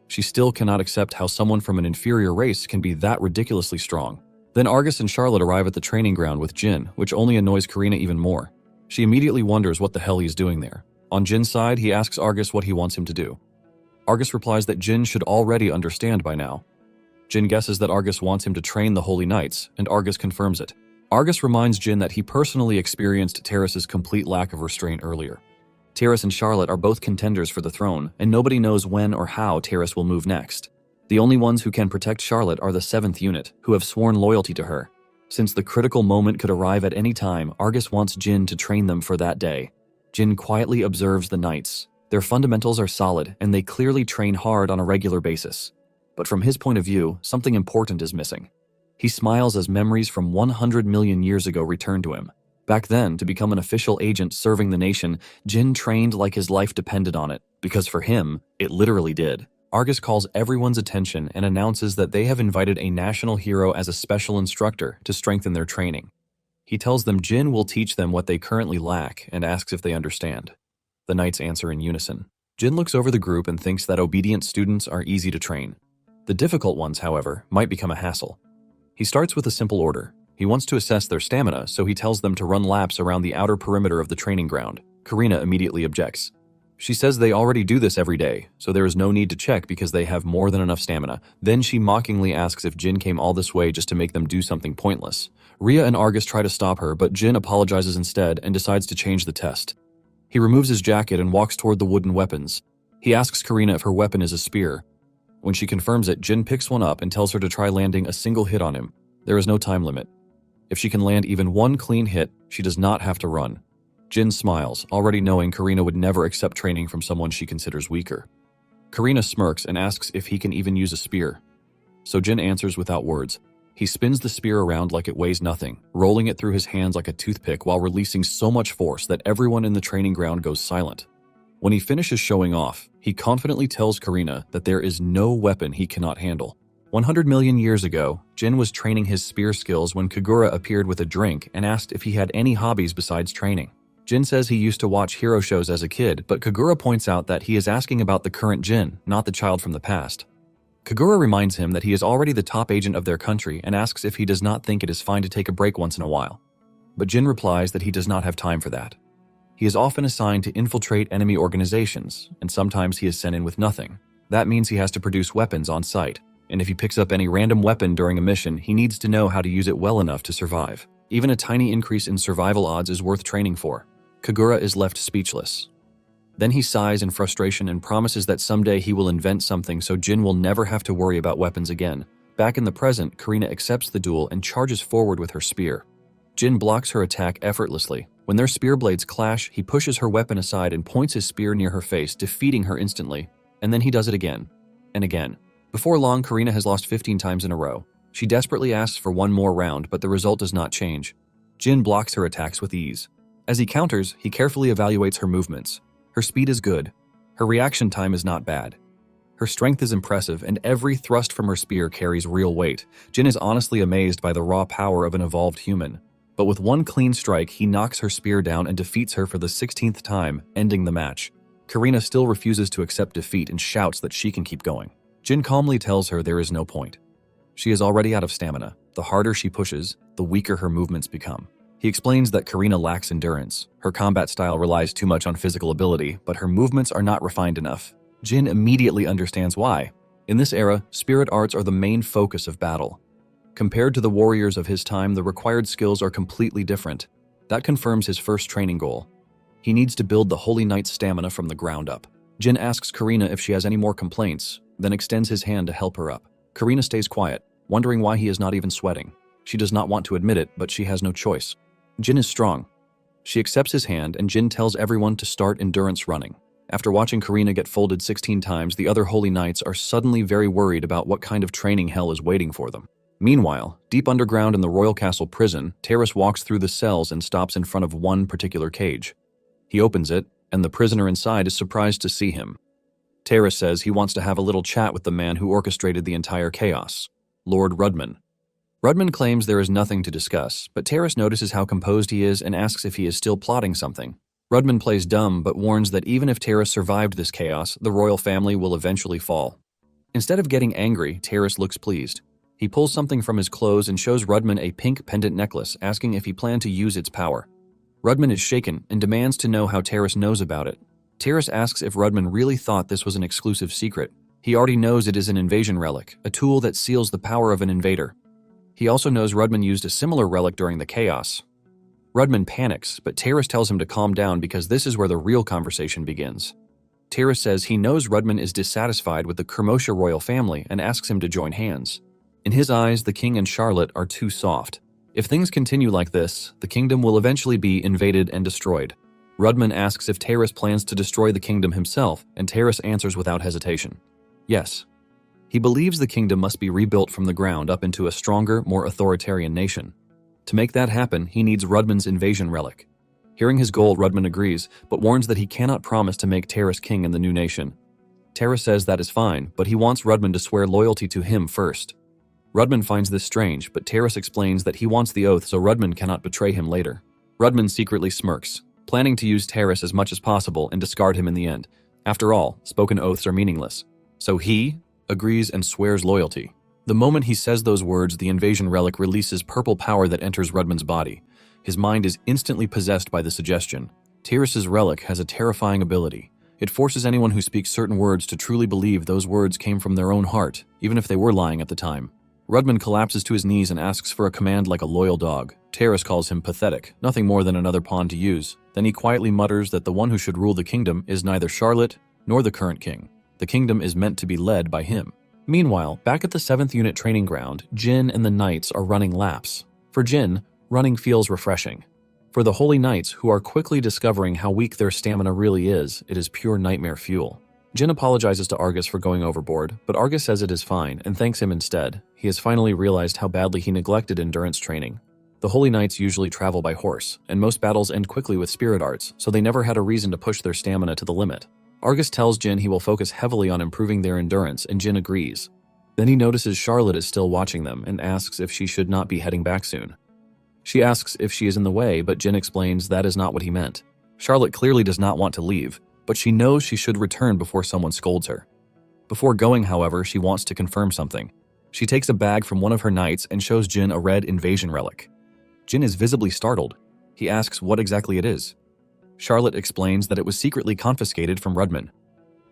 She still cannot accept how someone from an inferior race can be that ridiculously strong. Then Argus and Charlotte arrive at the training ground with Jin, which only annoys Karina even more. She immediately wonders what the hell he's doing there. On Jin's side, he asks Argus what he wants him to do. Argus replies that Jin should already understand by now. Jin guesses that Argus wants him to train the Holy Knights, and Argus confirms it. Argus reminds Jin that he personally experienced Terrace's complete lack of restraint earlier. Terrace and Charlotte are both contenders for the throne, and nobody knows when or how Terrace will move next. The only ones who can protect Charlotte are the 7th Unit, who have sworn loyalty to her. Since the critical moment could arrive at any time, Argus wants Jin to train them for that day. Jin quietly observes the Knights. Their fundamentals are solid, and they clearly train hard on a regular basis. But from his point of view, something important is missing. He smiles as memories from 100 million years ago return to him. Back then, to become an official agent serving the nation, Jin trained like his life depended on it, because for him, it literally did. Argus calls everyone's attention and announces that they have invited a national hero as a special instructor to strengthen their training. He tells them Jin will teach them what they currently lack and asks if they understand. The Knights answer in unison. Jin looks over the group and thinks that obedient students are easy to train. The difficult ones, however, might become a hassle. He starts with a simple order. He wants to assess their stamina, so he tells them to run laps around the outer perimeter of the training ground. Karina immediately objects. She says they already do this every day, so there is no need to check because they have more than enough stamina. Then she mockingly asks if Jin came all this way just to make them do something pointless. Rhea and Argus try to stop her, but Jin apologizes instead and decides to change the test. He removes his jacket and walks toward the wooden weapons. He asks Karina if her weapon is a spear. When she confirms it, Jin picks one up and tells her to try landing a single hit on him. There is no time limit. If she can land even one clean hit, she does not have to run. Jin smiles, already knowing Karina would never accept training from someone she considers weaker. Karina smirks and asks if he can even use a spear. So Jin answers without words. He spins the spear around like it weighs nothing, rolling it through his hands like a toothpick while releasing so much force that everyone in the training ground goes silent. When he finishes showing off, he confidently tells Karina that there is no weapon he cannot handle. 100 million years ago, Jin was training his spear skills when Kagura appeared with a drink and asked if he had any hobbies besides training. Jin says he used to watch hero shows as a kid, but Kagura points out that he is asking about the current Jin, not the child from the past. Kagura reminds him that he is already the top agent of their country and asks if he does not think it is fine to take a break once in a while. But Jin replies that he does not have time for that. He is often assigned to infiltrate enemy organizations, and sometimes he is sent in with nothing. That means he has to produce weapons on site, and if he picks up any random weapon during a mission, he needs to know how to use it well enough to survive. Even a tiny increase in survival odds is worth training for. Kagura is left speechless. Then he sighs in frustration and promises that someday he will invent something so Jin will never have to worry about weapons again. Back in the present, Karina accepts the duel and charges forward with her spear. Jin blocks her attack effortlessly. When their spear blades clash, he pushes her weapon aside and points his spear near her face, defeating her instantly. And then he does it again, and again. Before long, Karina has lost 15 times in a row. She desperately asks for one more round, but the result does not change. Jin blocks her attacks with ease. As he counters, he carefully evaluates her movements. Her speed is good. Her reaction time is not bad. Her strength is impressive, and every thrust from her spear carries real weight. Jin is honestly amazed by the raw power of an evolved human. But with one clean strike, he knocks her spear down and defeats her for the 16th time, ending the match. Karina still refuses to accept defeat and shouts that she can keep going. Jin calmly tells her there is no point. She is already out of stamina. The harder she pushes, the weaker her movements become. He explains that Karina lacks endurance. Her combat style relies too much on physical ability, but her movements are not refined enough. Jin immediately understands why. In this era, spirit arts are the main focus of battle. Compared to the warriors of his time, the required skills are completely different. That confirms his first training goal. He needs to build the Holy Knight's stamina from the ground up. Jin asks Karina if she has any more complaints, then extends his hand to help her up. Karina stays quiet, wondering why he is not even sweating. She does not want to admit it, but she has no choice. Jin is strong. She accepts his hand, and Jin tells everyone to start endurance running. After watching Karina get folded 16 times, the other Holy Knights are suddenly very worried about what kind of training hell is waiting for them. Meanwhile, deep underground in the Royal Castle prison, Terrace walks through the cells and stops in front of one particular cage. He opens it, and the prisoner inside is surprised to see him. Terrace says he wants to have a little chat with the man who orchestrated the entire chaos, Lord Rudman. Rudman claims there is nothing to discuss, but Terrace notices how composed he is and asks if he is still plotting something. Rudman plays dumb, but warns that even if Terrace survived this chaos, the royal family will eventually fall. Instead of getting angry, Terrace looks pleased. He pulls something from his clothes and shows Rudman a pink pendant necklace, asking if he planned to use its power. Rudman is shaken and demands to know how Terrace knows about it. Terrace asks if Rudman really thought this was an exclusive secret. He already knows it is an invasion relic, a tool that seals the power of an invader. He also knows Rudman used a similar relic during the chaos. Rudman panics, but Terrace tells him to calm down because this is where the real conversation begins. Terrace says he knows Rudman is dissatisfied with the Kermosha royal family and asks him to join hands. In his eyes, the king and Charlotte are too soft. If things continue like this, the kingdom will eventually be invaded and destroyed. Rudman asks if Terrace plans to destroy the kingdom himself, and Terrace answers without hesitation. Yes. He believes the kingdom must be rebuilt from the ground up into a stronger, more authoritarian nation. To make that happen, he needs Rudman's invasion relic. Hearing his goal, Rudman agrees, but warns that he cannot promise to make Terrace king in the new nation. Terrace says that is fine, but he wants Rudman to swear loyalty to him first. Rudman finds this strange, but Terrace explains that he wants the oath so Rudman cannot betray him later. Rudman secretly smirks, planning to use Terrace as much as possible and discard him in the end. After all, spoken oaths are meaningless. So he agrees and swears loyalty. The moment he says those words, the invasion relic releases purple power that enters Rudman's body. His mind is instantly possessed by the suggestion. Terrace's relic has a terrifying ability. It forces anyone who speaks certain words to truly believe those words came from their own heart, even if they were lying at the time. Rudman collapses to his knees and asks for a command like a loyal dog. Terrace calls him pathetic, nothing more than another pawn to use. Then he quietly mutters that the one who should rule the kingdom is neither Charlotte nor the current king. The kingdom is meant to be led by him. Meanwhile, back at the 7th Unit training ground, Jin and the Knights are running laps. For Jin, running feels refreshing. For the Holy Knights, who are quickly discovering how weak their stamina really is, it is pure nightmare fuel. Jin apologizes to Argus for going overboard, but Argus says it is fine and thanks him instead. He has finally realized how badly he neglected endurance training. The Holy Knights usually travel by horse, and most battles end quickly with spirit arts, so they never had a reason to push their stamina to the limit. Argus tells Jin he will focus heavily on improving their endurance, and Jin agrees. Then he notices Charlotte is still watching them and asks if she should not be heading back soon. She asks if she is in the way, but Jin explains that is not what he meant. Charlotte clearly does not want to leave, but she knows she should return before someone scolds her. Before going, however, she wants to confirm something. She takes a bag from one of her knights and shows Jin a red invasion relic. Jin is visibly startled. He asks what exactly it is. Charlotte explains that it was secretly confiscated from Rudman.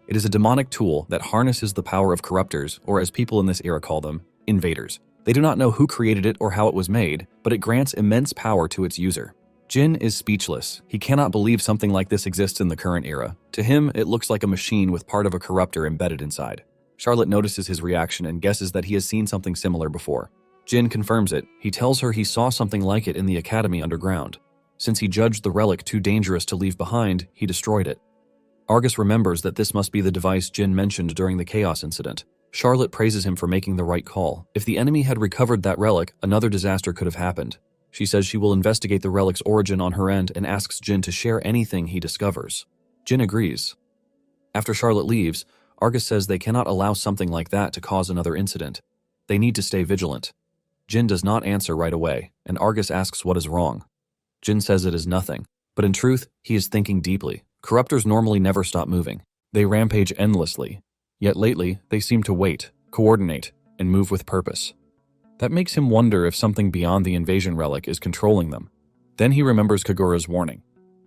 It is a demonic tool that harnesses the power of corruptors, or as people in this era call them, invaders. They do not know who created it or how it was made, but it grants immense power to its user. Jin is speechless. He cannot believe something like this exists in the current era. To him, it looks like a machine with part of a corruptor embedded inside. Charlotte notices his reaction and guesses that he has seen something similar before. Jin confirms it. He tells her he saw something like it in the academy underground. Since he judged the relic too dangerous to leave behind, he destroyed it. Argus remembers that this must be the device Jin mentioned during the chaos incident. Charlotte praises him for making the right call. If the enemy had recovered that relic, another disaster could have happened. She says she will investigate the relic's origin on her end and asks Jin to share anything he discovers. Jin agrees. After Charlotte leaves, Argus says they cannot allow something like that to cause another incident. They need to stay vigilant. Jin does not answer right away, and Argus asks what is wrong. Jin says it is nothing, but in truth, he is thinking deeply. Corruptors normally never stop moving. They rampage endlessly. Yet lately, they seem to wait, coordinate, and move with purpose. That makes him wonder if something beyond the invasion relic is controlling them. Then he remembers Kagura's warning.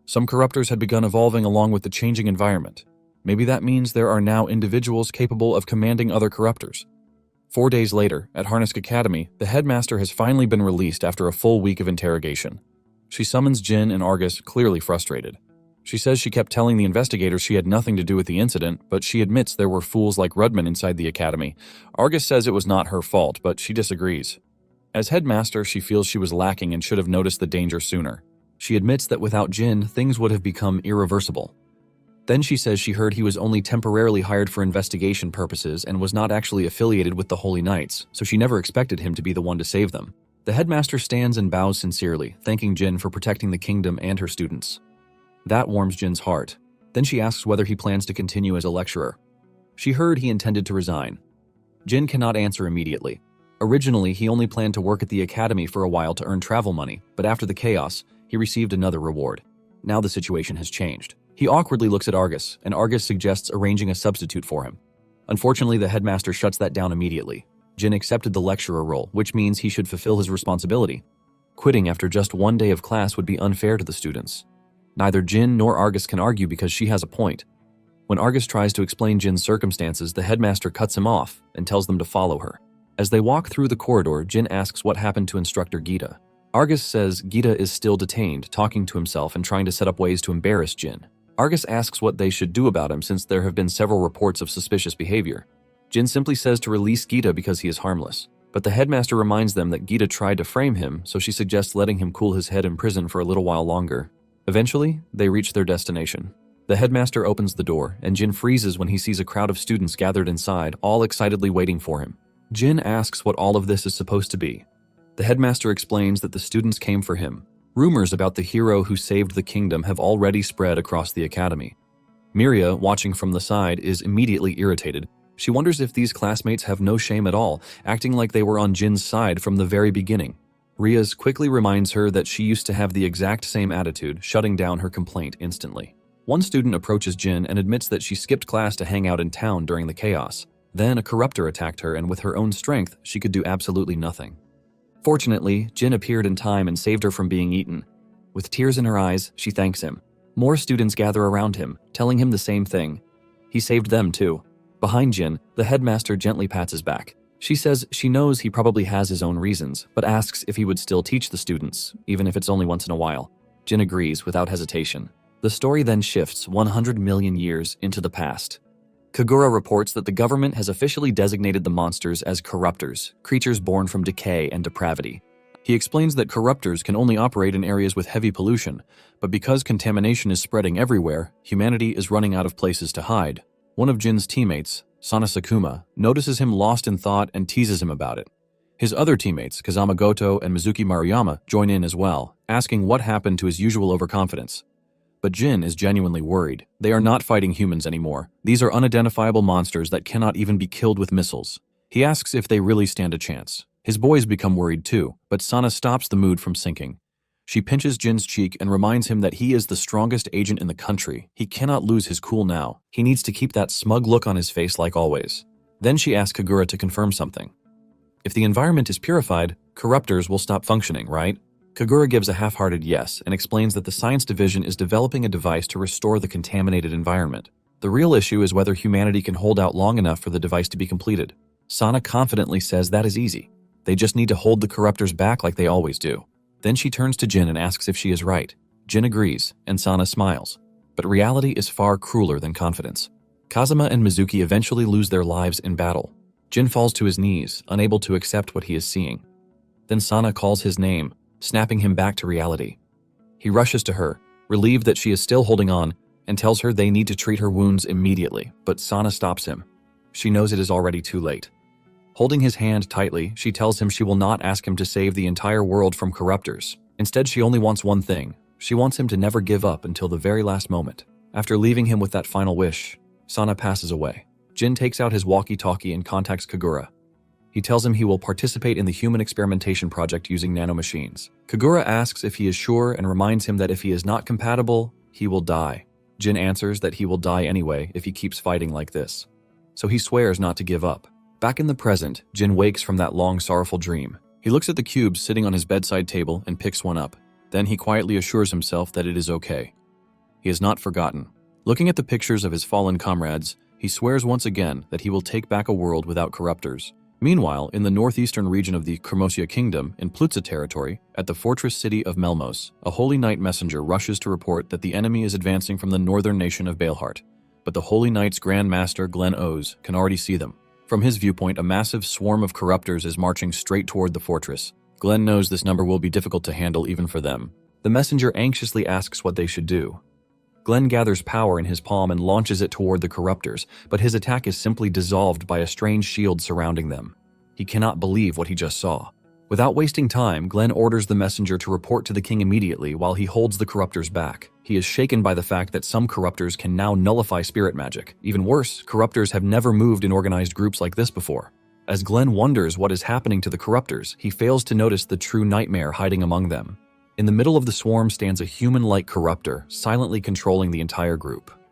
Some corruptors had begun evolving along with the changing environment. Maybe that means there are now individuals capable of commanding other corruptors. 4 days later, at Harnisk Academy, the headmaster has finally been released after a full week of interrogation. She summons Jin and Argus, clearly frustrated. She says she kept telling the investigators she had nothing to do with the incident, but she admits there were fools like Rudman inside the academy. Argus says it was not her fault, but she disagrees. As headmaster, she feels she was lacking and should have noticed the danger sooner. She admits that without Jin, things would have become irreversible. Then she says she heard he was only temporarily hired for investigation purposes and was not actually affiliated with the Holy Knights, so she never expected him to be the one to save them. The headmaster stands and bows sincerely, thanking Jin for protecting the kingdom and her students. That warms Jin's heart. Then she asks whether he plans to continue as a lecturer. She heard he intended to resign. Jin cannot answer immediately. Originally, he only planned to work at the academy for a while to earn travel money, but after the chaos, he received another reward. Now the situation has changed. He awkwardly looks at Argus, and Argus suggests arranging a substitute for him. Unfortunately, the headmaster shuts that down immediately. Jin accepted the lecturer role, which means he should fulfill his responsibility. Quitting after just 1 day of class would be unfair to the students. Neither Jin nor Argus can argue because she has a point. When Argus tries to explain Jin's circumstances, the headmaster cuts him off and tells them to follow her. As they walk through the corridor, Jin asks what happened to Instructor Gita. Argus says Gita is still detained, talking to himself and trying to set up ways to embarrass Jin. Argus asks what they should do about him since there have been several reports of suspicious behavior. Jin simply says to release Gita because he is harmless. But the headmaster reminds them that Gita tried to frame him, so she suggests letting him cool his head in prison for a little while longer. Eventually, they reach their destination. The headmaster opens the door, and Jin freezes when he sees a crowd of students gathered inside, all excitedly waiting for him. Jin asks what all of this is supposed to be. The headmaster explains that the students came for him. Rumors about the hero who saved the kingdom have already spread across the academy. Miria, watching from the side, is immediately irritated. She wonders if these classmates have no shame at all, acting like they were on Jin's side from the very beginning. Riaz quickly reminds her that she used to have the exact same attitude, shutting down her complaint instantly. One student approaches Jin and admits that she skipped class to hang out in town during the chaos. Then a corruptor attacked her, and with her own strength, she could do absolutely nothing. Fortunately, Jin appeared in time and saved her from being eaten. With tears in her eyes, she thanks him. More students gather around him, telling him the same thing. He saved them too. Behind Jin, the headmaster gently pats his back. She says she knows he probably has his own reasons, but asks if he would still teach the students, even if it's only once in a while. Jin agrees without hesitation. The story then shifts 100 million years into the past. Kagura reports that the government has officially designated the monsters as corruptors, creatures born from decay and depravity. He explains that corruptors can only operate in areas with heavy pollution, but because contamination is spreading everywhere, humanity is running out of places to hide. One of Jin's teammates, Sana Sakuma, notices him lost in thought and teases him about it. His other teammates, Kazama Goto and Mizuki Maruyama, join in as well, asking what happened to his usual overconfidence. But Jin is genuinely worried. They are not fighting humans anymore. These are unidentifiable monsters that cannot even be killed with missiles. He asks if they really stand a chance. His boys become worried too, but Sana stops the mood from sinking. She pinches Jin's cheek and reminds him that he is the strongest agent in the country. He cannot lose his cool now. He needs to keep that smug look on his face like always. Then she asks Kagura to confirm something. If the environment is purified, corruptors will stop functioning, right? Kagura gives a half-hearted yes and explains that the science division is developing a device to restore the contaminated environment. The real issue is whether humanity can hold out long enough for the device to be completed. Sana confidently says that is easy. They just need to hold the corruptors back like they always do. Then she turns to Jin and asks if she is right. Jin agrees, and Sana smiles. But reality is far crueler than confidence. Kazama and Mizuki eventually lose their lives in battle. Jin falls to his knees, unable to accept what he is seeing. Then Sana calls his name, snapping him back to reality. He rushes to her, relieved that she is still holding on, and tells her they need to treat her wounds immediately, but Sana stops him. She knows it is already too late. Holding his hand tightly, she tells him she will not ask him to save the entire world from corruptors. Instead, she only wants one thing. She wants him to never give up until the very last moment. After leaving him with that final wish, Sana passes away. Jin takes out his walkie-talkie and contacts Kagura. He tells him he will participate in the human experimentation project using nanomachines. Kagura asks if he is sure and reminds him that if he is not compatible, he will die. Jin answers that he will die anyway if he keeps fighting like this. So he swears not to give up. Back in the present, Jin wakes from that long, sorrowful dream. He looks at the cubes sitting on his bedside table and picks one up. Then he quietly assures himself that it is okay. He has not forgotten. Looking at the pictures of his fallen comrades, he swears once again that he will take back a world without corruptors. Meanwhile, in the northeastern region of the Kermosia Kingdom, in Plutza territory, at the fortress city of Melmos, a Holy Knight messenger rushes to report that the enemy is advancing from the northern nation of Balehart. But the Holy Knight's Grand Master, Glenn Oz, can already see them. From his viewpoint, a massive swarm of corruptors is marching straight toward the fortress. Glenn knows this number will be difficult to handle even for them. The messenger anxiously asks what they should do. Glenn gathers power in his palm and launches it toward the corruptors, but his attack is simply dissolved by a strange shield surrounding them. He cannot believe what he just saw. Without wasting time, Glenn orders the messenger to report to the king immediately while he holds the corruptors back. He is shaken by the fact that some corruptors can now nullify spirit magic. Even worse, corruptors have never moved in organized groups like this before. As Glenn wonders what is happening to the corruptors, he fails to notice the true nightmare hiding among them. In the middle of the swarm stands a human-like corruptor, silently controlling the entire group.